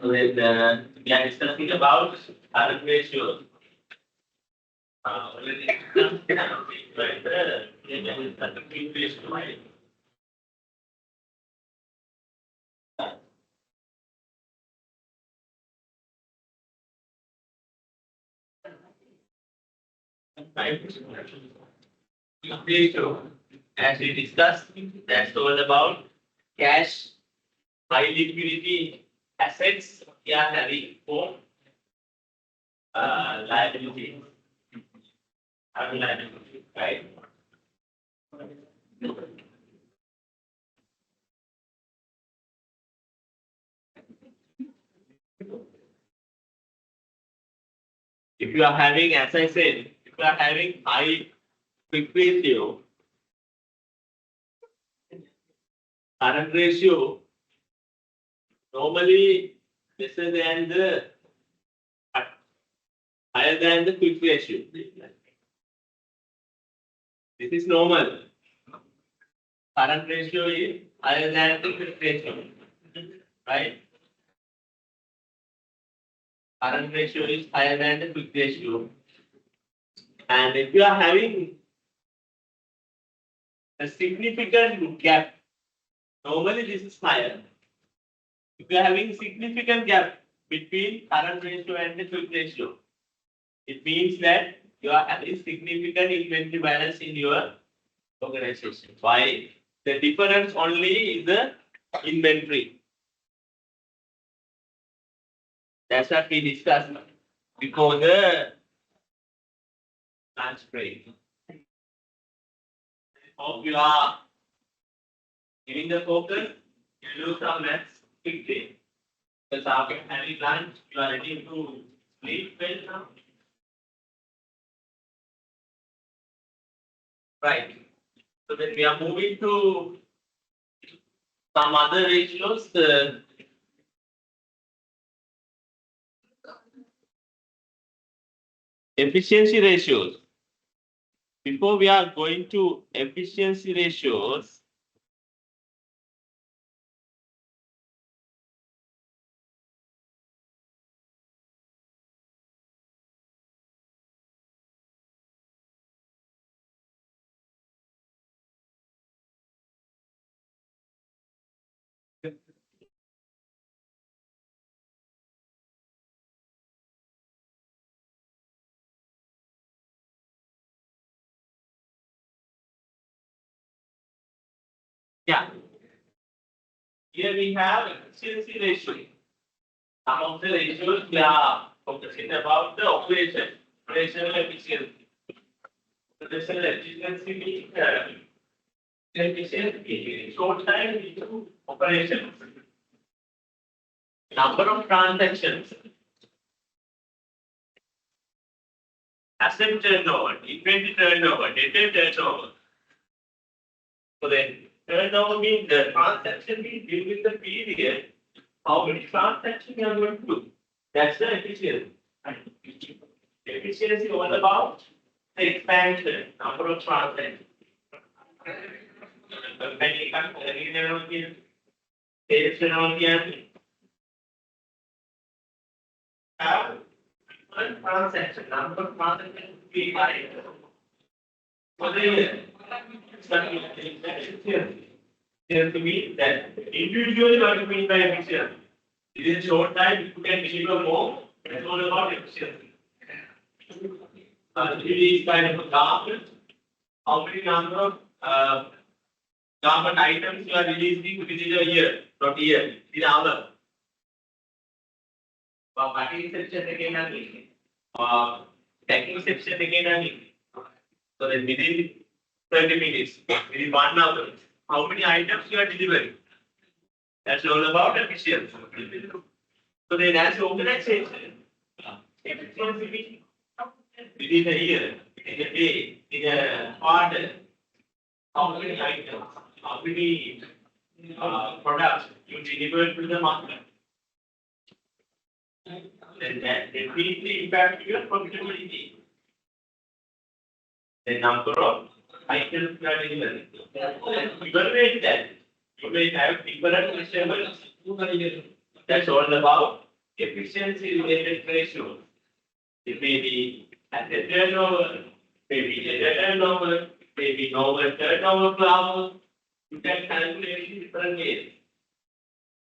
So then we are discussing about current ratios. When it comes to right, the quick ratio, right? Right. Quick ratio, as we discussed, that's all about cash, high liquidity assets we are having for liability. Liability, right? If you are having, as I said, if you are having high quick ratio, current ratio normally lesser than the higher than the quick ratio. This is normal. Current ratio is higher than the quick ratio, right? Current ratio is higher than the quick ratio. And if you are having a significant gap, normally this is higher. If you are having significant gap between current ratio and the quick ratio, it means that you are having significant inventory balance in your organization. Why? The difference only is the inventory. That's what we discussed before the lunch break. Hope you are giving the focus. You do some maths quickly. Because after having lunch, you are ready to sleep well now. Right. So then we are moving to some other ratios. Efficiency ratios. Before we are going to efficiency ratios, yeah, here we have efficiency ratio. Some of the ratios we are focusing about the operational efficiency. Operational efficiency means efficiency in short time into operations. Number of transactions, asset turnover, inventory turnover, data turnover. So then turnover means the transaction means during the period, how many transactions we are going to do. That's the efficiency. Efficiency all about the expansion, number of transactions. Transaction, number of transactions will be high. For the year, efficiency means that individually what you mean by efficiency. Within a short time, you can deliver more. That's all about efficiency. It is kind of a graph. How many number of Government items you are releasing within a year, not year, in hour. Parking section again again. Packing section again again. So then within 30 minutes, within 1 hour, how many items you are delivering? That's all about efficiency. So then as an organization, efficiency within a year, in a day, in a quarter, how many items, how many products you deliver to the market. Then that definitely impact your profitability. The number of items you are delivering. Evaluate that. You may have different customers. That's all about efficiency related ratios. It may be at the turnover, maybe the turnover, maybe no turnover per hour. You can calculate in different ways.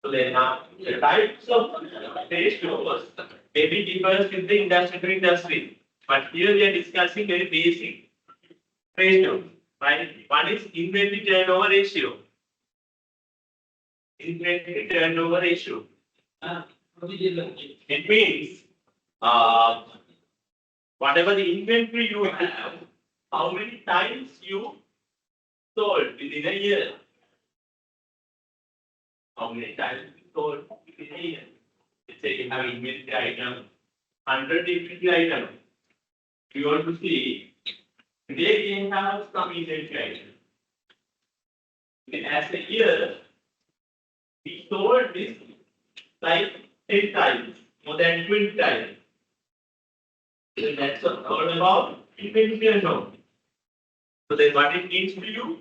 So then now the types of ratios maybe differs in the industry to industry. But here we are discussing very basic ratio. Right? One is inventory turnover ratio. Inventory turnover ratio. It means whatever the inventory you have, how many times you sold within a year. How many times you sold within a year. Let's say you have inventory item, 100 inventory items. You want to see, today we have some inventory items. As a year, we sold this like 10 times, more than 20 times. So that's all about inventory turnover. So then what it means to you?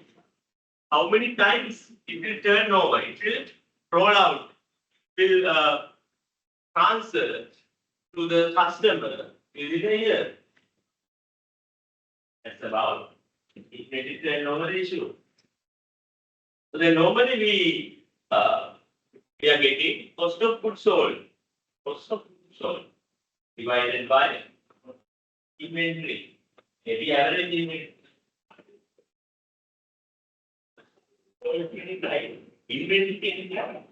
How many times it will turn over? It will roll out, will transfer to the customer within a year. That's about inventory turnover ratio. So then normally we are getting cost of goods sold. Cost of goods sold divided by inventory. Maybe average inventory. So inventory different.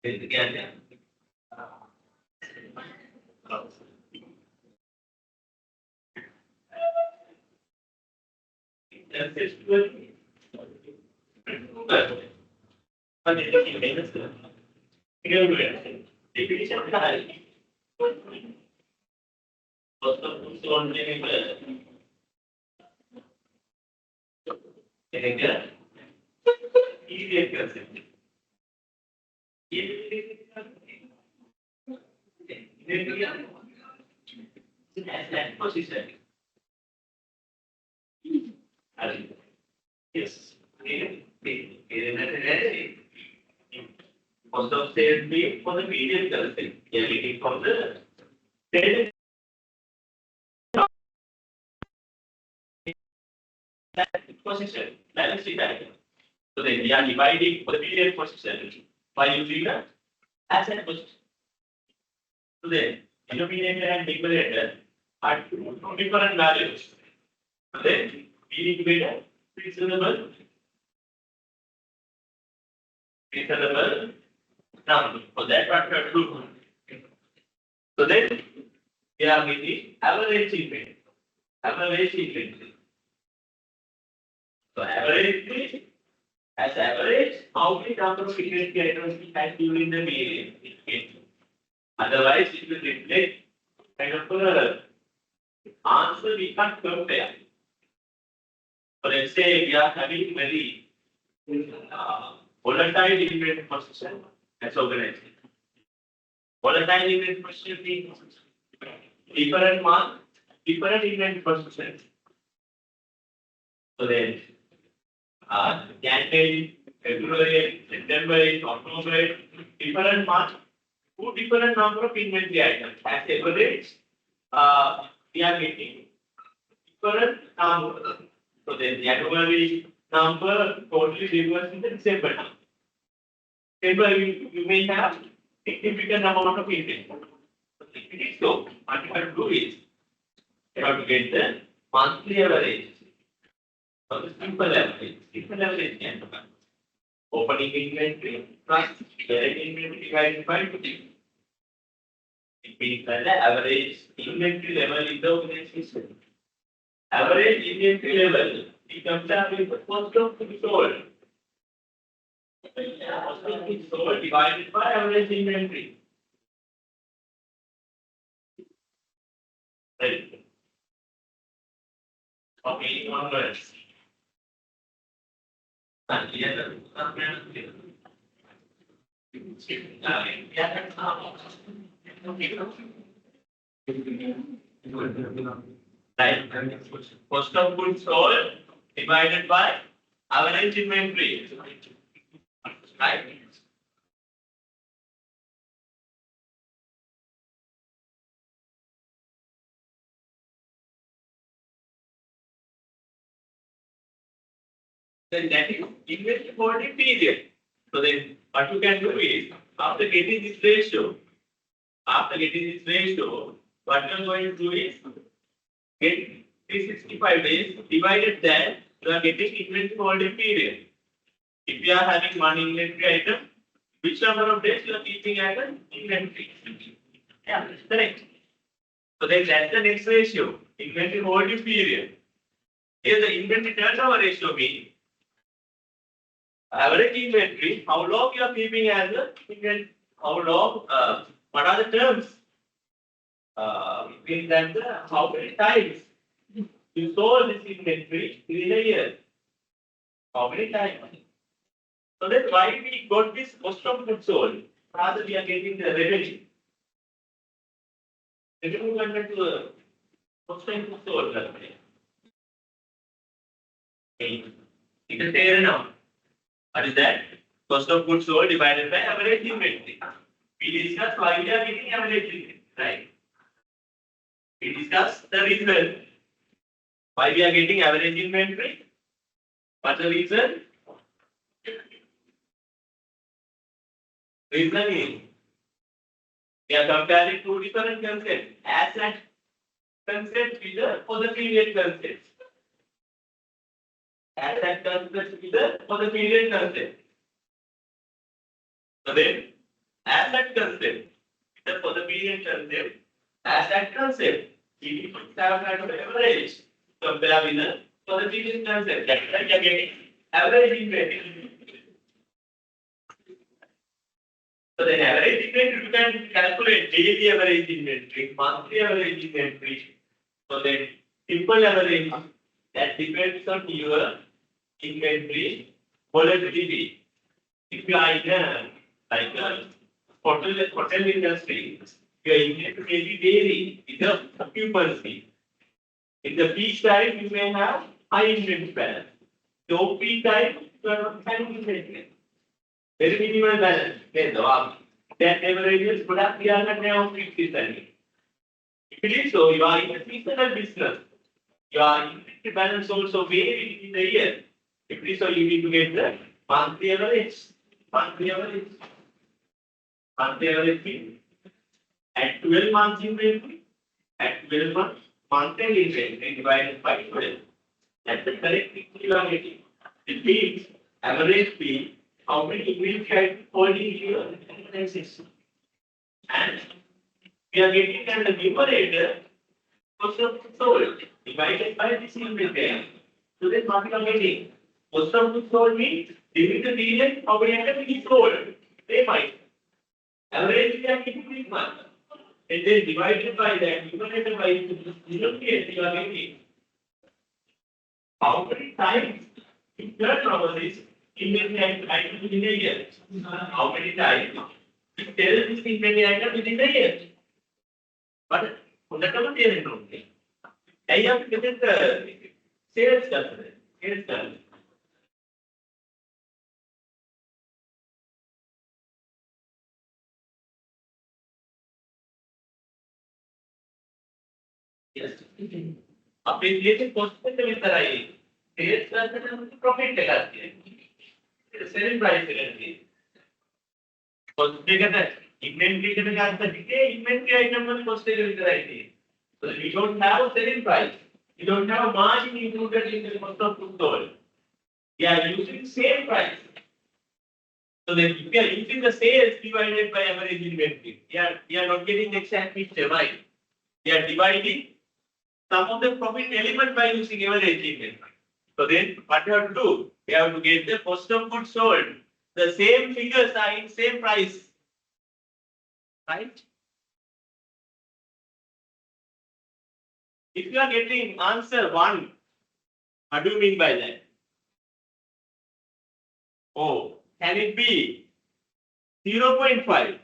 Again. That's it. But definition first of all, that position. Yes. Most of sales be for the medium currency. Yeah, getting from the position, balance sheet item. So then we are dividing for the medium position by using the asset position. So then denominator and numerator are two different values. So then we need to get a reasonable number. So that what we have to do. So then we are getting average inventory. Average inventory. So average is as average, how many number of inventory items we had during the period. Otherwise, it will reflect kind of answer we can't compare. So let's say we are having very volatile inventory position as organization. Volatile inventory position means different month, different inventory position. So then January, February, September, October, different month, two different number of inventory items. As average, we are getting different number. So then January number totally reverse in the December number. you may have significant amount of inventory. If it is so, what you have to do is you have to get the monthly average. So the simple average. Simple average can be opening inventory plus direct inventory divided by 2. It means that the average inventory level in the organization. Average inventory level becomes with the cost of goods sold. Cost of goods sold divided by average inventory. Right. Okay, one word. And here right. Cost of goods sold divided by average inventory. Right. Then that is inventory holding period. So then what you can do is after getting this ratio, what you are going to do is get 365 days divided that you are getting inventory holding period. If you are having one inventory item, which number of days you are keeping as an inventory? Yeah, correct. So then that's the next ratio, inventory holding period. Here the inventory turnover ratio means average inventory, how long you are keeping as a inventory, how long, what are the terms? It means that how many times you sold this inventory in a year. How many times? So that's why we got this cost of goods sold. Rather, we are getting the revenue. Revenue converted to cost of goods sold. It is there now. What is that? Cost of goods sold divided by average inventory. We discussed why we are getting average inventory, right? We discussed the reason why we are getting average inventory. What's the reason? Reason is we are comparing two different concepts. Asset concept with the for the period concept. Asset concept with the for the period concept. So then asset concept for the period concept. Asset concept. We have kind of average compare with the for the period concept. That's why we are getting average inventory. So then average inventory you can calculate daily average inventory, monthly average inventory. So then simple average that depends on your inventory volatility. If you are in a hotel industry, your inventory daily is a occupancy. In the peak time, you may have high inventory balance. Low peak time, you are not having inventory. Very minimal balance. Then that averages product we are not now fixed seasonally. If it is so, you are in a seasonal business. Your inventory balance also vary in the year. If it is so, you need to get the monthly average. Monthly average means at 12 months inventory, at 12 months, monthly inventory divided by 12. That's the correct thing you are getting. It means average fee. How many inventory holding your organization? And we are getting as the numerator cost of goods sold divided by this inventory. So then what we are getting? Cost of goods sold means during the period how many items is sold. They might. Average we are getting this much. And then divided by that, numerator by the denominator you are getting. How many times you turn over this inventory item within a year? How many times you sell this inventory item within a year? But that was there only. I have to get the sales customer. Sales customer. Yes. Appreciated cost में मिलता है ये. Sales customer profit लगाती है. Selling price लगाती है. cost inventory inventory item was cost right. So we don't have a selling price. We don't have a margin included in the cost of goods sold. We are using same price. So then if we are using the sales divided by average inventory, we are not getting the exact picture, right? We are dividing some of the profit element by using average inventory. So then what you have to do? We have to get the cost of goods sold. The same figures are in same price. Right? If you are getting answer 1, what do you mean by that? Oh, can it be 0.5?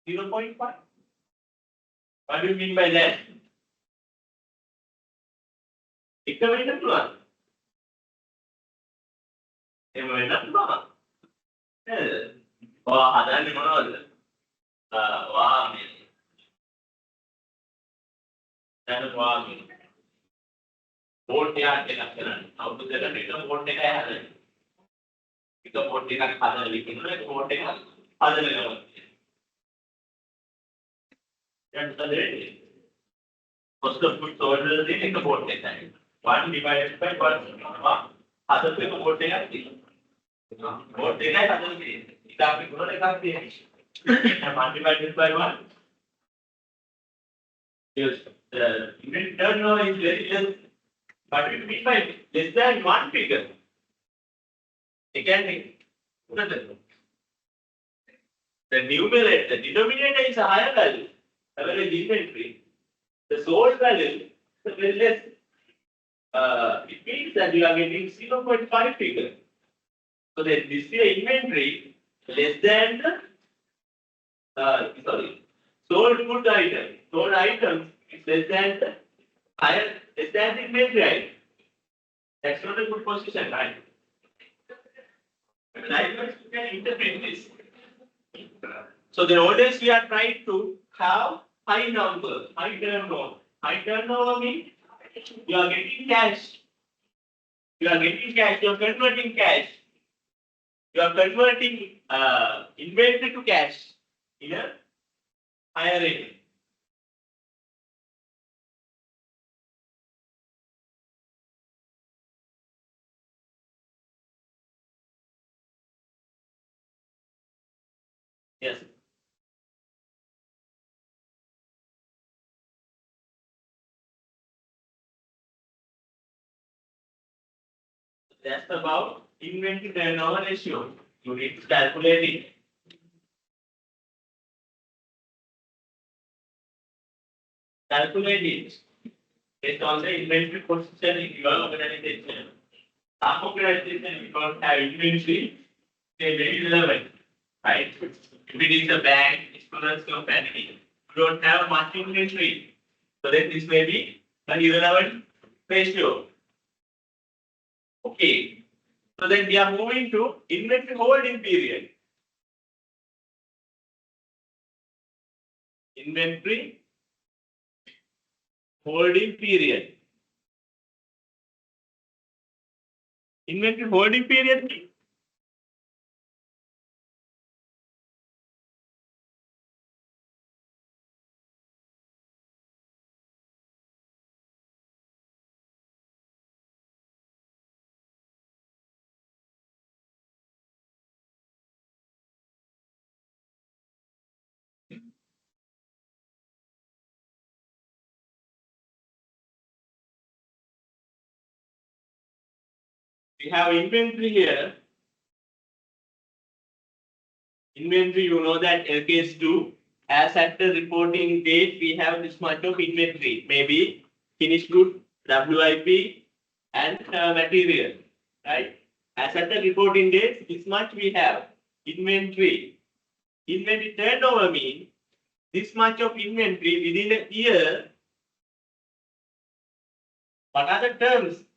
0.5? What do you mean by that? එක වෙන්න පුළුවන්. එහෙම වෙන්න පුළුවන්. නේද? ඔයා හදන්නේ මොනවද? ඔයා මේ දැන් ඔයා බෝඩ් එකක් කරන්නේ. අවුරුද්දකට එක බෝඩ් එකයි හදන්නේ. එක බෝඩ් එකක් හදලා විකුණන එක බෝඩ් එකක් හදලා ගමන්. දැන් හදන්නේ cost of goods sold වලදී එක බෝඩ් එකයි. 1 divided by 1. හදපු එක බෝඩ් එකක් තියෙනවා. බෝඩ් එකයි හදලා තියෙන්නේ. ඉතින් අපි ගුණ එකක් තියෙනවා. 1 divided by 1. Yes, the unit turnover is very less. But we mean by less than one figure. Again, the numerator, the denominator is a higher value. Average inventory. The sold value is very less. It means that you are getting 0.5 figure. So then this is inventory less than the sold good item. Sold items is less than the higher, less than the inventory item. That's not a good position, right? Likewise, you can interpret this. So then always we are trying to have high number, high turnover. High turnover means you are getting cash. You are getting cash. You are converting cash. You are converting inventory to cash in a higher rate. Yes. That's about inventory turnover ratio. You need to calculate it. Calculate it based on the inventory position in your organization. Some organization, we don't have inventory, they may be relevant, right? If it is a bank, insurance company, you don't have much inventory. So then this may be an irrelevant ratio. Okay. So then we are moving to inventory holding period. Inventory holding period. Inventory holding period. We have inventory here. Inventory, you know that case 2, as at the reporting date, we have this much of inventory, maybe finished good, WIP, and material, right? As at the reporting date, this much we have inventory. Inventory turnover means this much of inventory within a year. What are the terms